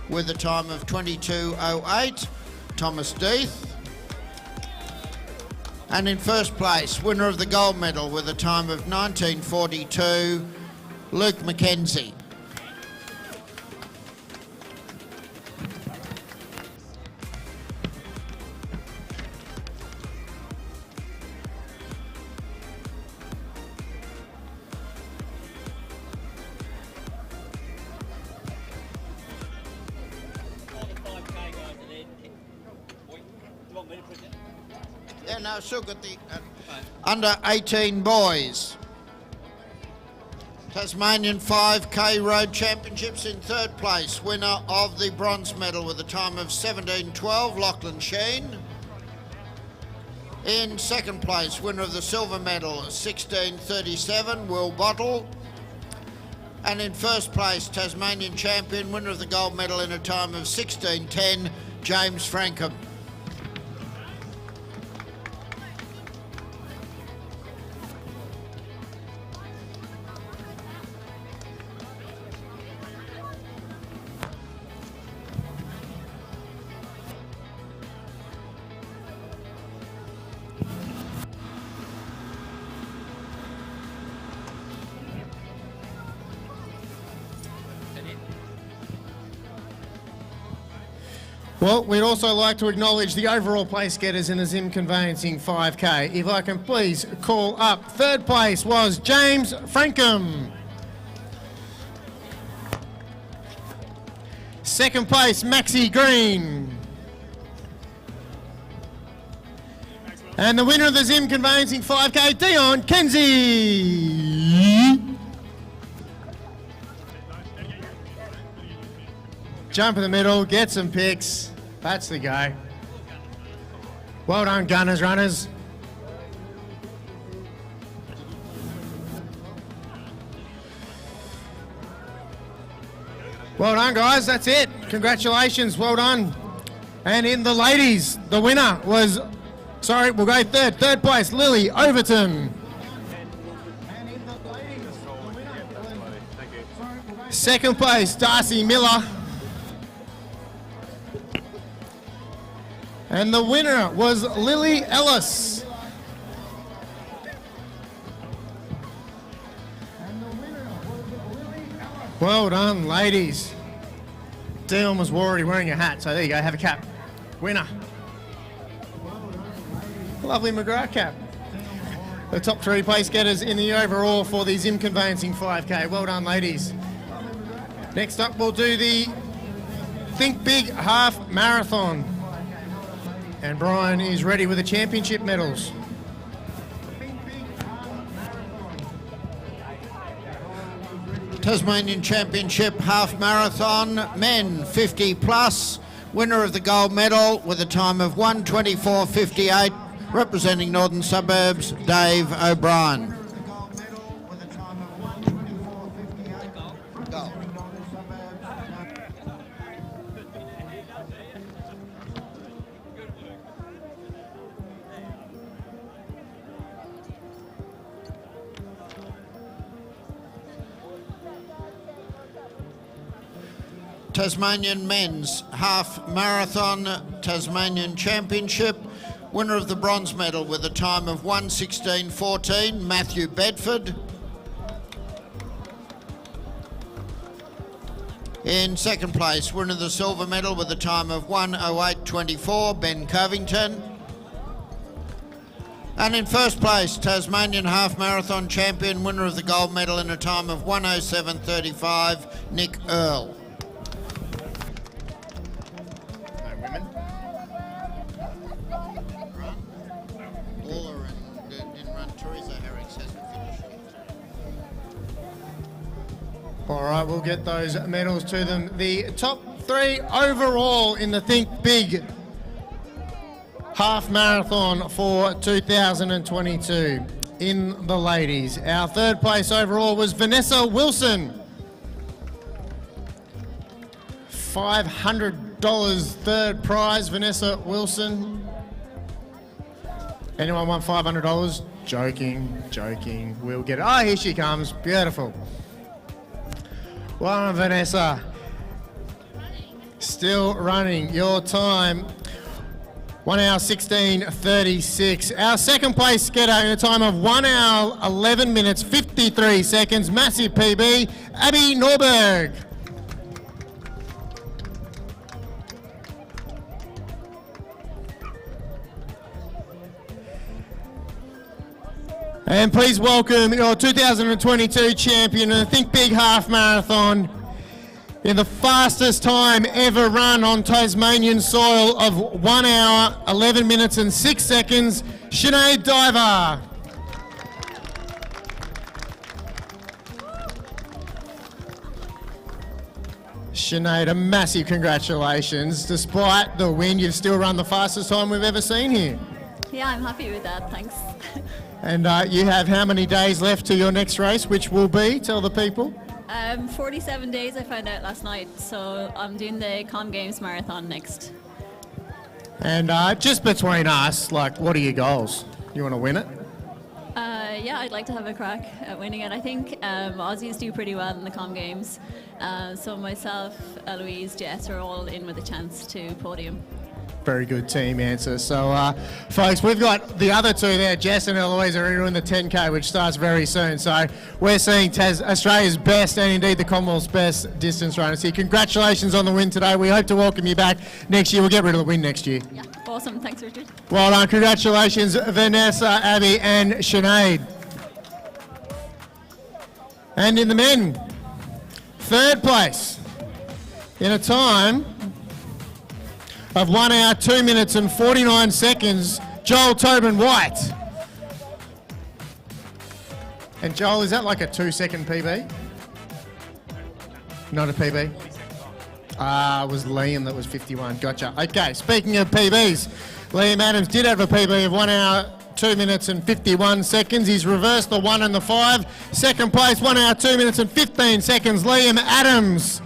with a time of 22:08, Thomas Death. And in first place, winner of the gold medal with a time of 19:42, Luke McKenzie. Yeah, no, still got the under 18 boys. Tasmanian 5K Road Championships in third place, winner of the bronze medal with a time of 17:12, Lachlan Sheen. In second place, winner of the silver medal, 16:37, Will Bottle. And in first place, Tasmanian champion, winner of the gold medal in a time of 16:10, James Frankham. Well, we'd also like to acknowledge the overall place getters in the Zim Conveyancing 5K. If I can please call up, third place was James Frankham. Second place, Maxie Green. And the winner of the Zim Conveyancing 5K, Dion Kenzie. Jump in the middle, get some picks. That's the guy. Well done, Gunners runners. Well done, guys. That's it. Congratulations. Well done. And in the ladies, the winner was, sorry, we'll go third. Third place, Lily Overton. Second place, Darcy Miller. And the winner was Lily Ellis. Well done, ladies. Dion was already wearing a hat, so there you go, have a cap. Winner. Lovely McGrath cap. The top three place getters in the overall for the Zim Conveyancing 5K. Well done, ladies. Next up, we'll do the Think Big Half Marathon. And Brian is ready with the championship medals. Tasmanian Championship Half Marathon, men 50 plus, winner of the gold medal with a time of 1:24:58, representing Northern Suburbs, Dave O'Brien. Tasmanian Men's Half Marathon Tasmanian Championship, winner of the bronze medal with a time of 1:16:14, Matthew Bedford. In second place, winner of the silver medal with a time of 1:08:24, Ben Covington. And in first place, Tasmanian Half Marathon champion, winner of the gold medal in a time of 1:07:35, Nick Earl. All right, we'll get those medals to them. The top three overall in the Think Big Half Marathon for 2022 in the ladies. Our third place overall was Vanessa Wilson. $500 third prize, Vanessa Wilson. Anyone want $500? Joking. We'll get it. Oh, here she comes. Beautiful. Well done, Vanessa. Still running. Your time, 1 hour 16:36. Our second place getter in a time of 1 hour 11 minutes 53 seconds. Massive PB, Abby Norberg. And please welcome your 2022 champion in the Think Big Half Marathon in the fastest time ever run on Tasmanian soil of 1 hour, 11 minutes and 6 seconds, Sinead Diver. Sinead, a massive congratulations. Despite the win, you've still run the fastest time we've ever seen here. Yeah, I'm happy with that, thanks. And you have how many days left to your next race, which will be, tell the people? 47 days I found out last night, so I'm doing the Com Games Marathon next. And just between us, like, what are your goals? You want to win it? Yeah, I'd like to have a crack at winning it. I think Aussies do pretty well in the Com Games. So myself, Eloise, Jess are all in with a chance to podium. Very good team answer. So, folks, we've got the other two there. Jess and Eloise are doing the 10K, which starts very soon. So we're seeing Australia's best and indeed the Commonwealth's best distance runners here. Congratulations on the win today. We hope to welcome you back next year. We'll get rid of the win next year. Yeah, awesome. Thanks, Richard. Well done. Congratulations, Vanessa, Abby and Sinead. And in the men, third place in a time of 1 hour, 2 minutes and 49 seconds, Joel Tobin White. And Joel, is that like a 2-second PB? Not a PB? It was Liam that was 51. Gotcha. Okay, speaking of PBs, Liam Adams did have a PB of 1 hour, 2 minutes and 51 seconds. He's reversed the 1 and the 5. Second place, 1 hour, 2 minutes and 15 seconds, Liam Adams,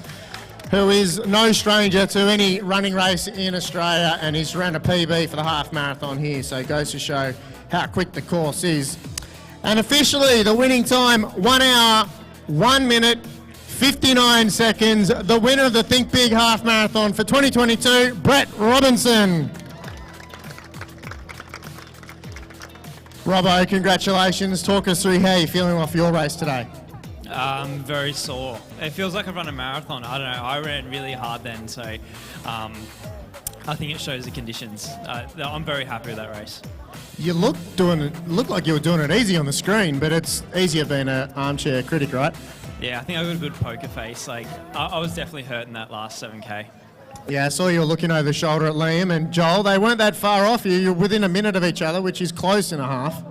who is no stranger to any running race in Australia, and he's ran a PB for the half marathon here, so it goes to show how quick the course is. And officially, the winning time, 1 hour, 1 minute, 59 seconds. The winner of the Think Big half marathon for 2022, Brett Robinson. Robbo, congratulations. Talk us through how you're feeling off your race today. I'm very sore. It feels like I've run a marathon. I don't know. I ran really hard then, so I think it shows the conditions. I'm very happy with that race. You look like you were doing it easy on the screen, but it's easier being an armchair critic, right? Yeah, I think I got a good poker face. Like I was definitely hurting that last 7K. Yeah, I saw you were looking over the shoulder at Liam and Joel. They weren't that far off you. You're within a minute of each other, which is close in a half.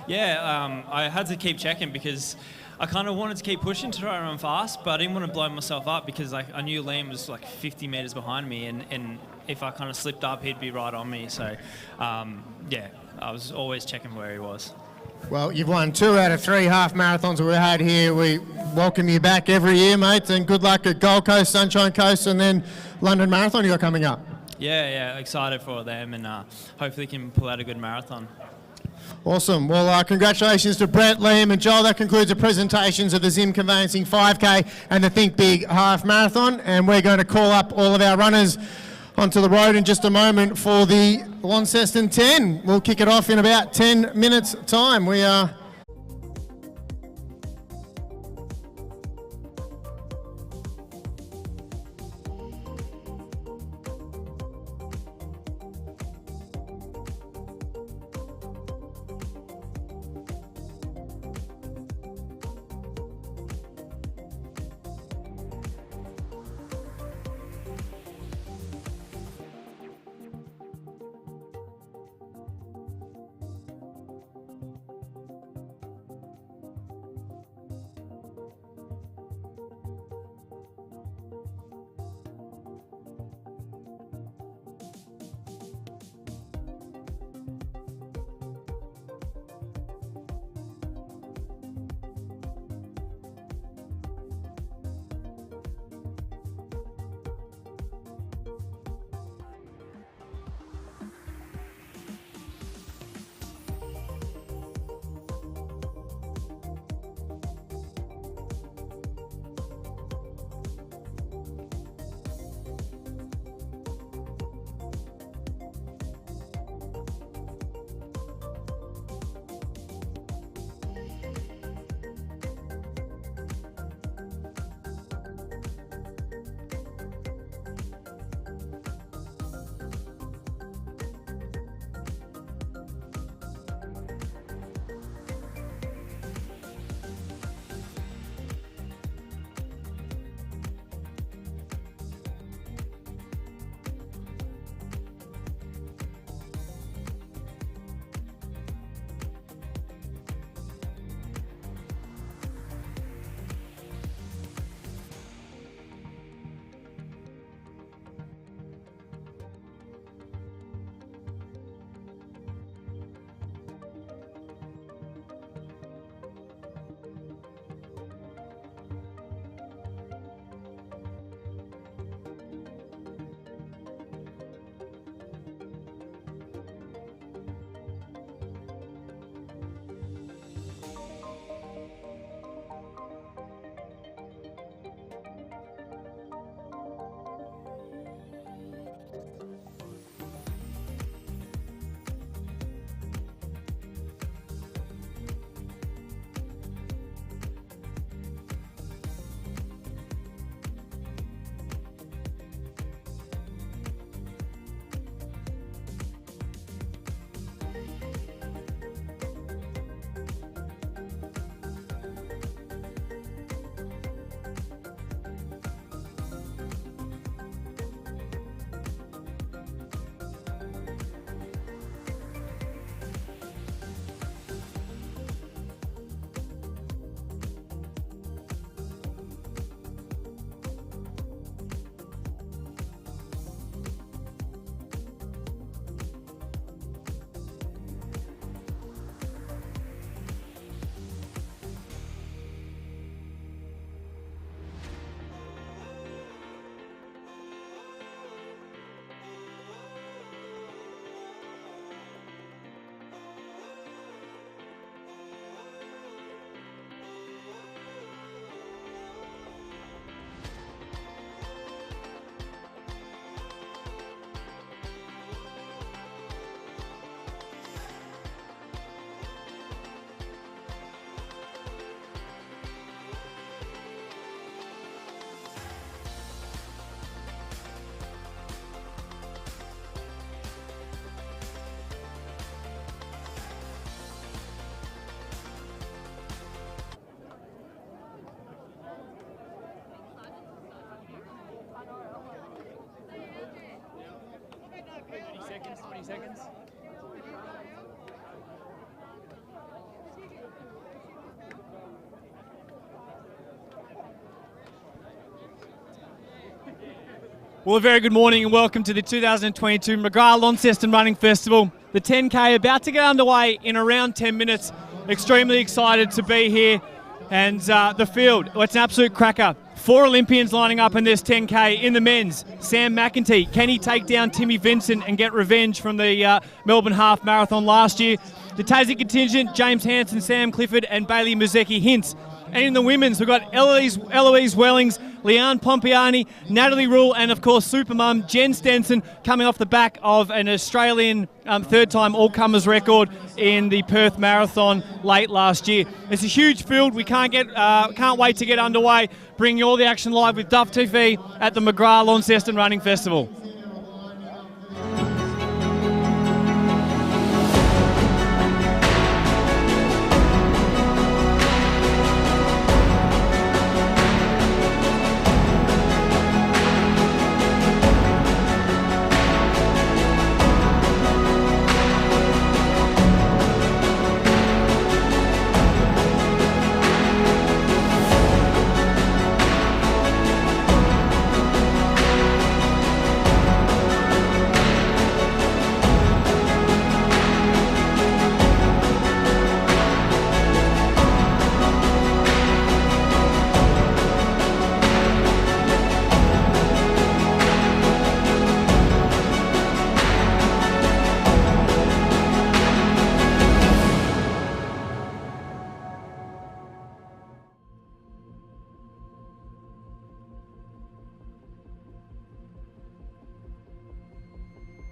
Yeah, I had to keep checking because I kind of wanted to keep pushing to try and run fast, but I didn't want to blow myself up because I knew Liam was like 50 metres behind me, and if I kind of slipped up, he'd be right on me. So, yeah, I was always checking where he was. Well, you've won 2 out of 3 half marathons we've had here. We welcome you back every year, mate, and good luck at Gold Coast, Sunshine Coast, and then London Marathon you got coming up. Yeah, excited for them, and hopefully can pull out a good marathon. Awesome. Well, congratulations to Brett, Liam and Joel. That concludes the presentations of the Zim Conveyancing 5K and the Think Big Half Marathon. And we're going to call up all of our runners onto the road in just a moment for the Launceston 10. We'll kick it off in about 10 minutes' time. We are... seconds. Well, a very good morning and welcome to the 2022 McGrath Launceston Running Festival. The 10K about to get underway in around 10 minutes. Extremely excited to be here. And the field, well, it's an absolute cracker. 4 Olympians lining up in this 10K. In the men's, Sam McEntee. Can he take down Timmy Vincent and get revenge from the Melbourne Half Marathon last year? The Tassie contingent, James Hansen, Sam Clifford and Bailey Mazecki Hintz. And in the women's, we've got Eloise Wellings, Leanne Pompiani, Natalie Rule, and of course Supermum Jen Stenson, coming off the back of an Australian third-time all-comers record in the Perth Marathon late last year. It's a huge field. We can't wait to get underway. Bringing you all the action live with Duff TV at the McGrath Launceston Running Festival.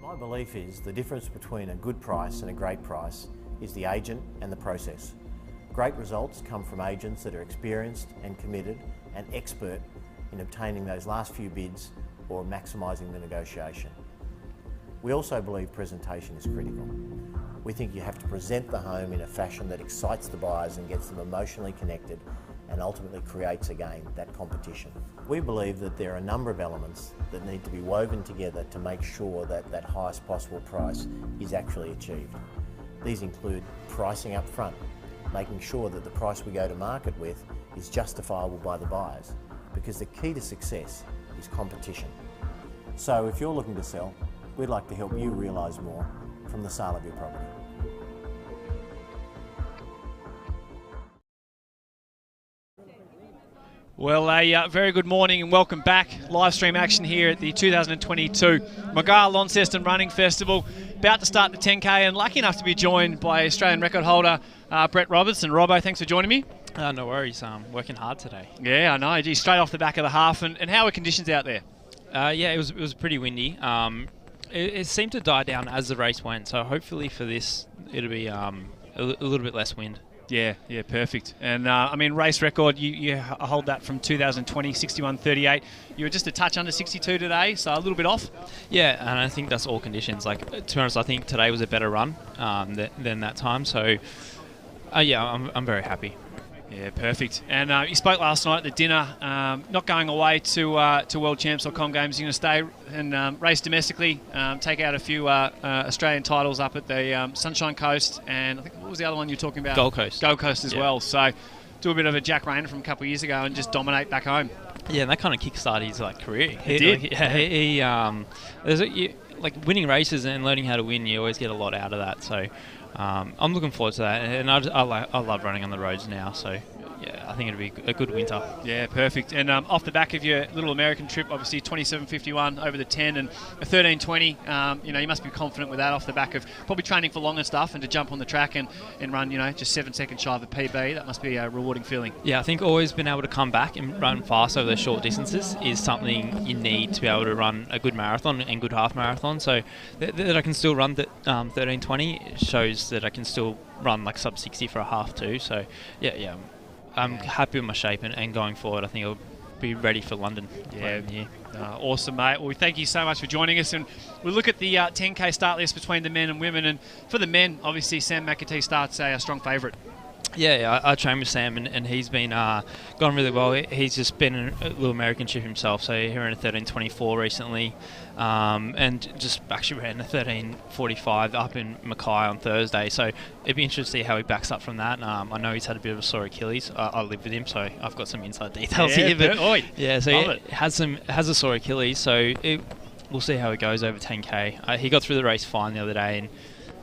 My belief is the difference between a good price and a great price is the agent and the process. Great results come from agents that are experienced and committed and expert in obtaining those last few bids or maximising the negotiation. We also believe presentation is critical. We think you have to present the home in a fashion that excites the buyers and gets them emotionally connected and ultimately creates again that competition. We believe that there are a number of elements that need to be woven together to make sure that that highest possible price is actually achieved. These include pricing up front, making sure that the price we go to market with is justifiable by the buyers, because the key to success is competition. So if you're looking to sell, we'd like to help you realise more from the sale of your property. Well, a very good morning and welcome back. Live stream action here at the 2022 McGrath Launceston Running Festival. About to start the 10K and lucky enough to be joined by Australian record holder Brett Robertson. Robbo, thanks for joining me. No worries, working hard today. Yeah, I know. Geez, straight off the back of the half. And how are conditions out there? Yeah, it was pretty windy. It seemed to die down as the race went, so hopefully for this it'll be a little bit less wind. Yeah, perfect. And I mean, race record, you hold that from 2020, 61.38. You were just a touch under 62 today, so a little bit off. Yeah, and I think that's all conditions. Like, to be honest, I think today was a better run than that time. So, yeah, I'm very happy. Yeah, perfect. And you spoke last night at the dinner, not going away to World Champs or Com Games. You're going to stay and race domestically, take out a few Australian titles up at the Sunshine Coast, and I think, what was the other one you were talking about? Gold Coast. Gold Coast as well. So do a bit of a Jack Rayner from a couple of years ago and just dominate back home. Yeah, and that kind of kickstarted his career. It did. Like winning races and learning how to win, you always get a lot out of that. So I'm looking forward to that, and I love running on the roads now. So yeah, I think it'll be a good winter. Yeah, perfect. And off the back of your little American trip, obviously 27.51 over the 10 and a 13.20. You must be confident with that off the back of probably training for longer stuff, and to jump on the track and run, just 7 seconds shy of a PB. That must be a rewarding feeling. Yeah, I think always being able to come back and run fast over those short distances is something you need to be able to run a good marathon and good half marathon. So that I can still run the 13.20 shows that I can still run like sub 60 for a half too. So yeah. I'm happy with my shape, and going forward, I think I'll be ready for London. Yeah, awesome, mate. Well, thank you so much for joining us, and we'll look at the 10K start list between the men and women. And for the men, obviously, Sam McEntee starts a strong favourite. Yeah, I trained with Sam, and he's been gone really well. He's just been a little American ship himself, so he ran a 13:24 recently, and just actually ran a 13:45 up in Mackay on Thursday. So it'd be interesting to see how he backs up from that. I know he's had a bit of a sore Achilles. I live with him, so I've got some inside details here. But yeah, so he has a sore Achilles, so we'll see how it goes over 10K. He got through the race fine the other day, and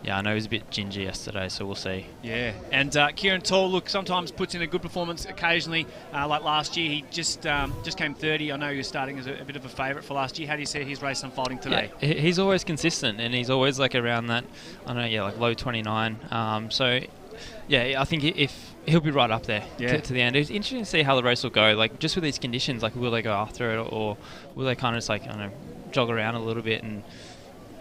yeah, I know he was a bit gingy yesterday, so we'll see. Yeah, and Kieran Tall, look, sometimes puts in a good performance occasionally. Like last year, he just came 30. I know he was starting as a bit of a favourite for last year. How do you see his race unfolding today? Yeah, he's always consistent, and he's always like around that, I don't know, like low 29. So, yeah, I think if he'll be right up there to the end. It's interesting to see how the race will go. Like, just with these conditions, like, will they go after it, or will they kind of just, like, I don't know, jog around a little bit and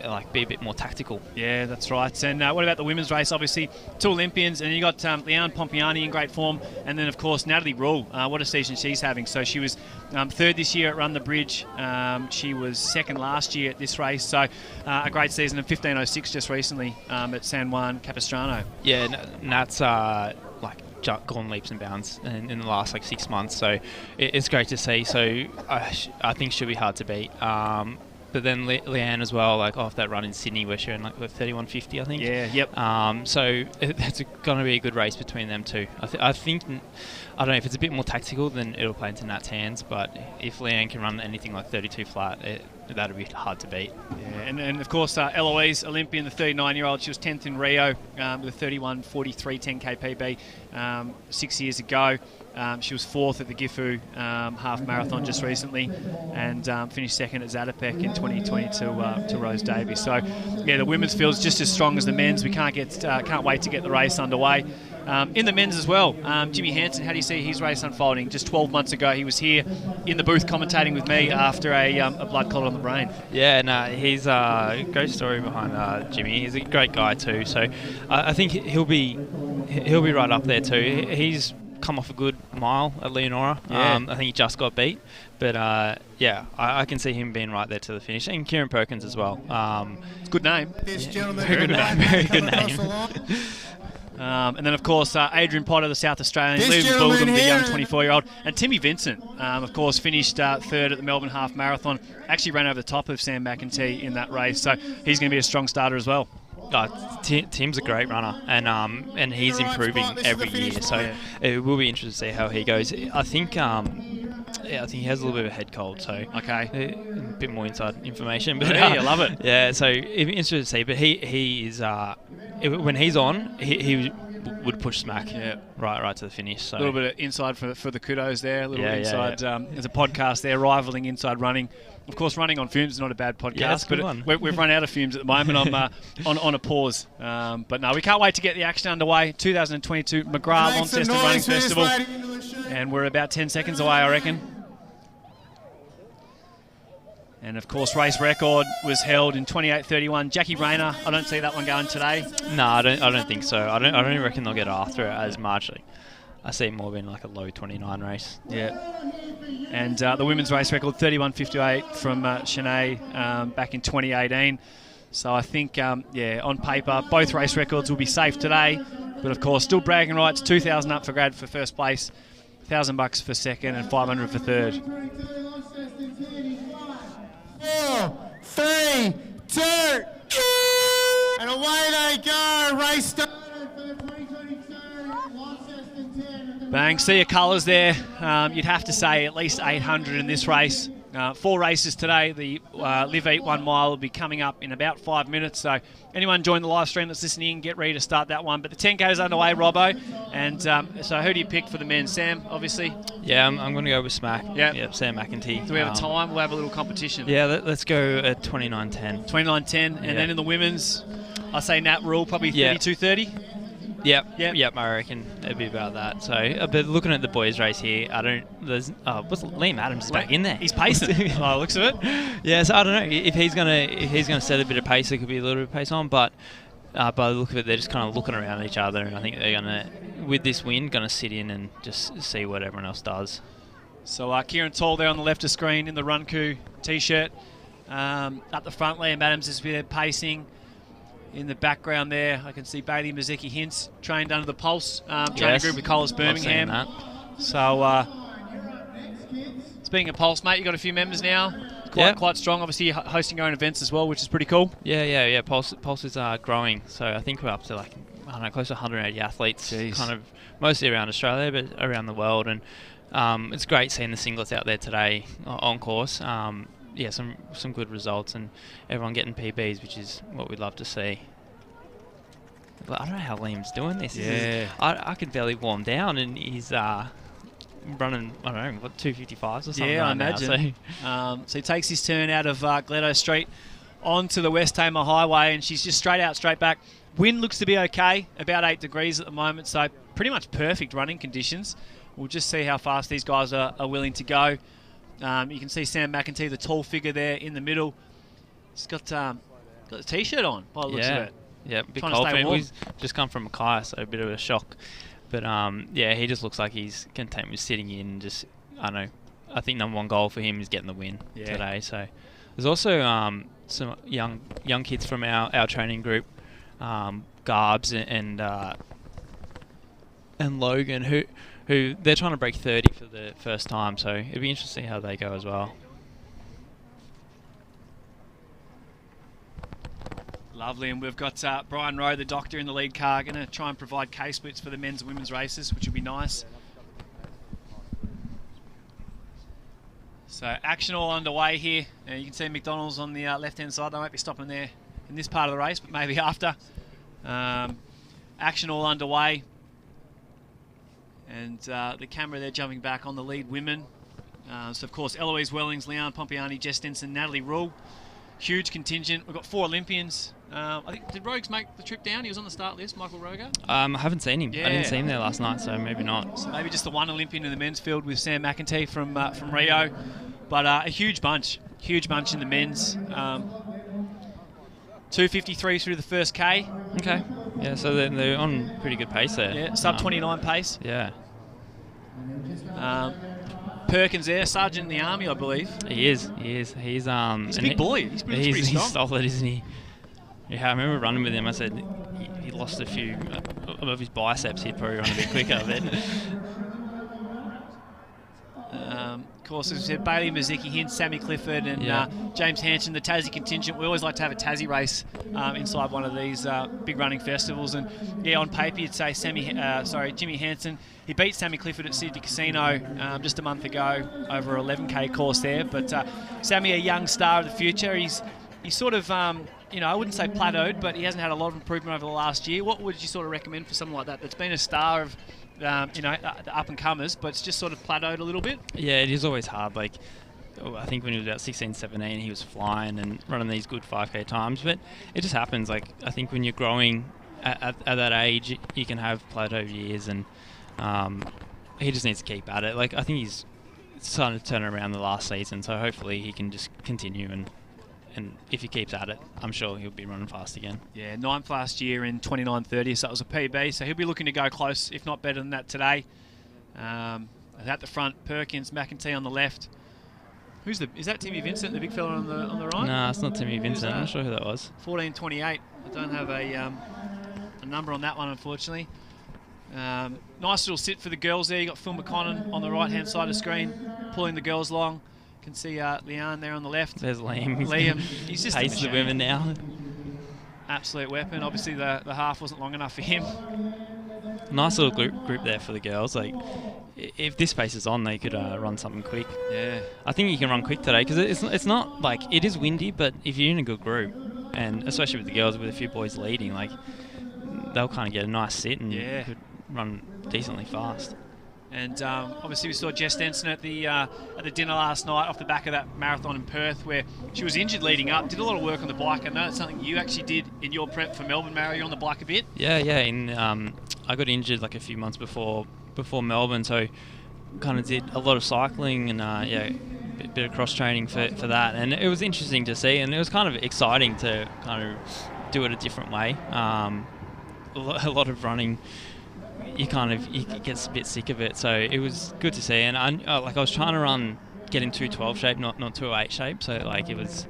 like be a bit more tactical? Yeah, that's right. And what about the women's race? Obviously, 2 Olympians, and you got Leanne Pompiani in great form, and then of course Natalie Rule. What a season she's having. So she was 3rd this year at Run the Bridge. She was 2nd last year at this race. So a great season, and 15:06 just recently at San Juan Capistrano. Yeah, Nat's like gone leaps and bounds in the last like 6 months. So it's great to see. So I think she'll be hard to beat. But then Leanne as well, like off that run in Sydney where she ran like 31:50, I think. Yeah, yep. So it's going to be a good race between them two. I think, I don't know, if it's a bit more tactical, then it'll play into Nat's hands. But if Leanne can run anything like 32 flat, that'll be hard to beat. Yeah, and of course Eloise Olympian, the 39-year-old, she was 10th in Rio with a 31:43 10K PB 6 years ago. She was 4th at the Gifu half marathon just recently, and finished 2nd at Zatopek in 2020 to Rose Davies. So yeah, the women's field's just as strong as the men's. We can't wait to get the race underway. In the men's as well, Jimmy Hansen, how do you see his race unfolding? Just 12 months ago, he was here in the booth commentating with me after a blood clot on the brain. Yeah, no, he's a great story behind Jimmy. He's a great guy too. So I think he'll be right up there too. He's come off a good mile at Leonora. Yeah. I think he just got beat, but yeah, I can see him being right there to the finish, and Kieran Perkins as well. It's a good name. This gentleman, very good name. And then, of course, Adrian Potter, the South Australian, Liam Bulgham, the young 24-year-old, and Timmy Vincent, of course, finished 3rd at the Melbourne Half Marathon. Actually ran over the top of Sam McEntee in that race, so he's going to be a strong starter as well. Tim's a great runner, and he's improving every year. So it will be interesting to see how he goes. I think he has a little bit of a head cold. So okay, a bit more inside information. But I love it. Yeah, so it'd be interesting to see. But he is when he's on, he would push smack right to the finish. So a little bit of inside for the kudos there. A little inside. There's a podcast there rivaling Inside Running. Of course, Running on Fumes is not a bad podcast, but we've run out of fumes at the moment. I'm on a pause. But no, we can't wait to get the action underway. 2022 McGrath Launceston Running Festival. And we're about 10 seconds away, I reckon. And of course, race record was held in 28:31. Jackie Rayner, I don't see that one going today. No, I don't think so. I don't even reckon they'll get after it as much. I see it more being like a low 29 race. Yeah. And the women's race record, 31:58 from Shanae back in 2018. So I think, on paper, both race records will be safe today. But of course, still bragging rights, 2,000 up for grad for first place, $1,000 for second, and 500 for third. 4, 3, 2, and away they go. Race started for the 2022 Launceston 10. Bang, see your colours there. You'd have to say at least 800 in this race. 4 races today. The Live Eat 1 mile will be coming up in about 5 minutes. So anyone join the live stream that's listening, get ready to start that one. But the 10K is underway, Robbo. And so who do you pick for the men? Sam, obviously? Yeah, I'm going to go with Smack. Yeah, Sam McEntee. Do we have a time? We'll have a little competition. Yeah, let's go at 29:10. 29:10. And then in the women's, I say Nat Rule, probably 32:30. Yep, I reckon it'd be about that. So, but looking at the boys' race here, what's Liam Adams is back in there. He's pacing. Oh, looks of it. Yeah, so I don't know if he's gonna set a bit of pace. There could be a little bit of pace on, but by the look of it, they're just kind of looking around each other, and I think they're gonna, with this win, gonna sit in and just see what everyone else does. So Kieran Tall there on the left of screen in the Runku t-shirt. Up the front, Liam Adams is there pacing. in the background there, I can see Bailey Mazecki-Hintz trained under the Pulse training group with Coles Birmingham. I've seen that. So, speaking of Pulse, mate, you got a few members now. Quite strong. Obviously, you're hosting your own events as well, which is pretty cool. Yeah. Pulse is growing. So I think we're up to like, I don't know, close to 180 athletes. Jeez. Kind of mostly around Australia, but around the world. And it's great seeing the singlets out there today on course. Some good results and everyone getting PBs, which is what we'd love to see. But I don't know how Liam's doing this. Yeah. I could barely warm down, and he's running, I don't know, what, 255s or something. Yeah, I imagine. So he takes his turn out of Gledo Street onto the West Tamar Highway, and she's just straight out, straight back. Wind looks to be okay, about 8 degrees at the moment, so pretty much perfect running conditions. We'll just see how fast these guys are willing to go. You can see Sam McEntee, the tall figure there in the middle. He's got a T-shirt on by the looks of it. Yeah, bit Trying cold to for stay him. warm. He's just come from Mackay, so a bit of a shock. But he just looks like he's content with sitting in and just, I don't know, I think number one goal for him is getting the win today. So there's also some young kids from our training group, Garbs and Logan, who they're trying to break 30 for the first time. So it'd be interesting how they go as well. Lovely, and we've got Brian Rowe, the doctor, in the lead car, going to try and provide case splits for the men's and women's races, which will be nice. So action all underway here. You can see McDonald's on the left-hand side. They won't be stopping there in this part of the race, but maybe after. Action all underway. And the camera there jumping back on the lead women. So, of course, Eloise Wellings, Leanne Pompiani, Jess Denson, Natalie Rule. Huge contingent. We've got 4 Olympians. I think, did Rogues make the trip down? He was on the start list, Michael Roger? I haven't seen him. Yeah. I didn't see him there last night, so maybe not. So maybe just the one Olympian in the men's field with Sam McEntee from Rio. But a huge bunch in the men's. 2:53 through the first K. Okay. Yeah, so they're on pretty good pace there. Yeah, sub 29 pace. Yeah. Perkins there, sergeant in the army, I believe. He is. He's a big boy. He's pretty strong. He's solid, isn't he? Yeah, I remember running with him. I said he lost a few of his biceps. He'd probably run a bit quicker. But of course, as we said, Bailey Mazecki-Hintz, Sammy Clifford, and James Hanson, the Tassie contingent. We always like to have a Tassie race inside one of these big running festivals. And yeah, on paper, you'd say Jimmy Hanson. He beat Sammy Clifford at Sydney Casino just a month ago over an 11K course there. But Sammy, a young star of the future. He's sort of, I wouldn't say plateaued, but he hasn't had a lot of improvement over the last year. What would you sort of recommend for someone like that that's been a star of, the up-and-comers, but it's just sort of plateaued a little bit? Yeah, it is always hard. Like, I think when he was about 16, 17, he was flying and running these good 5K times, but it just happens. Like, I think when you're growing at that age, you can have plateau years, and he just needs to keep at it. Like, I think he's starting to turn around the last season, so hopefully he can just continue, and if he keeps at it, I'm sure he'll be running fast again. Yeah, 9th last year in 29:30, so that was a PB, so he'll be looking to go close, if not better than that today. At the front, Perkins, McEntee on the left. Is that Timmy Vincent, the big fella on the right? No, it's not Timmy Vincent. I'm not sure who that was. 14:28. I don't have a number on that one, unfortunately. Nice little sit for the girls there. You got Phil McConnon on the right-hand side of the screen, pulling the girls along. You can see Leanne there on the left. There's Liam. He's just pace the women now. Absolute weapon. Obviously, the half wasn't long enough for him. Nice little group there for the girls. Like, if this pace is on, they could run something quick. Yeah. I think you can run quick today because it's not like, it is windy, but if you're in a good group, and especially with the girls with a few boys leading, like, they'll kind of get a nice sit and could run decently fast. And obviously we saw Jess Denson at the dinner last night off the back of that marathon in Perth, where she was injured leading up, did a lot of work on the bike. I know it's something you actually did in your prep for Melbourne, Mary. You're on the bike a bit. Yeah. I got injured like a few months before Melbourne, so kind of did a lot of cycling and a bit of cross training for that. And it was interesting to see, and it was kind of exciting to kind of do it a different way. A lot of running. You get a bit sick of it, so it was good to see. And I was trying to get in 2:12 shape, not 2:08 shape, so like it was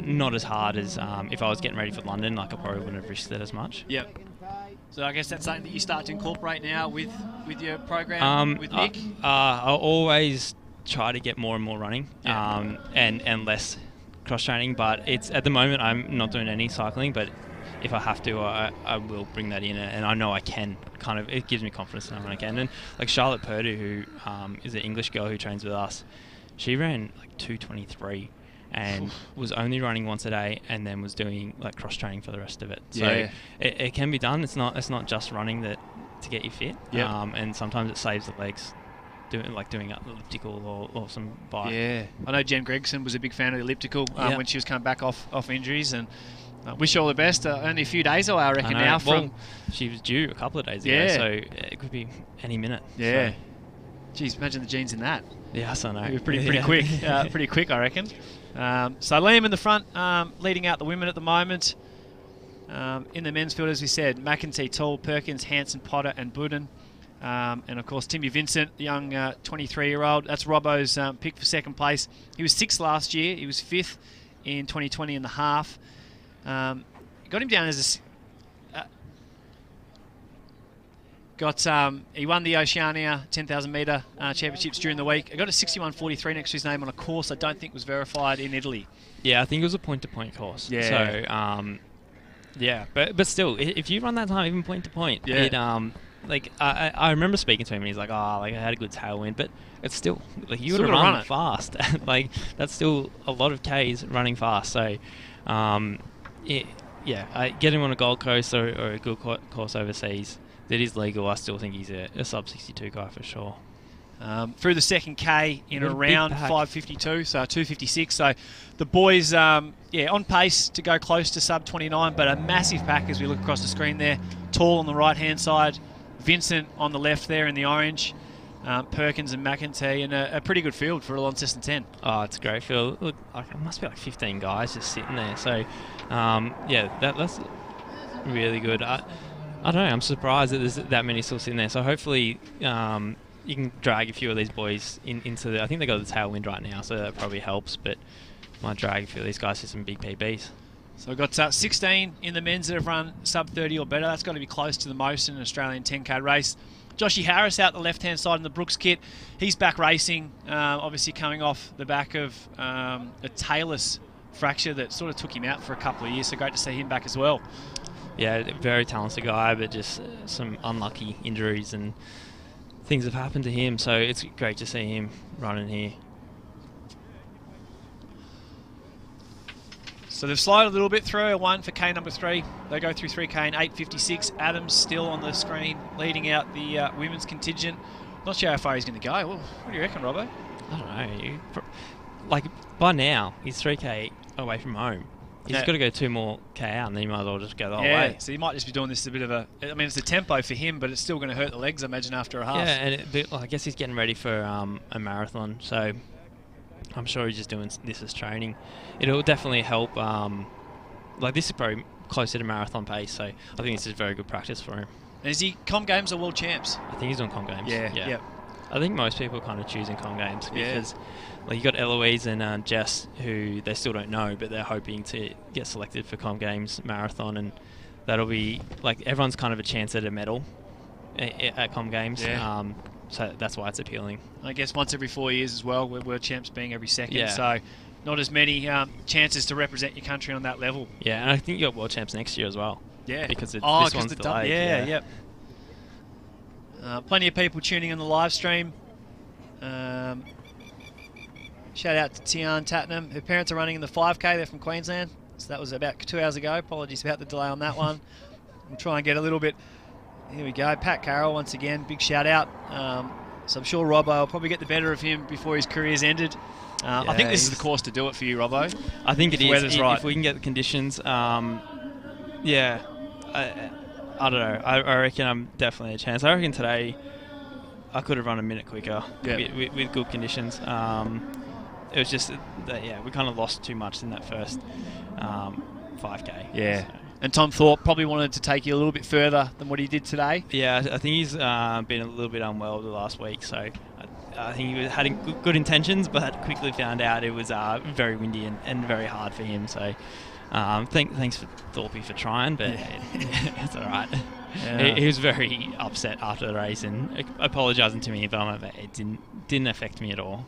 not as hard as if I was getting ready for London. Like I probably wouldn't have risked it as much. Yep. So I guess that's something that you start to incorporate now with your program with Nick? I always try to get more and more running and less cross-training, but it's at the moment I'm not doing any cycling, but if I have to, I will bring that in, and I know I can. Kind of, it gives me confidence that I can. And like Charlotte Purdue, who is an English girl who trains with us, she ran like 2:23 and was only running once a day, and then was doing like cross training for the rest of it. So it can be done. It's not just running that to get you fit. And sometimes it saves the legs. Doing elliptical or some bike. Yeah, I know Jen Gregson was a big fan of the elliptical when she was coming back off injuries, and wish her all the best. Only a few days away, I reckon. Now from she was due a couple of days ago, so it could be any minute. Yeah. So. Geez, imagine the genes in that. Yes, I know. It was pretty quick. Pretty quick, I reckon. So Liam in the front, leading out the women at the moment. In the men's field, as we said, McEntee, Tall, Perkins, Hanson, Potter, and Budden. And of course, Timmy Vincent, the young 23-year-old. That's Robbo's pick for second place. He was 6th last year. He was 5th in 2020 in the half. Got him down as a... he won the Oceania 10,000 metre championships during the week. I got a 61.43 next to his name on a course I don't think was verified in Italy. Yeah, I think it was a point-to-point course. Yeah. So, yeah, but still, if you run that time, even point-to-point, it... Like I remember speaking to him and he's like, I had a good tailwind, but it's still like you got to run it fast. Like that's still a lot of Ks running fast. So, get him on a Gold Coast or a good course overseas that is legal. I still think he's a sub 62 guy for sure. Through the second K in around 5:52, so 2:56. So the boys, on pace to go close to sub 29, but a massive pack as we look across the screen there. Tall on the right hand side. Vincent on the left there in the orange, Perkins and McEntee, and a pretty good field for a Launceston 10. Oh, it's a great field. Look, it must be like 15 guys just sitting there. So, that's really good. I don't know, I'm surprised that there's that many still sitting there. So hopefully you can drag a few of these boys into the... I think they got the tailwind right now, so that probably helps, but might drag a few of these guys to some big PBs. So we've got 16 in the men's that have run sub 30 or better. That's got to be close to the most in an Australian 10K race. Joshy Harris out the left-hand side in the Brooks kit. He's back racing, obviously coming off the back of a talus fracture that sort of took him out for a couple of years. So great to see him back as well. Yeah, very talented guy, but just some unlucky injuries and things have happened to him. So it's great to see him running here. So they've slowed a little bit through a 1 for K number 3. They go through 3K in 8:56. Adams still on the screen, leading out the women's contingent. Not sure how far he's going to go. Well, what do you reckon, Robbo? I don't know. Like by now, he's 3K away from home. He's got to go 2 more K out, and then he might as well just go the whole way. So he might just be doing this as a bit of a... I mean, it's a tempo for him, but it's still going to hurt the legs, I imagine, after a half. Yeah, and I guess he's getting ready for a marathon, so I'm sure he's just doing this as training. It'll definitely help. Like this is probably closer to marathon pace, so I think this is very good practice for him. And is he Com Games or World Champs? I think he's on Com Games. Yeah. I think most people are kind of choosing Com Games because like you got Eloise and Jess, who they still don't know, but they're hoping to get selected for Com Games marathon, and that'll be like everyone's kind of a chance at a medal at Com Games. So that's why it's appealing. I guess once every 4 years as well, with World Champs being every second. So not as many chances to represent your country on that level. Yeah, and I think you got World Champs next year as well. Yeah. Because this one's delayed. Plenty of people tuning in the live stream. Shout out to Tian Tatnam. Her parents are running in the 5K. They're from Queensland. So that was about 2 hours ago. Apologies about the delay on that one. We'll try and get a little bit... Here we go. Pat Carroll once again. Big shout out. So I'm sure Robbo will probably get the better of him before his career's ended. I think this is the course to do it for you, Robbo. I think it is. Weather's right. If we can get the conditions, I don't know. I reckon I'm definitely a chance. I reckon today I could have run a minute quicker with good conditions. It was just that, we kind of lost too much in that first 5K. Yeah. So. And Tom Thorpe probably wanted to take you a little bit further than what he did today. Yeah, I think he's been a little bit unwell the last week, so I think he had good intentions, but quickly found out it was very windy and very hard for him. So thanks for Thorpe for trying, but it's all right. Yeah. He was very upset after the race and apologising to me, but it didn't affect me at all.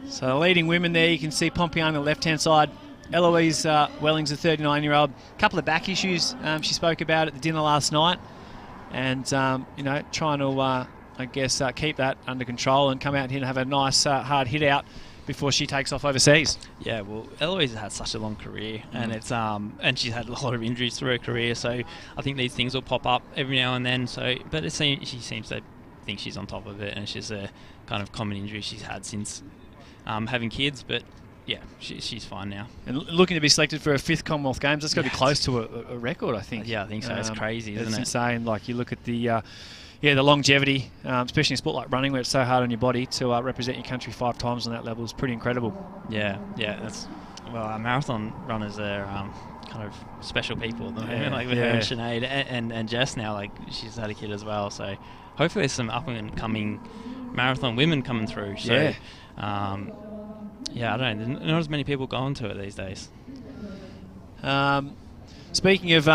So the leading women there, you can see Pompiani on the left-hand side. Eloise Welling's a 39-year-old. A couple of back issues she spoke about at the dinner last night, and trying to keep that under control and come out here and have a nice hard hit out before she takes off overseas. Yeah, well, Eloise has had such a long career, and it's and she's had a lot of injuries through her career. So I think these things will pop up every now and then. So, but she seems to think she's on top of it, and it's just a kind of common injury she's had since having kids. But yeah, she's fine now. And looking to be selected for her 5th Commonwealth Games, that's got to be close to a record, I think. Yeah, I think so. It's crazy, isn't it? It's insane. Like, you look at the longevity, especially in a sport like running where it's so hard on your body to represent your country 5 times on that level is pretty incredible. Yeah, our marathon runners are kind of special people at the moment, like with her and Sinead and Jess now, like she's had a kid as well. So hopefully there's some up and coming marathon women coming through. So, I don't know, there's not as many people going to it these days. Speaking of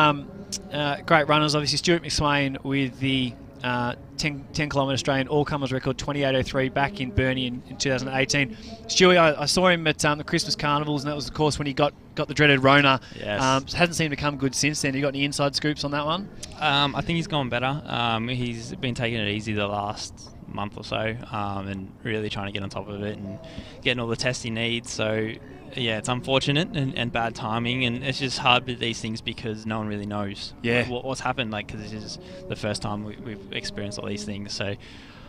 great runners, obviously Stuart McSwain with the 10-kilometre Australian all-comers record 28:03 back in Burnie in 2018. Stewie, I saw him at the Christmas carnivals, and that was of course when he got the dreaded Rona. Yes. Hasn't seemed to come good since then. You got any inside scoops on that one? I think he's gone better. He's been taking it easy the last month or so, and really trying to get on top of it and getting all the tests he needs. So yeah, it's unfortunate and bad timing, and it's just hard with these things because no one really knows what's happened, like, because this is the first time we've experienced all these things. So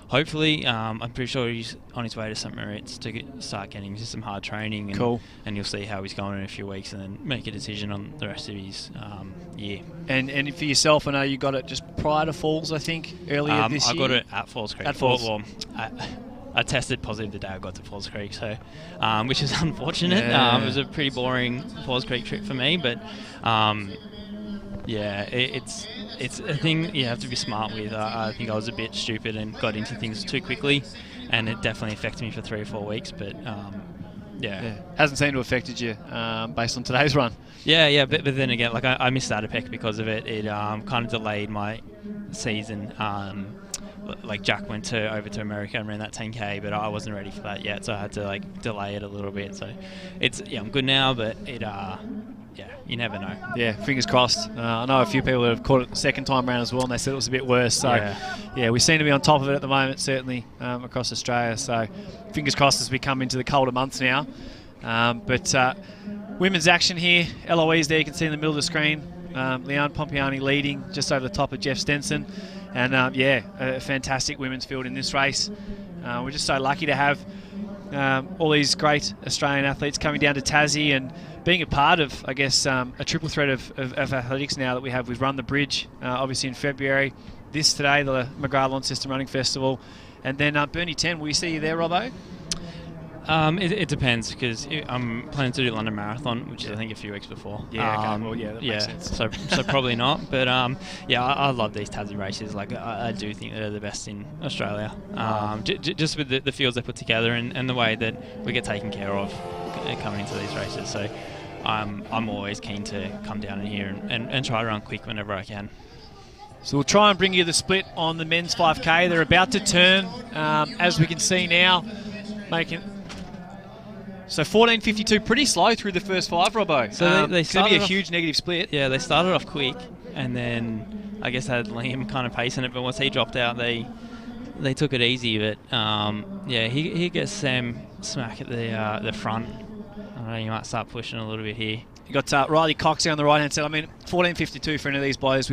hopefully, I'm pretty sure he's on his way to St. Moritz to start getting just some hard training, and, cool. And you'll see how he's going in a few weeks, and then make a decision on the rest of his year. And for yourself, I know you got it just prior to Falls, I think, earlier this year. I got it at Falls Creek. At Falls. Well, I tested positive the day I got to Falls Creek, so which is unfortunate. It was a pretty boring Falls Creek trip for me, but it's a thing you have to be smart with. I think I was a bit stupid and got into things too quickly, and it definitely affected me for 3 or 4 weeks. But hasn't seemed to have affected you based on today's run. But then again, like I missed Adipec because of it. It kind of delayed my season. Like Jack went over to America and ran that 10K, but I wasn't ready for that yet, so I had to delay it a little bit. So I'm good now, but you never know. Yeah, fingers crossed. I know a few people that have caught it the second time around as well, and they said it was a bit worse. So we seem to be on top of it at the moment, certainly across Australia. So fingers crossed as we come into the colder months now. But women's action here. Eloise there, you can see in the middle of the screen. Leanne Pompiani leading just over the top of Jeff Stenson. And a fantastic women's field in this race. We're just so lucky to have all these great Australian athletes coming down to Tassie and being a part of, I guess, a triple threat of athletics now that we have with Run the Bridge, obviously in February. This today, the McGrath Launceston Running Festival. And then Burnie 10, will you see you there, Robbo? It depends, because I'm planning to do London Marathon, which is I think a few weeks before. That makes sense. So probably not. But I love these Tassie races. Like I do think they're the best in Australia. Just with the fields they put together and the way that we get taken care of coming into these races. So I'm always keen to come down in here and try to run quick whenever I can. So we'll try and bring you the split on the men's 5K. They're about to turn, as we can see now, making. So 14:52, pretty slow through the first 5, Robbo. So they it's going to be a huge negative split. Yeah, they started off quick, and then I guess they had Liam kind of pacing it, but once he dropped out, they took it easy. But he gets Sam smack at the front. I don't know, you might start pushing a little bit here. You got Riley Cox on the right hand side. I mean, 14:52 for any of these blokes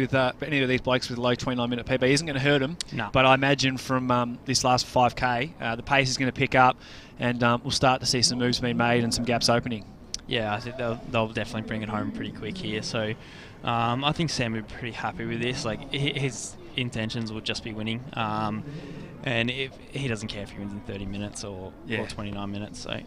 with low 29-minute PB isn't going to hurt them. No. But I imagine from this last 5K, the pace is going to pick up, and we'll start to see some moves being made and some gaps opening. Yeah, I think they'll definitely bring it home pretty quick here. So I think Sam would be pretty happy with this. Like his intentions would just be winning, and if he doesn't care if he wins in 30 minutes or 29 minutes. So.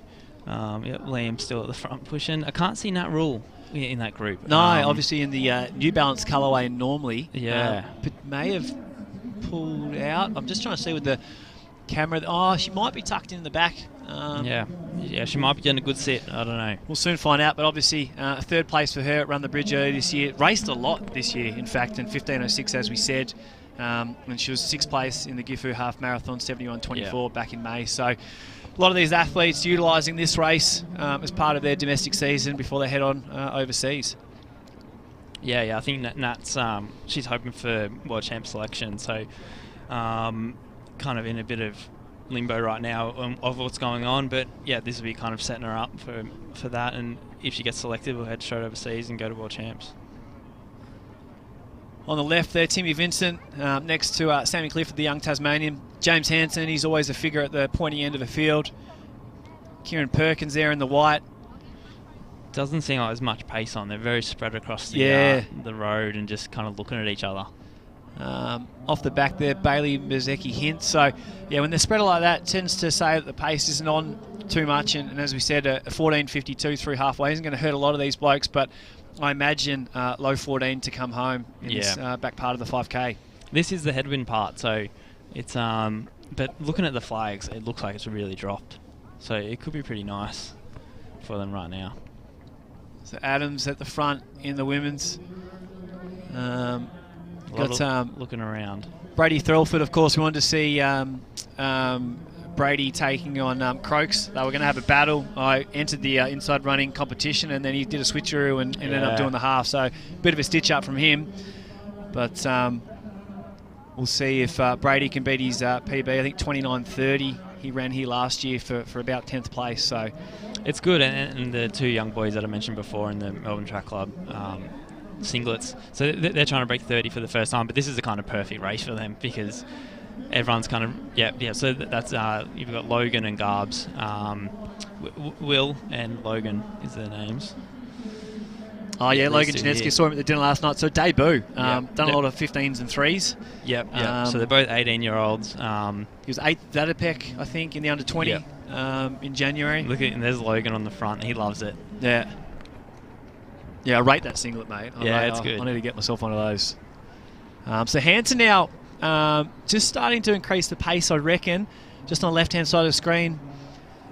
Liam's still at the front pushing. I can't see Nat Rule in that group. No, obviously in the New Balance colourway normally. Yeah. But may have pulled out. I'm just trying to see with the camera. Oh, she might be tucked in the back. Yeah, she might be getting a good sit. I don't know. We'll soon find out, but obviously a third place for her at Run the Bridge earlier this year. Raced a lot this year, in fact, in 15:06, as we said. And she was 6th place in the Gifu Half Marathon, 71:24 back in May. So a lot of these athletes utilising this race as part of their domestic season before they head on overseas. Yeah, I think Nat's she's hoping for World Champ selection, so kind of in a bit of limbo right now of what's going on, but yeah, this will be kind of setting her up for that, and if she gets selected, we'll head straight overseas and go to World Champs. On the left there, Timmy Vincent, next to Sammy Clifford, the young Tasmanian. James Hansen, he's always a figure at the pointy end of the field. Kieran Perkins there in the white. Doesn't seem like there's much pace on. They're very spread across the road and just kind of looking at each other. Off the back there, Bailey Mazecki Hint. So, yeah, when they're spread like that, it tends to say that the pace isn't on too much. And as we said, a 14.52 through halfway isn't going to hurt a lot of these blokes, but I imagine low 14 to come home in this back part of the 5K. This is the headwind part, so it's but looking at the flags, it looks like it's really dropped. So it could be pretty nice for them right now. So Adams at the front in the women's. Looking around. Brady Threlford, of course, we wanted to see Brady taking on Croaks. They were going to have a battle. I entered the inside running competition, and then he did a switcheroo and ended up doing the half. So a bit of a stitch up from him. But we'll see if Brady can beat his PB. I think 29:30 he ran here last year for about 10th place. So it's good, and the 2 young boys that I mentioned before in the Melbourne Track Club singlets, so they're trying to break 30 for the first time, but this is the kind of perfect race for them because everyone's kind of so that's you've got Logan and Garbs, Will and Logan is their names. Oh yeah, Logan Janetsky, saw him at the dinner last night, so debut, done a lot of 15s and 3s. So they're both 18-year-olds. He was 8th Zatopek, I think, in the under 20 in January. Look at, and there's Logan on the front, he loves it. Yeah, I rate that singlet, mate. It's good. I need to get myself one of those. So Hansen now just starting to increase the pace, I reckon. Just on the left-hand side of the screen.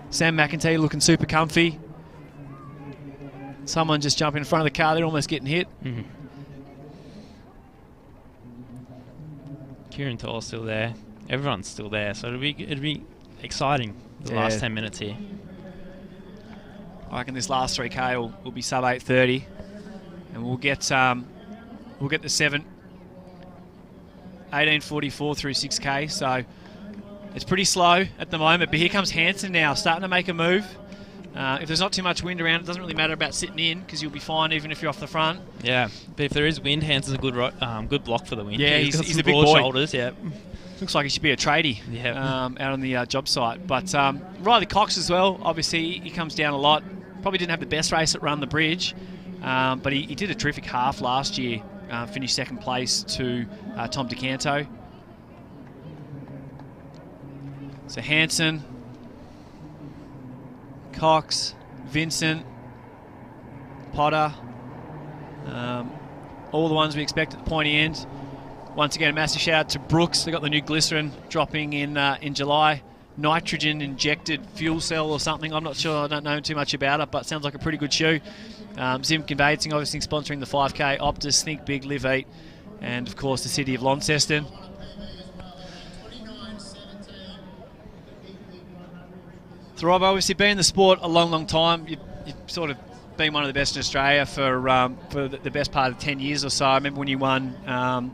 Sam McEntee looking super comfy. Someone just jumping in front of the car. They're almost getting hit. Kieran Tall's still there. Everyone's still there, so it'll be exciting the last 10 minutes here. I reckon this last 3K will be sub 8:30, and we'll get the 7 18:44 through 6K. So it's pretty slow at the moment, but here comes Hansen now, starting to make a move. If there's not too much wind around, it doesn't really matter about sitting in because you'll be fine even if you're off the front. Yeah, but if there is wind, Hansen's a good block for the wind. Yeah, he's a got big broad boy. shoulders. Yeah, looks like he should be a tradie out on the job site. But Riley Cox as well, obviously he comes down a lot. Probably didn't have the best race at Run the Bridge, but he did a terrific half last year. Finished 2nd place to Tom DeCanto. So Hansen, Cox, Vincent, Potter, all the ones we expect at the pointy end. Once again, a massive shout out to Brooks. They got the new glycerin dropping in July. Nitrogen injected fuel cell or something. I'm not sure. I don't know too much about it, but sounds like a pretty good shoe. Zim Conveyancing obviously sponsoring the 5K. Optus, Think Big, Live Eat, and of course the City of Launceston. Throb, obviously been in the sport a long time. You've sort of been one of the best in Australia for the best part of 10 years or so. I remember when you won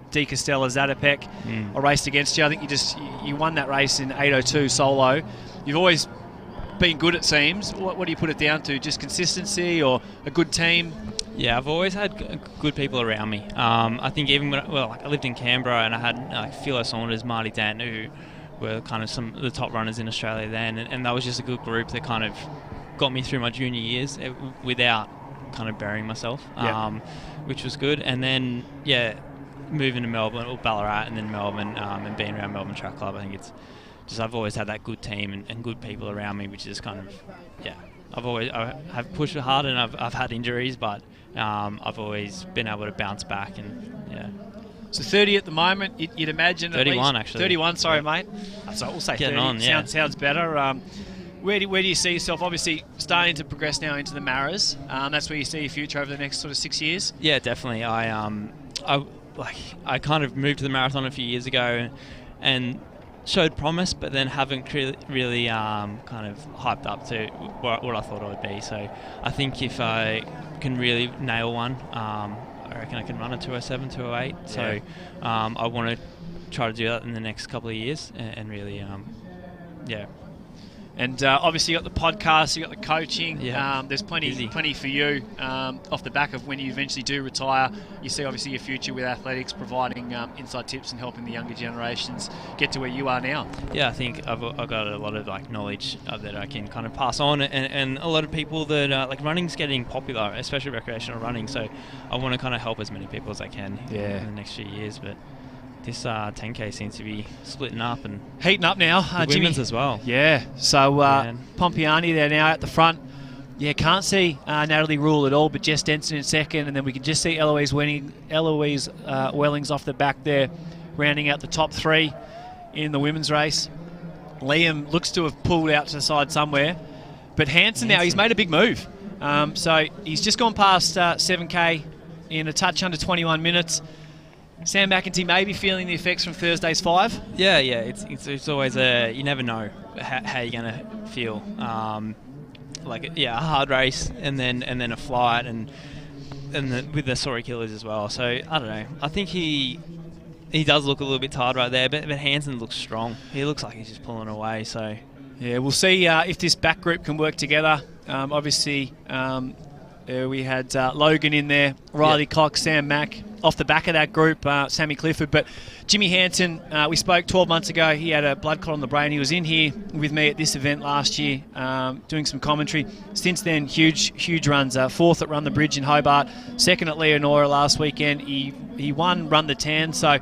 De Castella Zatopek. I raced against you. I think you won that race in 8:02 solo. You've always been good, it seems. What do you put it down to? Just consistency or a good team? Yeah, I've always had good people around me. I think even when I lived in Canberra and I had Philo Saunders, Marty Dant, who were kind of some of the top runners in Australia then, and that was just a good group that kind of got me through my junior years without kind of burying myself, which was good. And then moving to Melbourne or Ballarat and then Melbourne, and being around Melbourne Track Club, I think it's just I've always had that good team and good people around me, which is kind of I have pushed hard and I've had injuries, but I've always been able to bounce back and So 30 at the moment, you'd imagine. 31 at least, actually. 31, sorry, mate. So we'll say Getting 30. on, yeah. Sounds better. Where do you see yourself? Obviously, starting to progress now into the Maras. That's where you see your future over the next sort of 6 years. Yeah, definitely. I kind of moved to the marathon a few years ago, and showed promise, but then haven't really kind of hyped up to what I thought I would be. So I think if I can really nail one, I reckon I can run a 207, 208. Yeah. So I want to try to do that in the next couple of years and really, yeah. And obviously you got the podcast, you got the coaching. Yeah. There's plenty for you off the back of when you eventually do retire. You see obviously your future with athletics, providing inside tips and helping the younger generations get to where you are now. Yeah, I think I've got a lot of knowledge that I can kind of pass on, and a lot of people that running's getting popular, especially recreational running. So I want to kind of help as many people as I can in the next few years. But this 10K seems to be splitting up and heating up now. Jimmy, women's as well. Yeah. So Pompiani there now at the front. Yeah, can't see Natalie Rule at all, but Jess Denson in second, and then we can just see Eloise Wellings off the back there, rounding out the top three in the women's race. Liam looks to have pulled out to the side somewhere, but Hansen now, he's made a big move. So he's just gone past 7K in a touch under 21 minutes. Sam McEntee may be feeling the effects from Thursday's 5. Yeah, it's always you never know how you're going to feel. A hard race and then a flight and with the sorry killers as well. So I don't know. I think he does look a little bit tired right there, but Hansen looks strong. He looks like he's just pulling away. So yeah, we'll see if this back group can work together. Obviously, we had Logan in there, Riley Cox, Sam Mack. Off the back of that group, Sammy Clifford. But Jimmy Hansen, we spoke 12 months ago. He had a blood clot on the brain. He was in here with me at this event last year doing some commentary. Since then, huge runs. Fourth at Run the Bridge in Hobart, second at Leonora last weekend. He won Run the Tan, so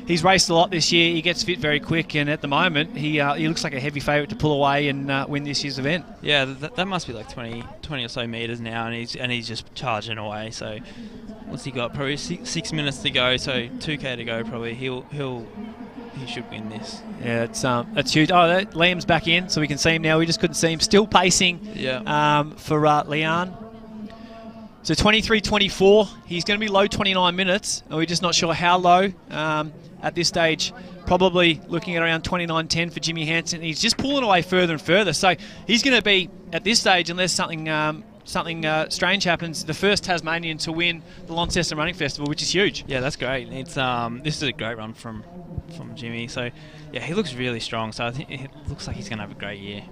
he's raced a lot this year. He gets fit very quick, and at the moment, he looks like a heavy favourite to pull away and win this year's event. Yeah, that must be like 20 or so metres now, and he's just charging away. So what's he got? Probably 6 minutes to go, so 2K to go. Probably he should win this. Yeah, it's huge. Oh, Liam's back in, so we can see him now. We just couldn't see him. Still pacing. Yeah. For Leanne. So 23-24. He's going to be low 29 minutes, and we're just not sure how low. At this stage, probably looking at around 29.10 for Jimmy Hansen. He's just pulling away further and further. So he's going to be, at this stage, unless something strange happens, the first Tasmanian to win the Launceston Running Festival, which is huge. Yeah, that's great. It's this is a great run from Jimmy. So yeah, he looks really strong. So I think it looks like he's going to have a great year.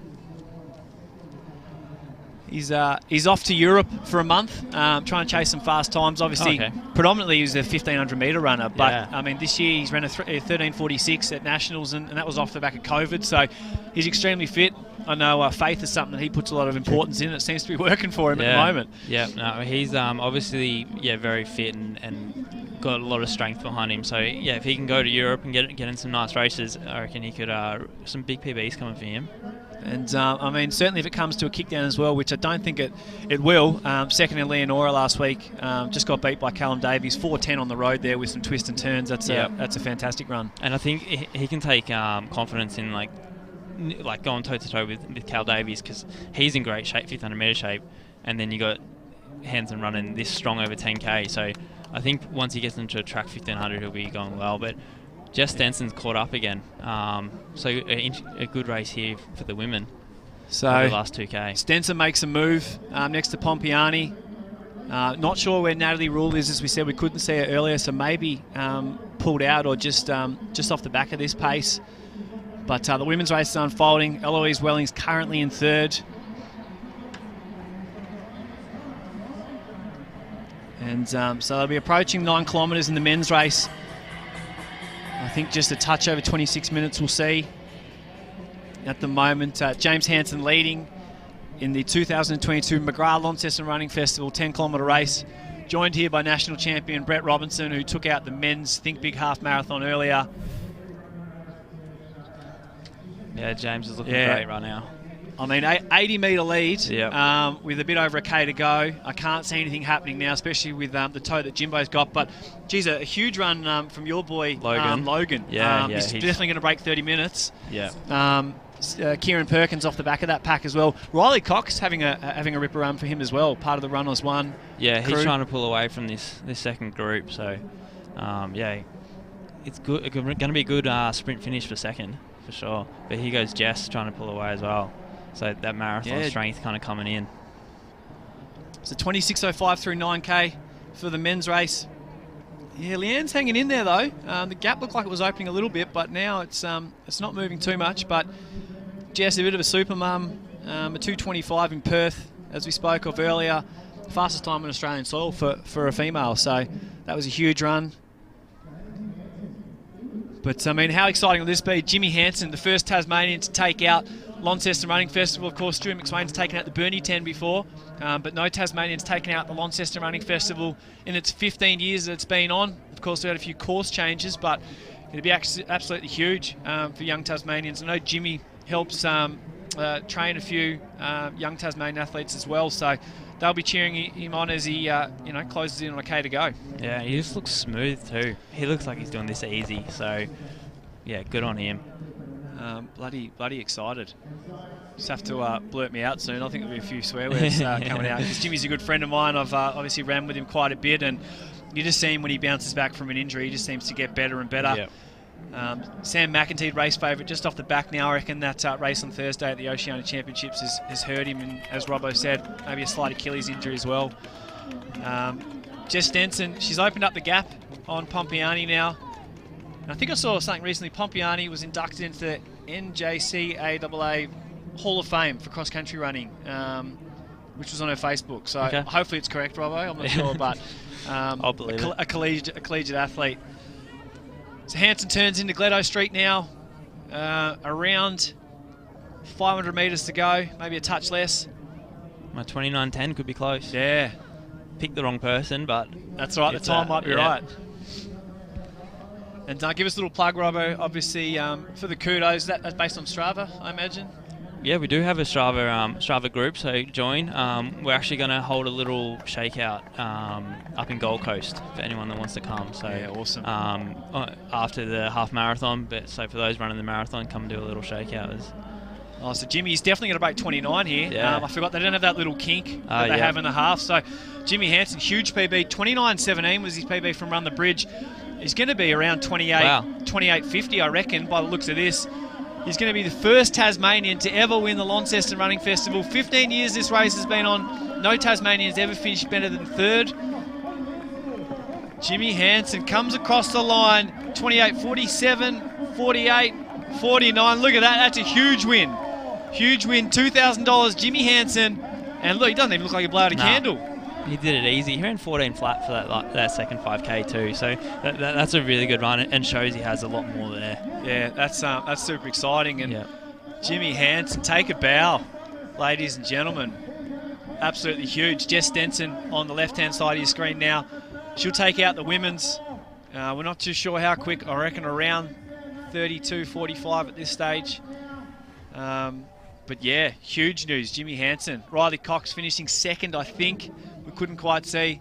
He's off to Europe for a month, trying to chase some fast times. Obviously, predominantly he was a 1,500 metre runner, but I mean, this year he's ran a 13:46 at Nationals, and that was off the back of COVID. So he's extremely fit. I know faith is something that he puts a lot of importance in. It seems to be working for him at the moment. Yeah, no, he's obviously very fit and got a lot of strength behind him. So yeah, if he can go to Europe and get in some nice races, I reckon he could some big PBs coming for him. And I mean, certainly if it comes to a kick down as well, which I don't think it will. Second in Leonora last week, just got beat by Callum Davies, 4:10 on the road there with some twists and turns. That's a fantastic run. And I think he can take confidence in like going toe to toe with Cal Davies, because he's in great shape, 1,500 metre shape, and then you got Hansen running this strong over 10K. So I think once he gets into a track 1,500, he'll be going well. But Jess Stenson's caught up again, so a good race here for the women. So the last 2K. Stenson makes a move next to Pompiani. Not sure where Natalie Rule is. As we said, we couldn't see her earlier, so maybe pulled out or just off the back of this pace. But the women's race is unfolding. Eloise Welling's currently in third. And so they'll be approaching 9 kilometres in the men's race. I think just a touch over 26 minutes we'll see. At the moment, James Hansen leading in the 2022 McGrath Launceston Running Festival 10-kilometre race. Joined here by national champion Brett Robinson, who took out the men's Think Big half marathon earlier. Yeah, James is looking great right now. I mean, 80-metre lead Yep. with a bit over a K to go. I can't see anything happening now, especially with the toe that Jimbo's got. But, geez, a huge run from your boy, Logan. Yeah, he's definitely going to break 30 minutes. Yeah. Kieran Perkins off the back of that pack as well. Riley Cox having a ripper run for him as well, part of the runners one. Yeah, he's crew. trying to pull away from this second group. So, it's good. It's going to be a good sprint finish for second, for sure. But here goes Jess trying to pull away as well. So that marathon strength kind of coming in. So 26.05 through 9K for the men's race. Yeah, Leanne's hanging in there though. The gap looked like it was opening a little bit, but now it's not moving too much. But Jess, a bit of a super mum, a 2:25 in Perth, as we spoke of earlier. Fastest time on Australian soil for a female. So that was a huge run. But, I mean, how exciting will this be? Jimmy Hansen, the first Tasmanian to take out Launceston Running Festival. Of course, Stuart McSwain's taken out the Burnie 10 before, but no Tasmanian's taken out the Launceston Running Festival in its 15 years that it's been on. Of course, we had a few course changes, but it'll be absolutely huge for young Tasmanians. I know Jimmy helps train a few young Tasmanian athletes as well, so they'll be cheering him on as he closes in on a K to go. Yeah, he just looks smooth too. He looks like he's doing this easy. So, yeah, good on him. Bloody excited. Just have to blurt me out soon. I think there'll be a few swear words coming out. Because Jimmy's a good friend of mine. I've obviously ran with him quite a bit, and you just see him when he bounces back from an injury. He just seems to get better and better. Yep. Sam McEntee, race favourite, just off the back now. I reckon that race on Thursday at the Oceania Championships has hurt him, and as Robbo said, maybe a slight Achilles injury as well. Jess Stenson, she's opened up the gap on Pompiani now. And I think I saw something recently. Pompiani was inducted into the NJCAA Hall of Fame for cross-country running, which was on her Facebook. So hopefully it's correct, Robbo. I'm not sure, but I'll believe it. A collegiate athlete. So Hansen turns into Gledo Street now, around 500 metres to go, maybe a touch less. My 29:10 could be close. Yeah. Picked the wrong person, but... That's right, the time might be right. And give us a little plug, Robbo, obviously, for the kudos. That's based on Strava, I imagine? Yeah, we do have a Strava group, so join. We're actually going to hold a little shakeout up in Gold Coast for anyone that wants to come. So yeah, awesome. After the half marathon, so for those running the marathon, come do a little shakeout. Oh, so Jimmy's definitely going to break 29 here. Yeah. I forgot they don't have that little kink that they have in the half. So Jimmy Hansen, huge PB, 29.17 was his PB from Run the Bridge. He's going to be around 28.50, I reckon, by the looks of this. He's going to be the first Tasmanian to ever win the Launceston Running Festival. 15 years this race has been on. No Tasmanians ever finished better than third. Jimmy Hansen comes across the line. 28.47, 48, 49. Look at that. That's a huge win. Huge win. $2,000, Jimmy Hansen. And look, he doesn't even look like he blew out a candle. He did it easy. He ran 14 flat for that second 5K too. So that's a really good run and shows he has a lot more there. Yeah, that's super exciting. And Jimmy Hansen, take a bow, ladies and gentlemen. Absolutely huge. Jess Stenson on the left-hand side of your screen now. She'll take out the women's. We're not too sure how quick. I reckon around 32.45 at this stage. But yeah, huge news. Jimmy Hansen. Riley Cox finishing second, I think. We couldn't quite see.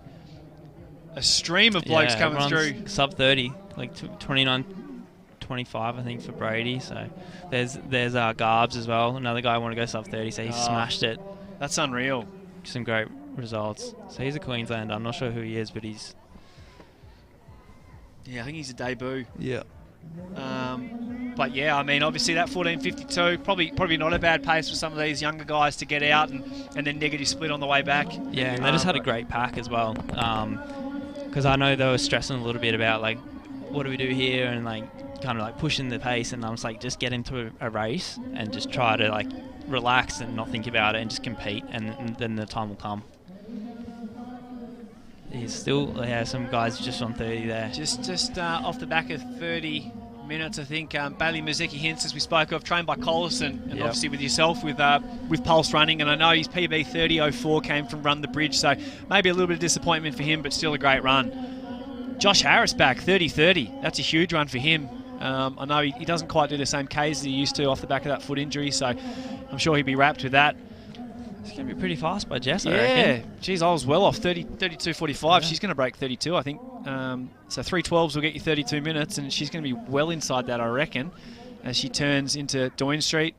A stream of blokes coming through. Sub 30, like 29.25, I think, for Brady. So there's Garbs as well. Another guy want to go sub 30, so he smashed it. That's unreal. Some great results. So he's a Queenslander. I'm not sure who he is, but he's... Yeah, I think he's a debut. Yeah. But yeah, I mean, obviously that 14.52, probably not a bad pace for some of these younger guys to get out and then negative split on the way back. Yeah, and they just had a great pack as well. Because I know they were stressing a little bit about, like, what do we do here, and like kind of like pushing the pace, and I was like, just get into a race and just try to like relax and not think about it and just compete, and then the time will come. He's still, some guys just on 30 there. Just off the back of 30 minutes, I think. Bailey Mazecki Hintz, as we spoke of, trained by Collison, and obviously with yourself with Pulse Running, and I know his PB 30.04 came from Run the Bridge, so maybe a little bit of disappointment for him, but still a great run. Josh Harris back, 30.30. That's a huge run for him. I know he doesn't quite do the same Ks as he used to off the back of that foot injury, so I'm sure he'd be wrapped with that. It's going to be pretty fast by Jess, I Yeah, reckon. geez, I was well off, 32.45. She's going to break 32, I think. So 3:12s will get you 32 minutes, and she's going to be well inside that, I reckon, as she turns into Doyne Street.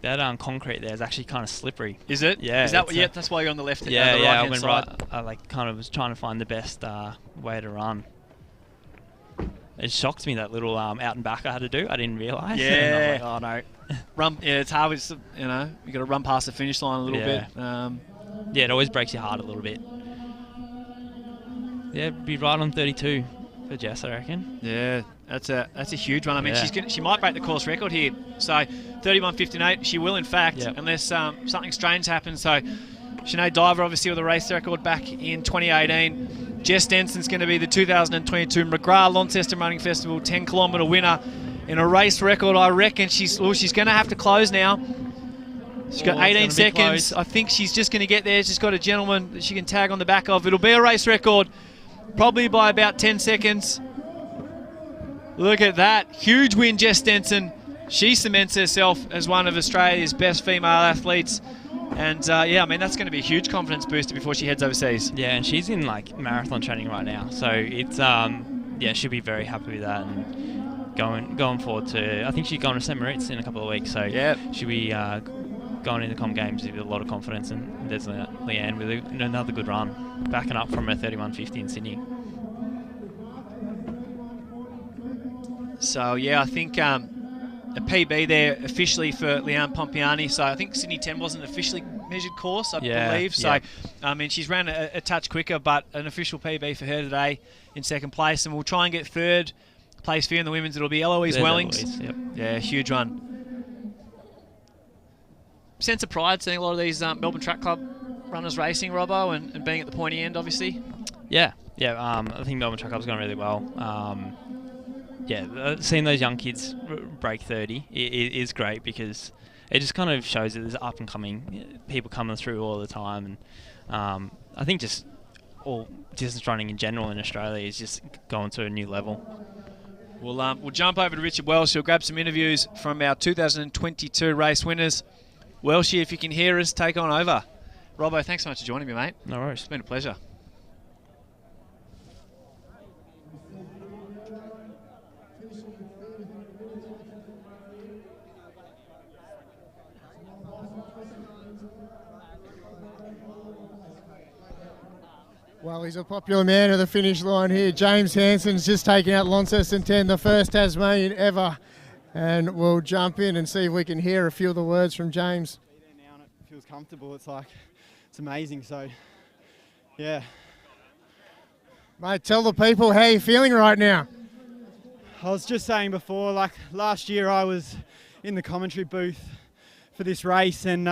That concrete there is actually kind of slippery. Is it? Yeah. Is that? Yeah, that's why you're on the left. Yeah, the yeah. right-hand side. I like kind of was trying to find the best way to run. It shocked me that little out and back I had to do. I didn't realise. Yeah. And I was like, oh no. Run. Yeah, it's hard. It's, you know, you got to run past the finish line a little bit. Yeah, it always breaks your heart a little bit. Yeah, be right on 32 for Jess, I reckon. Yeah, that's a huge run. I mean, she might break the course record here. So 31.58, she will in fact, unless something strange happens. So Sinead Diver obviously with a race record back in 2018. Jess Denson's going to be the 2022 McGrath Launceston Running Festival 10-kilometre winner in a race record. I reckon she's going to have to close now. She's got 18 seconds. I think she's just going to get there. She's got a gentleman that she can tag on the back of. It'll be a race record, probably by about 10 seconds. Look at that. Huge win, Jess Denson. She cements herself as one of Australia's best female athletes. And yeah, I mean, that's going to be a huge confidence booster before she heads overseas. Yeah, and she's in like marathon training right now. So it's, yeah, she'll be very happy with that. And going forward to, I think she's going to St. Moritz in a couple of weeks. So she'll be going into Com Games with a lot of confidence. And there's Leanne with another good run, backing up from her 31.50 in Sydney. So yeah, I think a PB there officially for Leanne Pompiani. So I think Sydney 10 wasn't an officially measured course, I believe. So I mean, she's ran a touch quicker, but an official PB for her today in second place. And we'll try and get third place for you in the women's. It'll be Eloise Wellings. Yeah, huge run. Sense of pride seeing a lot of these Melbourne Track Club runners racing, Robbo, and being at the pointy end, obviously. Yeah. I think Melbourne Track Club's going really well. Yeah, seeing those young kids break 30 is great because it just kind of shows that there's up and coming people coming through all the time, and I think just all distance running in general in Australia is just going to a new level. We'll jump over to Richard Welsh. He'll grab some interviews from our 2022 race winners. Welshie, if you can hear us, take on over. Robbo, thanks so much for joining me, mate. No worries. It's been a pleasure. Well, he's a popular man at the finish line here. James Hanson's just taking out Launceston 10, the first Tasmanian ever. And we'll jump in and see if we can hear a few of the words from James. Now and it feels comfortable. It's amazing. So, yeah. Mate, tell the people how you're feeling right now. I was just saying before, like last year I was in the commentary booth for this race, and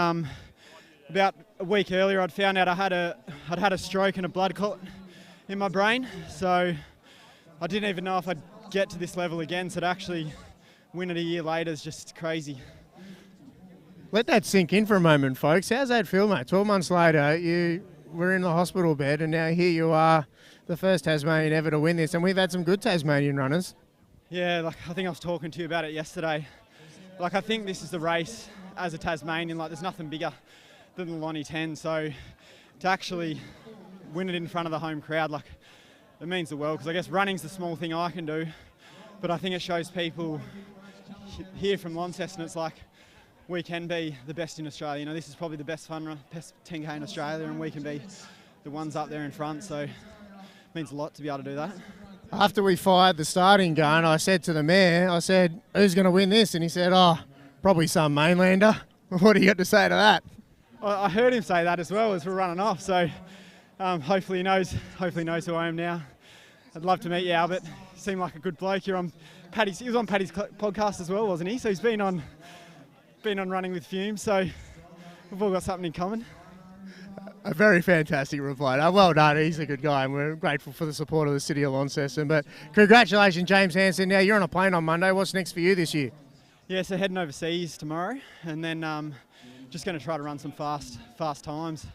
about a week earlier I'd found out I'd had a stroke and a blood clot in my brain. So I didn't even know if I'd get to this level again. So to actually win it a year later is just crazy. Let that sink in for a moment, folks. How's that feel, mate? 12 months later, you were in the hospital bed, and now here you are, the first Tasmanian ever to win this. And we've had some good Tasmanian runners. Yeah, like I think I was talking to you about it yesterday. Like I think this is the race as a Tasmanian. Like there's nothing bigger than the Lonnie 10. So to actually win it in front of the home crowd, like it means the world. Because I guess running's the small thing I can do, but I think it shows people here from Launceston, it's like we can be the best in Australia. You know, this is probably the best fun run, best 10K in Australia, and we can be the ones up there in front. So it means a lot to be able to do that. After we fired the starting gun, I said to the mayor, I said, who's going to win this? And he said, oh, probably some mainlander. What do you got to say to that? I heard him say that as well as we're running off. So hopefully he knows who I am now. I'd love to meet you, Albert. You seem like a good bloke. You're on Paddy's. He was on Paddy's podcast as well, wasn't he? So he's been on Running with Fumes. So we've all got something in common. A very fantastic reply. Well done. He's a good guy, and we're grateful for the support of the City of Launceston. But congratulations, James Hanson. Now you're on a plane on Monday. What's next for you this year? Yeah, so heading overseas tomorrow, and then just going to try to run some fast times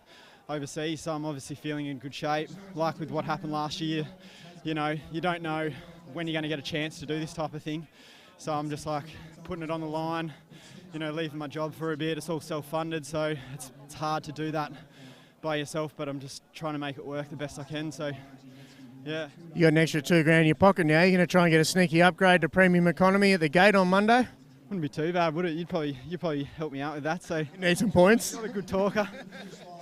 overseas. So I'm obviously feeling in good shape. Like with what happened last year, you know, you don't know when you're going to get a chance to do this type of thing. So I'm just like putting it on the line, you know, leaving my job for a bit. It's all self-funded, so it's hard to do that by yourself, but I'm just trying to make it work the best I can. So, yeah. You got an extra $2 grand in your pocket now. You're going to try and get a sneaky upgrade to premium economy at the gate on Monday? Wouldn't be too bad, would it? You'd probably help me out with that. So you need some points. Not a good talker.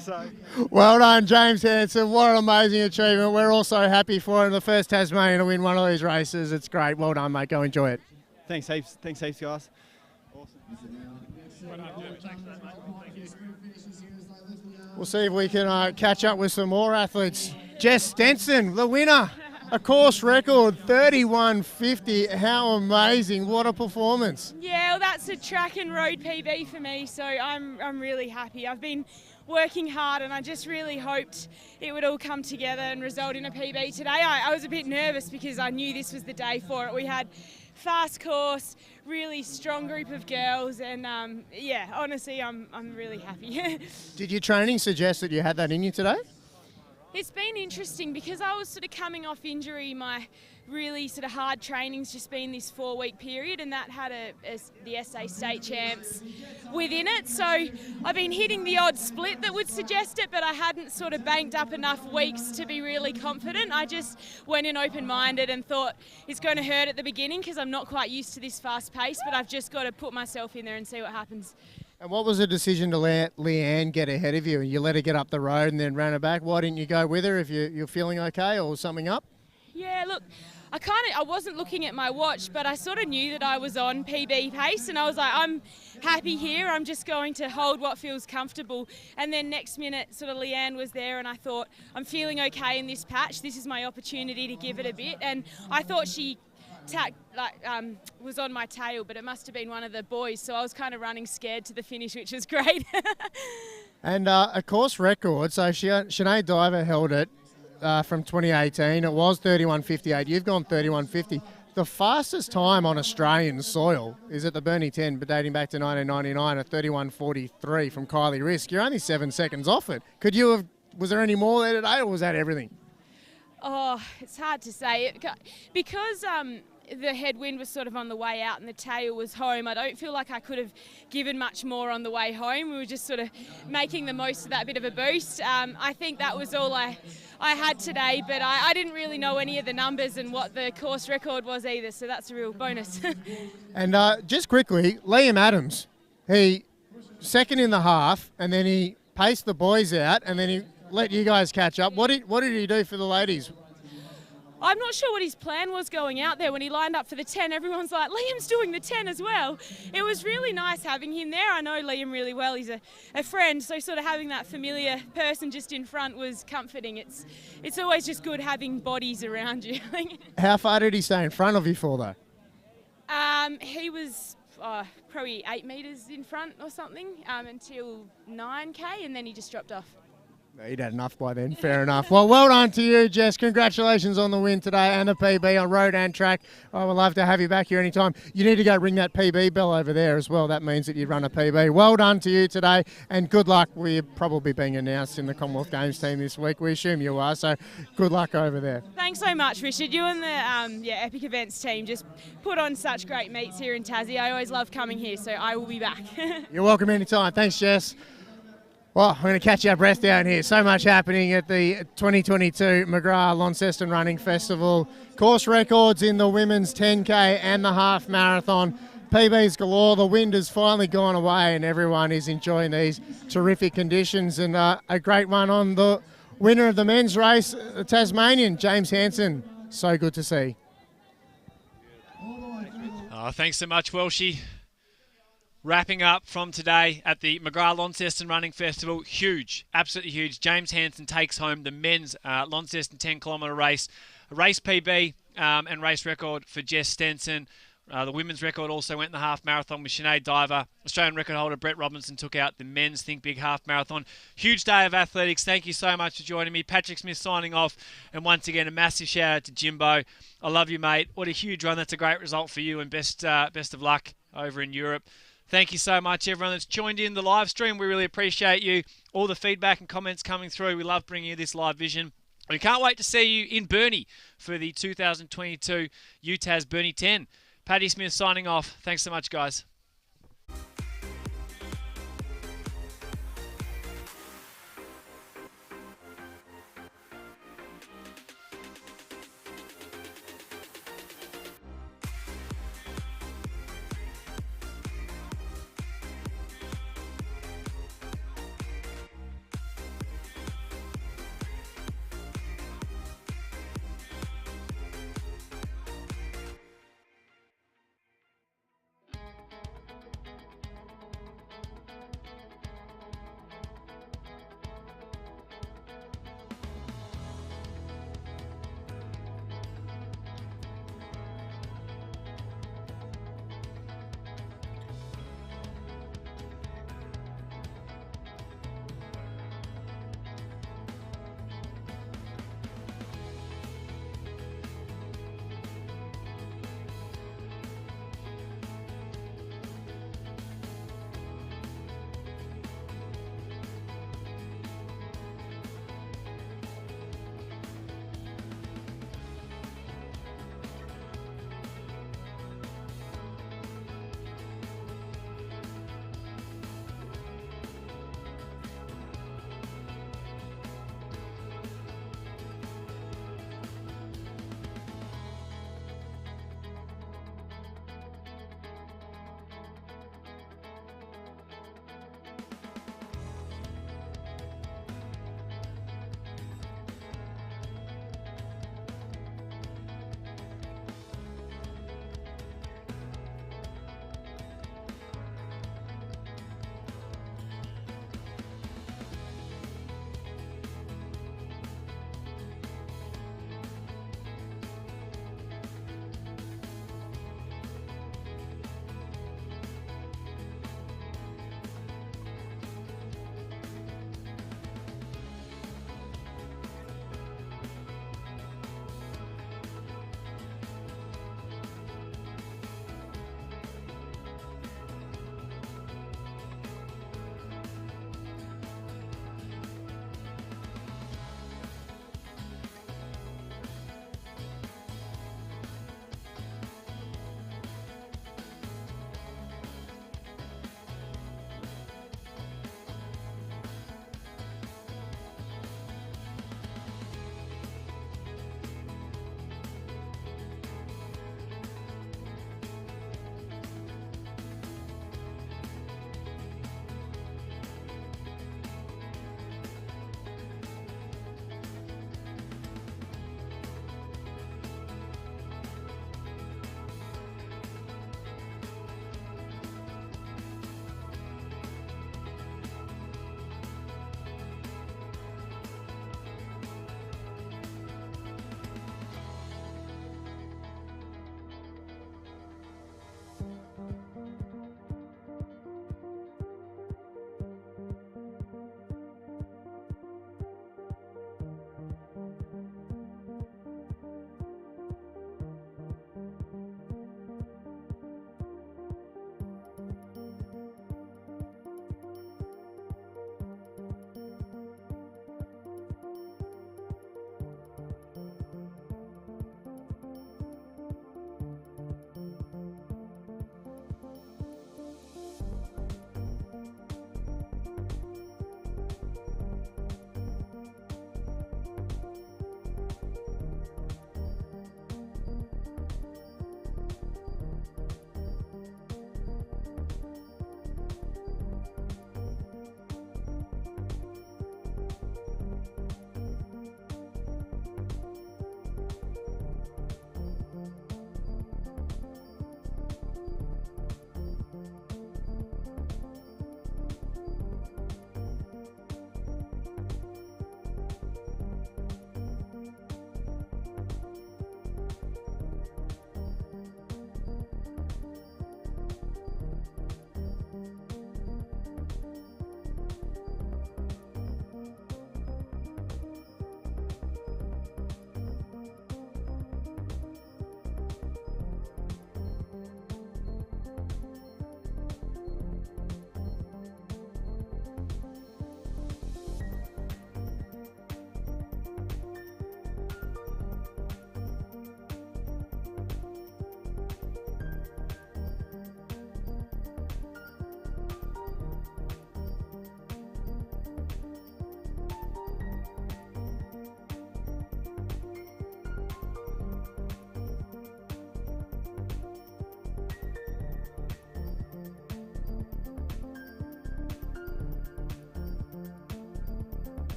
So well done, James Hanson. What an amazing achievement. We're all so happy for him. The first Tasmanian to win one of these races. It's great. Well done, mate. Go enjoy it. Thanks heaps. Thanks heaps, guys. We'll see if we can catch up with some more athletes. Jess Stenson, the winner. A course record, 31.50. How amazing. What a performance. Yeah, well, that's a track and road PB for me, so I'm really happy. I've been working hard and I just really hoped it would all come together and result in a PB today. I was a bit nervous because I knew this was the day for it. We had fast course, really strong group of girls, and yeah, honestly, I'm really happy. Did your training suggest that you had that in you today? It's been interesting because I was sort of coming off injury. My really sort of hard training's just been this 4-week period, and that had the SA State Champs within it. So I've been hitting the odd split that would suggest it, but I hadn't sort of banked up enough weeks to be really confident. I just went in open-minded and thought it's going to hurt at the beginning because I'm not quite used to this fast pace, but I've just got to put myself in there and see what happens. And what was the decision to let Leanne get ahead of you? You let her get up the road and then ran her back. Why didn't you go with her if you're feeling okay or something up? Yeah, look, I wasn't looking at my watch, but I sort of knew that I was on PB pace, and I was like, I'm happy here. I'm just going to hold what feels comfortable. And then next minute, sort of Leanne was there, and I thought, I'm feeling okay in this patch. This is my opportunity to give it a bit. And I thought she was on my tail, but it must have been one of the boys, so I was kind of running scared to the finish, which was great. And a course record, so Sinead Diver held it from 2018. It was 31.58. You've gone 31.50. The fastest time on Australian soil is at the Burnie 10, but dating back to 1999 at 31.43 from Kylie Risk. You're only 7 seconds off it. Was there any more there today, or was that everything? Oh, it's hard to say. Because the headwind was sort of on the way out and the tail was home, I don't feel like I could have given much more on the way home. We were just sort of making the most of that bit of a boost. I think that was all I had today, but I didn't really know any of the numbers and what the course record was either, so that's a real bonus. And just quickly, Liam Adams, he second in the half, and then he paced the boys out, and then he let you guys catch up. What did he do for the ladies? I'm not sure what his plan was going out there. When he lined up for the 10, everyone's like, Liam's doing the 10 as well. It was really nice having him there. I know Liam really well. He's a friend, so sort of having that familiar person just in front was comforting. It's always just good having bodies around you. How far did he stay in front of you for, though? He was probably 8 metres in front or something until 9K, and then he just dropped off. He'd had enough by then. Fair enough. Well done to you, Jess. Congratulations on the win today and a PB on road and track. I would love to have you back here anytime. You need to go ring that PB bell over there as well. That means that you run a PB. Well done to you today, and good luck. We're probably being announced in the Commonwealth Games team this week. We assume you are, so good luck over there. Thanks so much, Richard. You and the Epic Events team just put on such great meets here in Tassie. I always love coming here, so I will be back. You're welcome anytime. Thanks, Jess. Well, I'm going to catch our breath down here. So much happening at the 2022 McGrath Launceston Running Festival. Course records in the women's 10K and the half marathon. PBs galore. The wind has finally gone away and everyone is enjoying these terrific conditions. And a great one on the winner of the men's race, the Tasmanian, James Hanson. So good to see. Oh, thanks so much, Welshie. Wrapping up from today at the McGrath Launceston Running Festival. Huge, absolutely huge. James Hanson takes home the men's Launceston 10-kilometre race. A race PB and race record for Jess Stenson. The women's record also went in the half marathon with Sinead Diver. Australian record holder Brett Robinson took out the men's Think Big half marathon. Huge day of athletics. Thank you so much for joining me. Patrick Smith signing off. And once again, a massive shout out to Jimbo. I love you, mate. What a huge run. That's a great result for you, and best of luck over in Europe. Thank you so much, everyone that's joined in the live stream. We really appreciate you. All the feedback and comments coming through. We love bringing you this live vision. We can't wait to see you in Burnie for the 2022 UTAS Burnie 10. Paddy Smith signing off. Thanks so much, guys.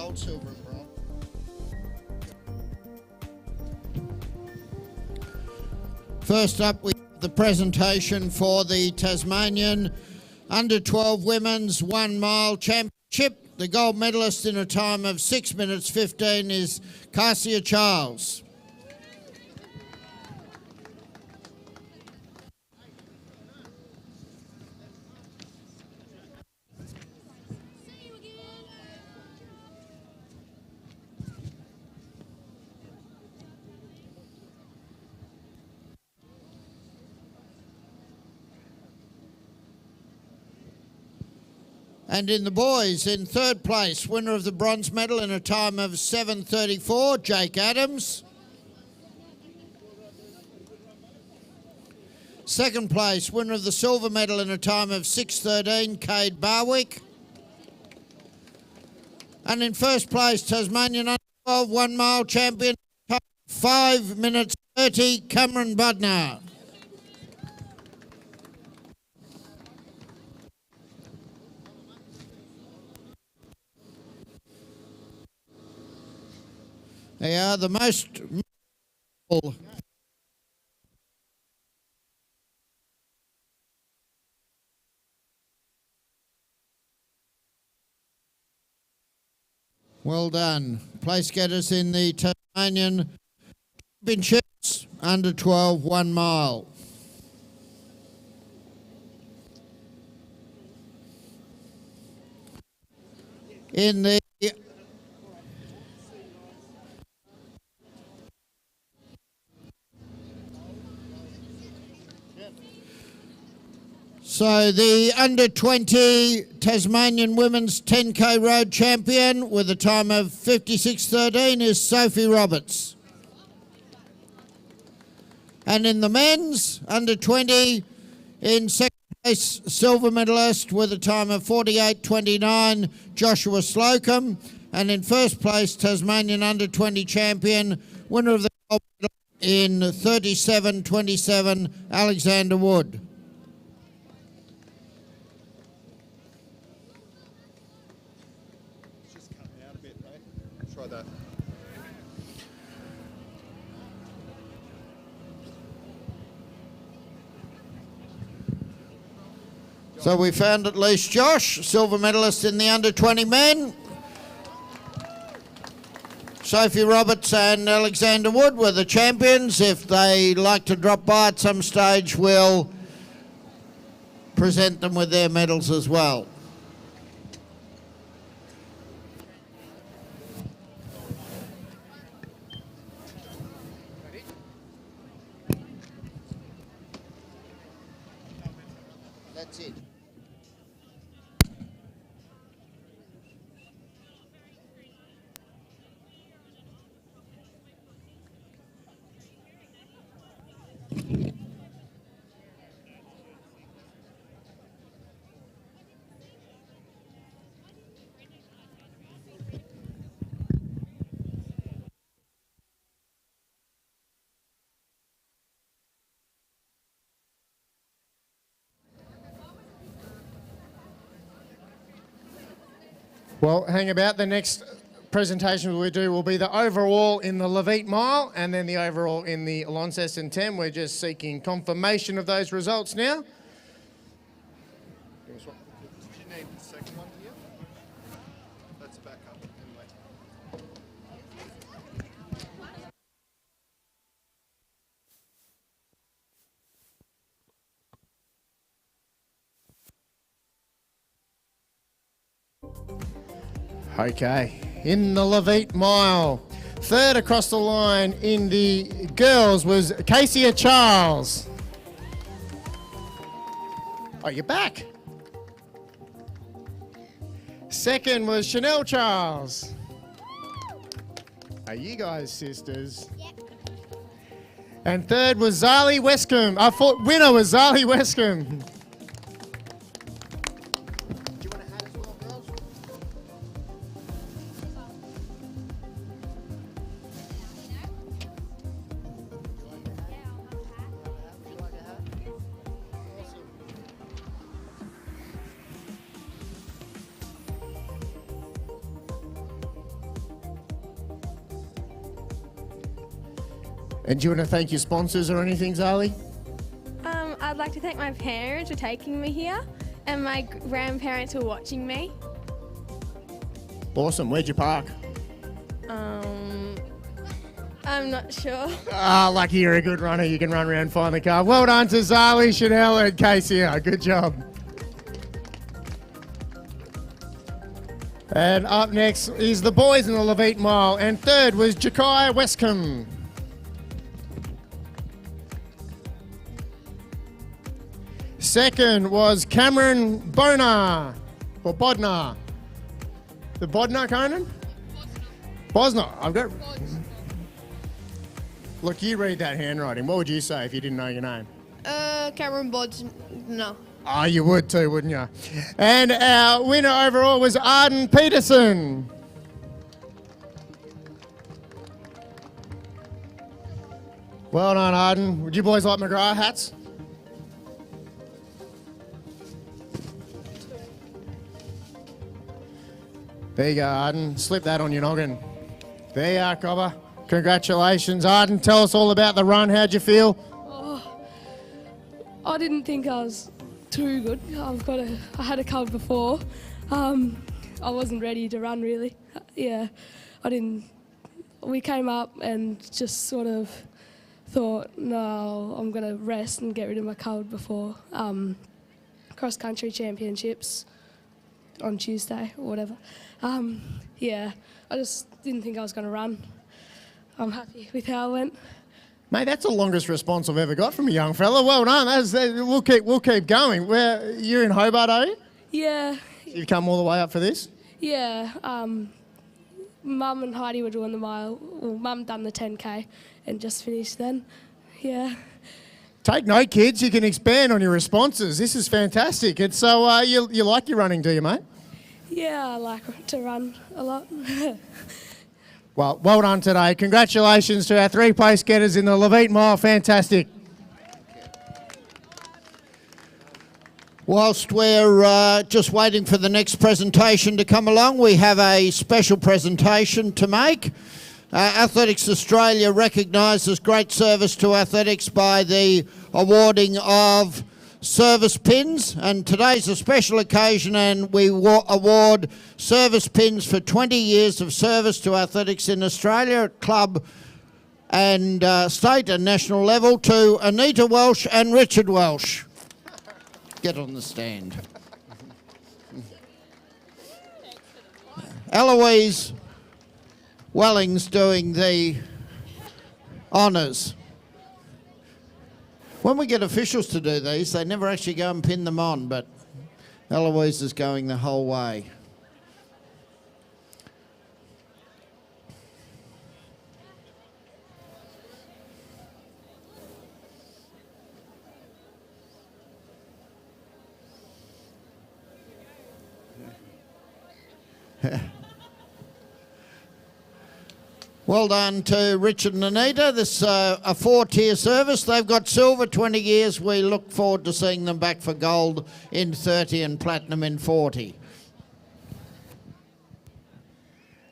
gold, silver and bronze. First up, we have the presentation for the Tasmanian Under-12 Women's 1 Mile Championship. The gold medalist in a time of 6 minutes 15 is Cassia Charles. And in the boys, in third place, winner of the bronze medal in a time of 7:34, Jake Adams. Second place, winner of the silver medal in a time of 6:13, Cade Barwick. And in first place, Tasmanian Under-12 1 Mile champion, 5 minutes 30, Cameron Budner. They are the most well done. Place getters in the Tasmanian Championships Under-12 1 Mile. In the So the under-20 Tasmanian Women's 10K Road Champion with a time of 56:13 is Sophie Roberts. And in the men's under-20, in second place, silver medalist with a time of 48:29, Joshua Slocum. And in first place, Tasmanian under-20 champion, winner of the gold medal in 37:27, Alexander Wood. So we found at least Josh, silver medalist in the under-20 men. Sophie Roberts and Alexander Wood were the champions. If they like to drop by at some stage, we'll present them with their medals as well. That's it. Well, hang about. The next presentation we do will be the overall in the Levitt Mile and then the overall in the Launceston 10. We're just seeking confirmation of those results now. Did you need the second one here? That's back up. Okay, in the Levitt Mile. Third across the line in the girls was Cassia Charles. Oh, you're back. Second was Chanel Charles. Are you guys sisters? Yep. And third was Zali Westcombe. I thought winner was Zali Westcombe. And do you want to thank your sponsors or anything, Zali? I'd like to thank my parents for taking me here and my grandparents for watching me. Awesome. Where'd you park? I'm not sure. Lucky you're a good runner. You can run around and find the car. Well done to Zali, Chanel, and Casey. Good job. And up next is the boys in the Levite Mile. And third was Ja'Kai Westcombe. Second was Cameron Bonar, or Bodnar. The Bodnar, Conan? Bosnar. I've got. Look, you read that handwriting. What would you say if you didn't know your name? Cameron Bodds, no. Oh, you would too, wouldn't you? And our winner overall was Arden Peterson. Well done, Arden. Would you boys like McGrath hats? There you go, Arden. Slip that on your noggin. There you are, Cobber. Congratulations, Arden. Tell us all about the run. How'd you feel? Oh, I didn't think I was too good. I had a cold before. I wasn't ready to run really. Yeah, I didn't. We came up and just sort of thought, no, I'm going to rest and get rid of my cold before cross country championships on Tuesday or whatever. Yeah, I just didn't think I was going to run. I'm happy with how it went. Mate, that's the longest response I've ever got from a young fella. Well done. We'll keep going. You're in Hobart, are you? Yeah. You've come all the way up for this? Yeah. Mum and Heidi were doing the mile. Well, Mum done the 10K and just finished then. Yeah. Take note, kids. You can expand on your responses. This is fantastic. And so you like your running, do you, mate? Yeah, I like to run a lot. Well done today. Congratulations to our 3 place getters in the Levite Mile. Fantastic. Whilst we're just waiting for the next presentation to come along, we have a special presentation to make. Athletics Australia recognises great service to athletics by the awarding of service pins, and today's a special occasion, and we award service pins for 20 years of service to athletics in Australia at club and state and national level to Anita Welsh and Richard Welsh. Get on the stand. Eloise Welling's doing the honours. When we get officials to do these, they never actually go and pin them on, but Eloise is going the whole way. Well done to Richard and Anita. This is a 4-tier service. They've got silver 20 years. We look forward to seeing them back for gold in 30 and platinum in 40.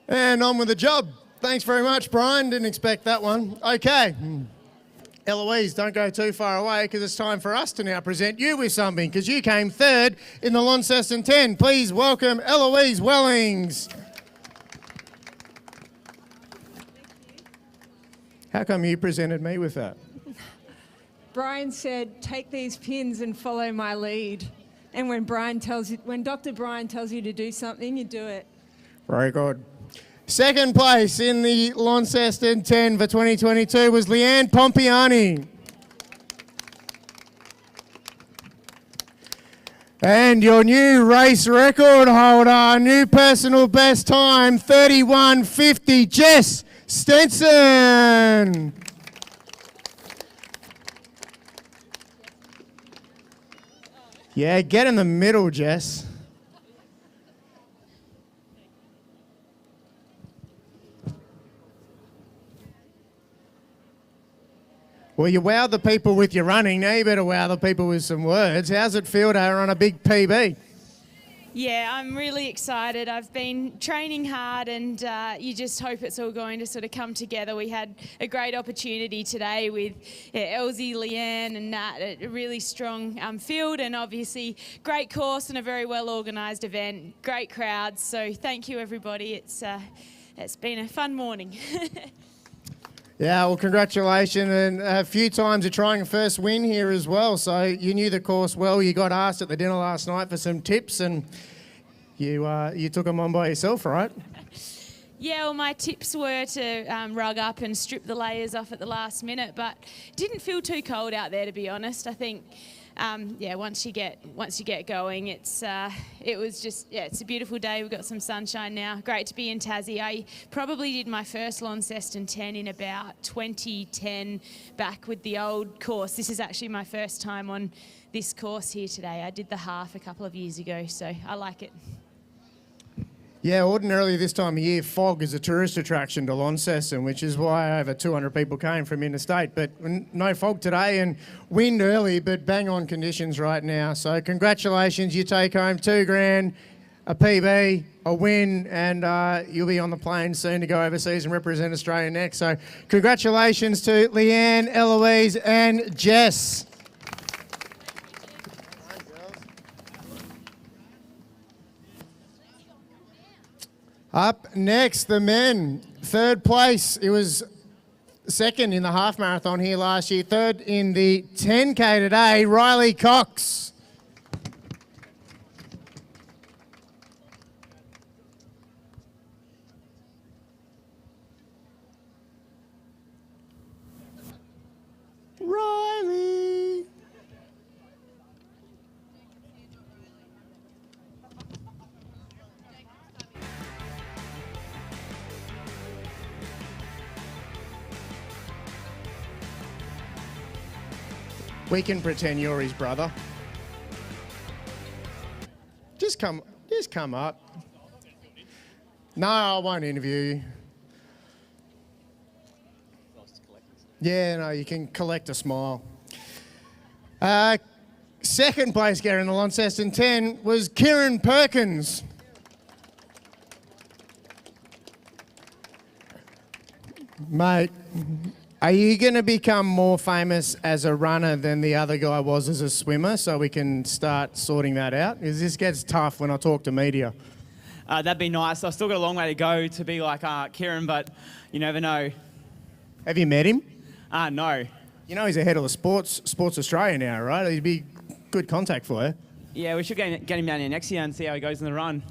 And on with the job. Thanks very much, Brian. Didn't expect that one. Okay. Eloise, don't go too far away because it's time for us to now present you with something because you came third in the Launceston 10. Please welcome Eloise Wellings. How come you presented me with that? Brian said, take these pins and follow my lead. And when Dr. Brian tells you to do something, you do it. Very good. Second place in the Launceston 10 for 2022 was Leanne Pompiani. And your new race record holder, new personal best time, 31:50, Jess Stenson. Yeah, get in the middle, Jess. Well, you wowed the people with your running. Now you better wow the people with some words. How's it feel to run a big PB? Yeah, I'm really excited. I've been training hard and you just hope it's all going to sort of come together. We had a great opportunity today with Elsie, Leanne and Nat, a really strong field and obviously great course and a very well organised event, great crowds. So thank you everybody. It's been a fun morning. Yeah, well, congratulations, and a few times you're trying a first win here as well. So you knew the course well. You got asked at the dinner last night for some tips, and you took them on by yourself, right? Yeah, well, my tips were to rug up and strip the layers off at the last minute, but didn't feel too cold out there, to be honest. I think, once you get going, it's a beautiful day. We've got some sunshine now. Great to be in Tassie. I probably did my first Launceston 10 in about 2010, back with the old course. This is actually my first time on this course here today. I did the half a couple of years ago, so I like it. Yeah, ordinarily this time of year, fog is a tourist attraction to Launceston, which is why over 200 people came from interstate. But no fog today and wind early, but bang on conditions right now. So congratulations, you take home $2,000, a PB, a win, and you'll be on the plane soon to go overseas and represent Australia next. So congratulations to Leanne, Eloise and Jess. Up next, the men. Third place. It was second in the half marathon here last year. Third in the 10K today, Riley Cox. Riley. We can pretend you're his brother. Just come up. No, I won't interview you. Yeah, no, you can collect a smile. Second place getter in the Launceston 10 was Kieran Perkins. Mate, are you going to become more famous as a runner than the other guy was as a swimmer, so we can start sorting that out? Because this gets tough when I talk to media. That'd be nice. I've still got a long way to go to be like Kieran, but you never know. Have you met him? No. You know he's the head of the Sports Australia now, right? He'd be good contact for you. Yeah, we should get him down here next year and see how he goes in the run.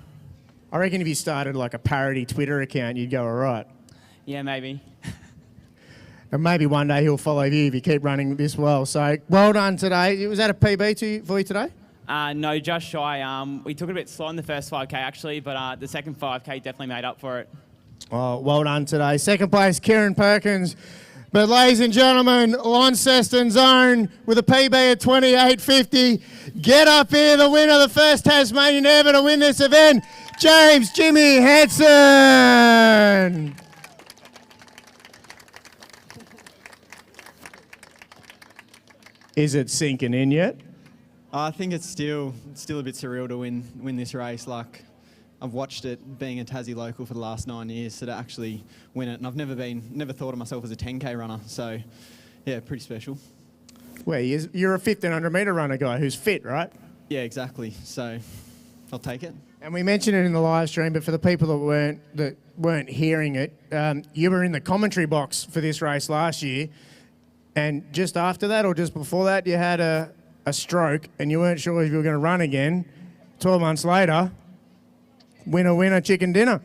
I reckon if you started like a parody Twitter account, you'd go all right. Yeah, maybe. And maybe one day he'll follow you if you keep running this well. So well done today. Was that a PB for you today? No, just shy. We took it a bit slow in the first 5K actually, but the second 5K definitely made up for it. Oh, well done today. Second place, Kieran Perkins. But ladies and gentlemen, Launceston's own with a PB of 28.50. Get up here, the winner, the first Tasmanian ever to win this event, James Jimmy Hanson. Is it sinking in yet? I think it's still a bit surreal to win this race. Like, I've watched it being a Tassie local for the last 9 years, so to actually win it, and I've never thought of myself as a 10K runner. So, yeah, pretty special. Well, you're a 1,500 metre runner guy who's fit, right? Yeah, exactly. So, I'll take it. And we mentioned it in the live stream, but for the people that weren't hearing it, you were in the commentary box for this race last year. And just after that, or just before that, you had a stroke and you weren't sure if you were going to run again. 12 months later, winner, chicken dinner.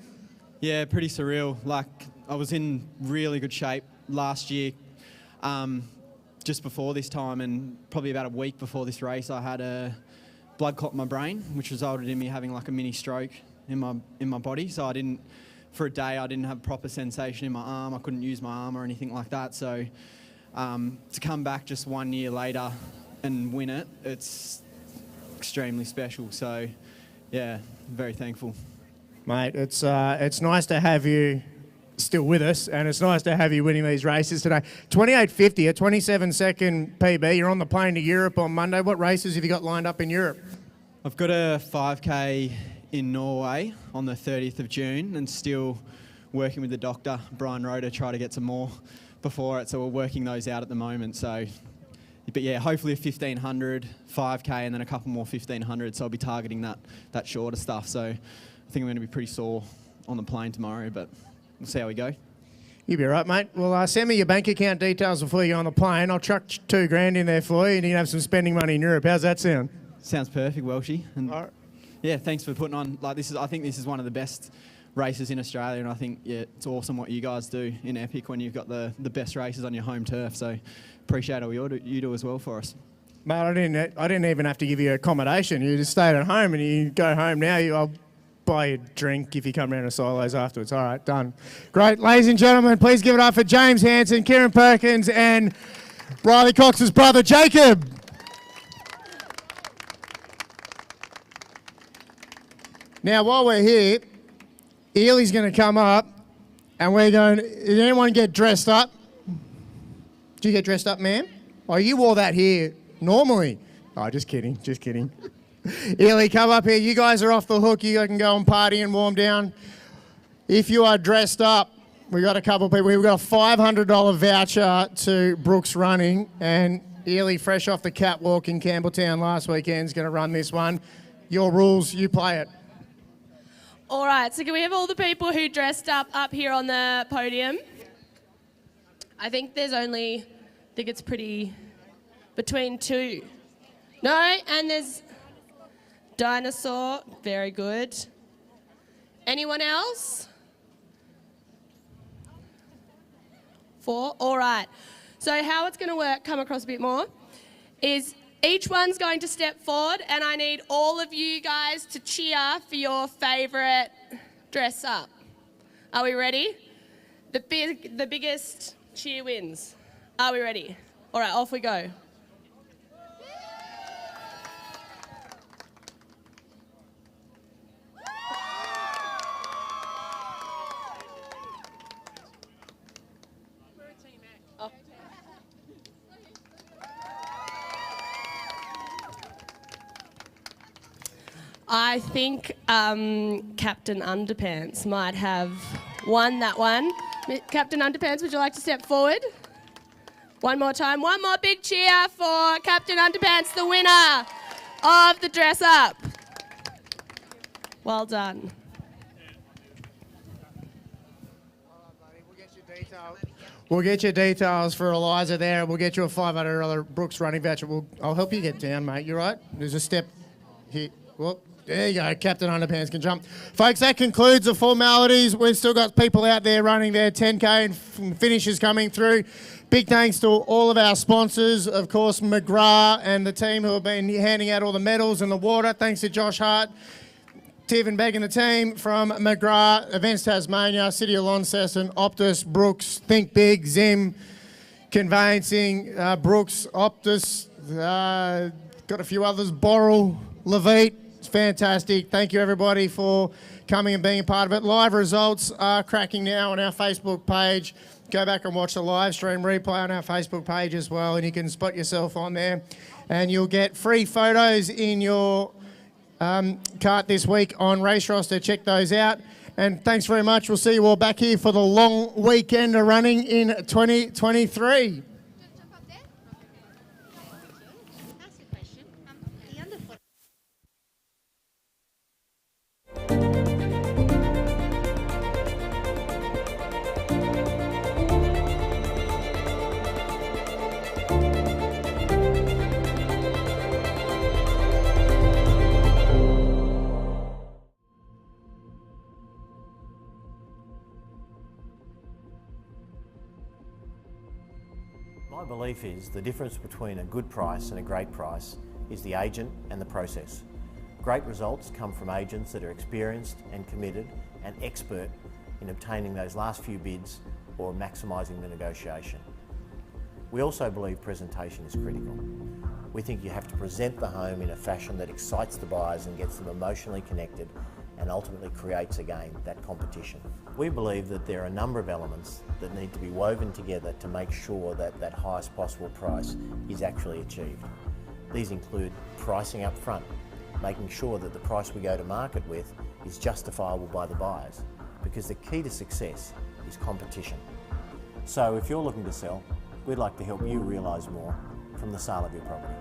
Yeah, pretty surreal. Like, I was in really good shape last year, just before this time, and probably about a week before this race, I had a blood clot in my brain, which resulted in me having like a mini stroke in my body. So for a day, I didn't have proper sensation in my arm. I couldn't use my arm or anything like that. So to come back just 1 year later and win it, it's extremely special. So, yeah, very thankful. Mate, it's nice to have you still with us, and it's nice to have you winning these races today. 28.50, a 27-second PB. You're on the plane to Europe on Monday. What races have you got lined up in Europe? I've got a 5K in Norway on the 30th of June and still working with the doctor, Brian Rowe, to try to get some more before it. So we're working those out at the moment. So, but yeah, hopefully a 1500, 5K, and then a couple more 1500. So I'll be targeting that shorter stuff. So I think I'm going to be pretty sore on the plane tomorrow, but we'll see how we go. You'll be right, mate. Well, send me your bank account details before you go on the plane. I'll chuck $2,000 in there for you and you can have some spending money in Europe. How's that sound? Sounds perfect, Welshie. And all right. Yeah, thanks for putting on, like, this is, I think this is one of the best races in Australia, and I think, yeah, it's awesome what you guys do in Epic when you've got the best races on your home turf. So appreciate all you do as well for us. Mate, I didn't even have to give you accommodation. You just stayed at home and you go home now. I'll buy you a drink if you come around to Silos afterwards. All right, done. Great. Ladies and gentlemen, please give it up for James Hansen, Kieran Perkins and Riley Cox's brother, Jacob. Now, while we're here, Ely's going to come up and we're going, did anyone get dressed up? Did you get dressed up, ma'am? Oh, you wore that here normally. Oh, just kidding, just kidding. Ely, come up here. You guys are off the hook. You can go and party and warm down. If you are dressed up, we got a couple of people. We've got a $500 voucher to Brooks Running, and Ely, fresh off the catwalk in Campbelltown last weekend, is going to run this one. Your rules, you play it. All right, so can we have all the people who dressed up here on the podium? I think it's pretty between two. No, and there's dinosaur, very good. Anyone else? 4, all right. So how it's gonna work, come across a bit more, is each one's going to step forward and I need all of you guys to cheer for your favourite dress up. Are we ready? The biggest cheer wins. Are we ready? All right, off we go. I think Captain Underpants might have won that one. Captain Underpants, would you like to step forward? One more time. One more big cheer for Captain Underpants, the winner of the dress up. Well done. We'll get your details for Eliza there. We'll get you a $500 Brooks Running voucher. I'll help you get down, mate. You right? There's a step here. Whoop. There you go, Captain Underpants can jump. Folks, that concludes the formalities. We've still got people out there running their 10K and finishes coming through. Big thanks to all of our sponsors, of course, McGrath and the team who have been handing out all the medals and the water. Thanks to Josh Hart, Tiv and Begg and the team from McGrath, Events Tasmania, City of Launceston, Optus, Brooks, Think Big, Zim, Conveyancing, Brooks, Optus, got a few others, Boral, Levite. It's fantastic. Thank you, everybody, for coming and being a part of it. Live results are cracking now on our Facebook page. Go back and watch the live stream replay on our Facebook page as well, and you can spot yourself on there. And you'll get free photos in your cart this week on Race Roster. Check those out. And thanks very much. We'll see you all back here for the long weekend of running in 2023. My belief is the difference between a good price and a great price is the agent and the process. Great results come from agents that are experienced and committed and expert in obtaining those last few bids or maximising the negotiation. We also believe presentation is critical. We think you have to present the home in a fashion that excites the buyers and gets them emotionally connected and ultimately creates again that competition. We believe that there are a number of elements that need to be woven together to make sure that that highest possible price is actually achieved. These include pricing up front, making sure that the price we go to market with is justifiable by the buyers, because the key to success is competition. So if you're looking to sell, we'd like to help you realise more from the sale of your property.